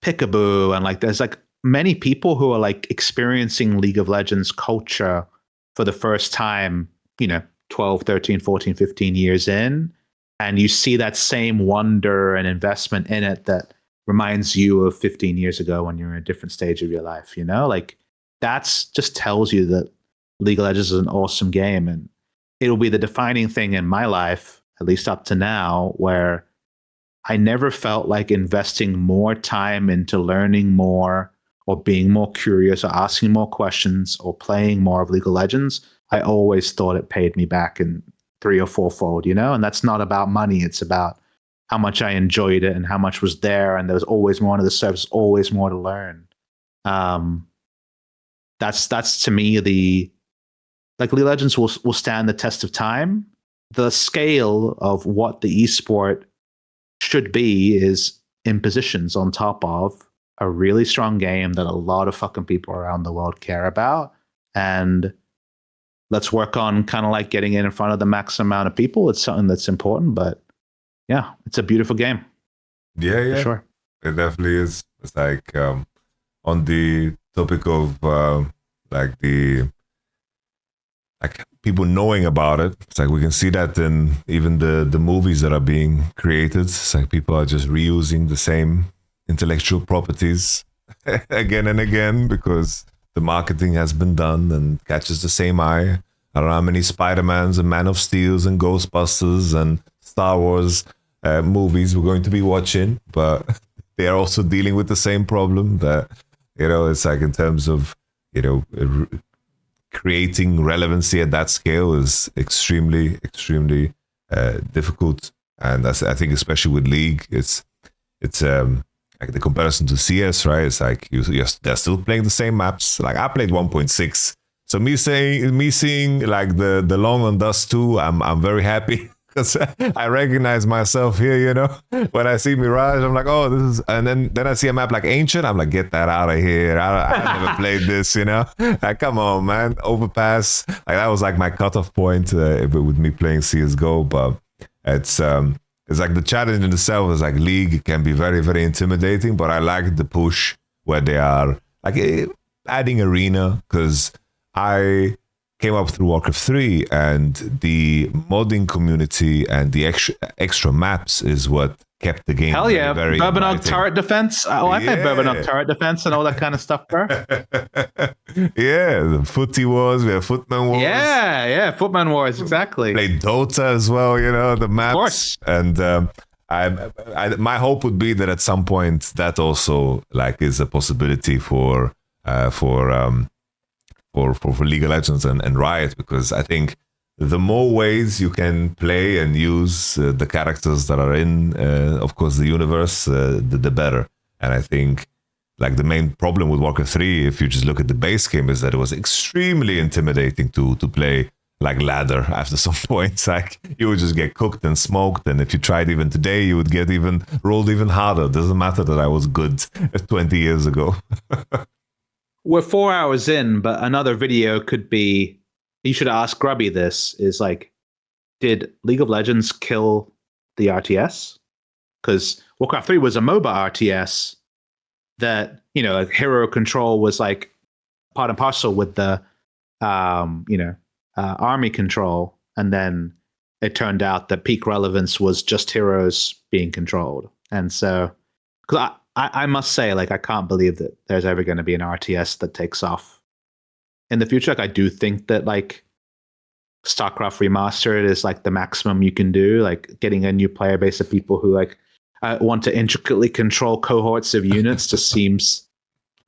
Pickaboo, and like there's like many people who are like experiencing League of Legends culture for the first time, 12, 13, 14, 15 years in. And you see that same wonder and investment in it that reminds you of 15 years ago when you're in a different stage of your life, Like that's just tells you that League of Legends is an awesome game. And it'll be the defining thing in my life, at least up to now, where I never felt like investing more time into learning more or being more curious or asking more questions or playing more of League of Legends. I always thought it paid me back in 3 or 4-fold, And that's not about money. It's about how much I enjoyed it and how much was there. And there was always more to the service, always more to learn. That's to me League of Legends will stand the test of time. The scale of what the esport should be is impositions on top of a really strong game that a lot of fucking people around the world care about. And let's work on kind of like getting it in front of the max amount of people. It's something that's important, but yeah, it's a beautiful game. Yeah. For sure. It definitely is. It's like on the topic of like people knowing about it. It's like we can see that in even the movies that are being created. It's like people are just reusing the same intellectual properties again and again because the marketing has been done and catches the same eye. I don't know how many Spider-Mans and Man of Steels and Ghostbusters and Star Wars movies we're going to be watching, but they are also dealing with the same problem that, it's like in terms of, creating relevancy at that scale is extremely, extremely difficult. And that's, I think, especially with League, it's like the comparison to CS, right? It's like they're still playing the same maps. Like I played 1.6, so me seeing like the Long on Dust 2, I'm very happy Because I recognize myself here, you know. When I see Mirage, I'm like, oh, this is, and then I see a map like Ancient, I'm like, get that out of here. I never played this, you know. Like, come on, man, Overpass. Like that was like my cutoff point with me playing CS:GO, but it's like the challenge in itself is like League can be very, very intimidating, but I like the push where they are like adding arena, because I came up through Warcraft 3, and the modding community and the extra maps is what kept the game Hell yeah, very Bourbonok inviting. turret defense. Oh, I played Bourbonok turret defense and all that kind of stuff, bro. Yeah, the Footy Wars, we have Footman Wars. Yeah, Footman Wars, exactly. Played Dota as well, you know, the maps. Of course. And my hope would be that at some point that also like is a possibility for League of Legends and Riot, because I think the more ways you can play and use the characters that are in, of course, the universe, the better. And I think like the main problem with Warcraft 3, if you just look at the base game, is that it was extremely intimidating to play like ladder after some points. Like you would just get cooked and smoked, and if you tried even today, you would get rolled even harder. It doesn't matter that I was good 20 years ago. We're 4 hours in, but another video could be, you should ask Grubby this, is like, did League of Legends kill the RTS? Because Warcraft 3 was a MOBA RTS that, you know, like hero control was like part and parcel with the, army control. And then it turned out that peak relevance was just heroes being controlled. And so, because I must say, like, I can't believe that there's ever going to be an RTS that takes off in the future. Like, I do think that, like, StarCraft Remastered is, like, the maximum you can do. Like, getting a new player base of people who, like, want to intricately control cohorts of units just seems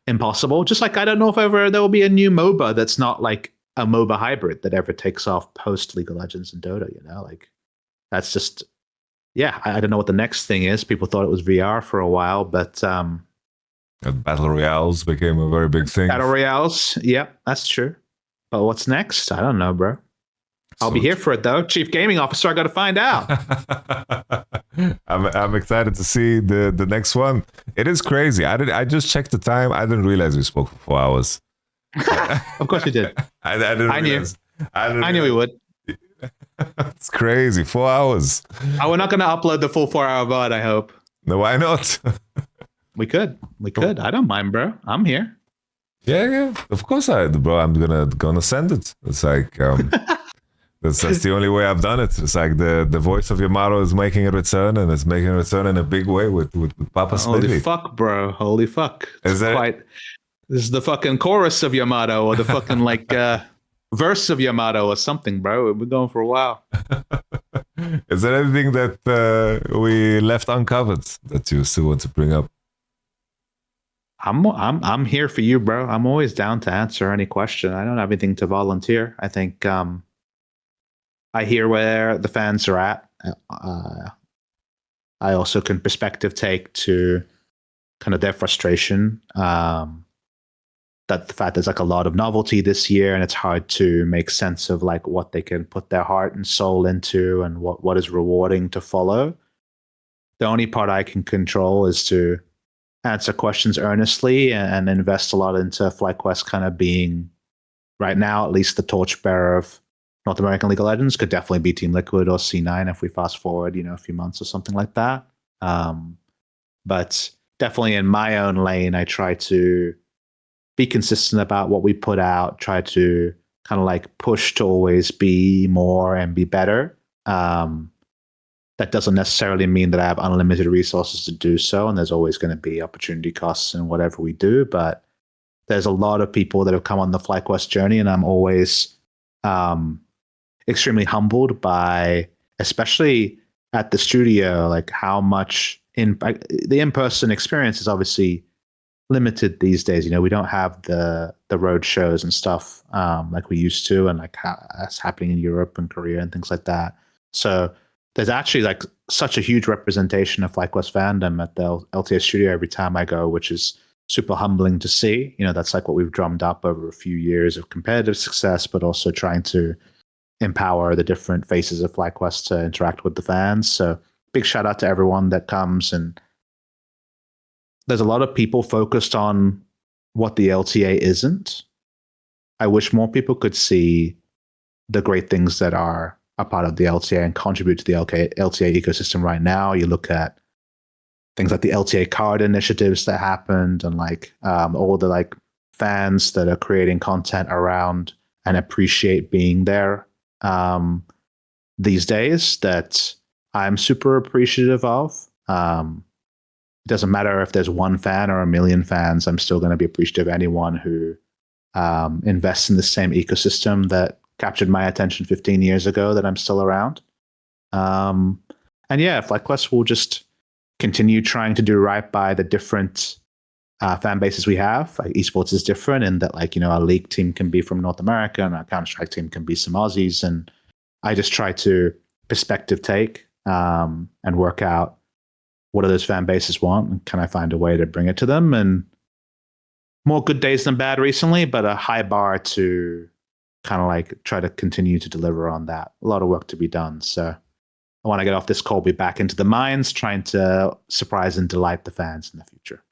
impossible. Just like, I don't know if ever there will be a new MOBA that's not, like, a MOBA hybrid that ever takes off post League of Legends and Dota, you know? Like, that's just... Yeah, I don't know what the next thing is. People thought it was VR for a while, but... Battle Royales became a very big thing. Battle Royales, yep, that's true. But what's next? I don't know, bro. I'll be here for it, though. Chief Gaming Officer, I got to find out. I'm excited to see the next one. It is crazy. I just checked the time. I didn't realize we spoke for 4 hours. Of course you did. I knew we would. It's crazy. 4 hours. We're not going to upload the full 4 hour VOD, I hope. No, why not? We could. I don't mind, bro. I'm here. Yeah. Of course bro. I'm gonna send it. It's like that's the only way I've done it. It's like the voice of Yamato is making a return, and it's making a return in a big way with PapaSmithy. Holy fuck, bro. Holy fuck. This is the fucking chorus of Yamato, or the fucking like verse of Yamato or something, bro. We've been going for a while. Is there anything that we left uncovered that you still want to bring up? I'm here for you, bro. I'm always down to answer any question. I don't have anything to volunteer. I think I hear where the fans are at. I also can perspective take to kind of their frustration. That the fact there's like a lot of novelty this year, and it's hard to make sense of like what they can put their heart and soul into, and what is rewarding to follow. The only part I can control is to answer questions earnestly and invest a lot into Flyquest kind of being, right now, at least the torchbearer of North American League of Legends. Could definitely be Team Liquid or C9 if we fast forward, a few months or something like that. But definitely in my own lane, I try to be consistent about what we put out, try to kind of like push to always be more and be better. That doesn't necessarily mean that I have unlimited resources to do so, and there's always going to be opportunity costs in whatever we do, but there's a lot of people that have come on the Flyquest journey, and I'm always extremely humbled by, especially at the studio, like how much the in-person experience is obviously limited these days. We don't have the road shows and stuff like we used to, and like that's happening in Europe and Korea and things like that. So there's actually like such a huge representation of Flyquest fandom at the LTS studio every time I go, which is super humbling to see. That's like what we've drummed up over a few years of competitive success, but also trying to empower the different faces of Flyquest to interact with the fans. So big shout out to everyone that comes. And there's a lot of people focused on what the LTA isn't. I wish more people could see the great things that are a part of the LTA and contribute to the LTA ecosystem right now. You look at things like the LTA card initiatives that happened, and like all the like fans that are creating content around and appreciate being there these days, that I'm super appreciative of. It doesn't matter if there's one fan or a million fans. I'm still going to be appreciative of anyone who invests in the same ecosystem that captured my attention 15 years ago, that I'm still around. And yeah, Flyquest will just continue trying to do right by the different fan bases we have. Like, esports is different in that, like, you know, our League team can be from North America and our Counter-Strike team can be some Aussies. And I just try to perspective take and work out what do those fan bases want, and can I find a way to bring it to them. And more good days than bad recently, but a high bar to kind of like try to continue to deliver on that. A lot of work to be done. So I want to get off this call, be back into the mines, trying to surprise and delight the fans in the future.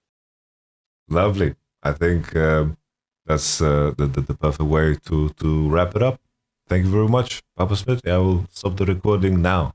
Lovely. I think that's the perfect way to wrap it up. Thank you very much, PapaSmithy. I will stop the recording now.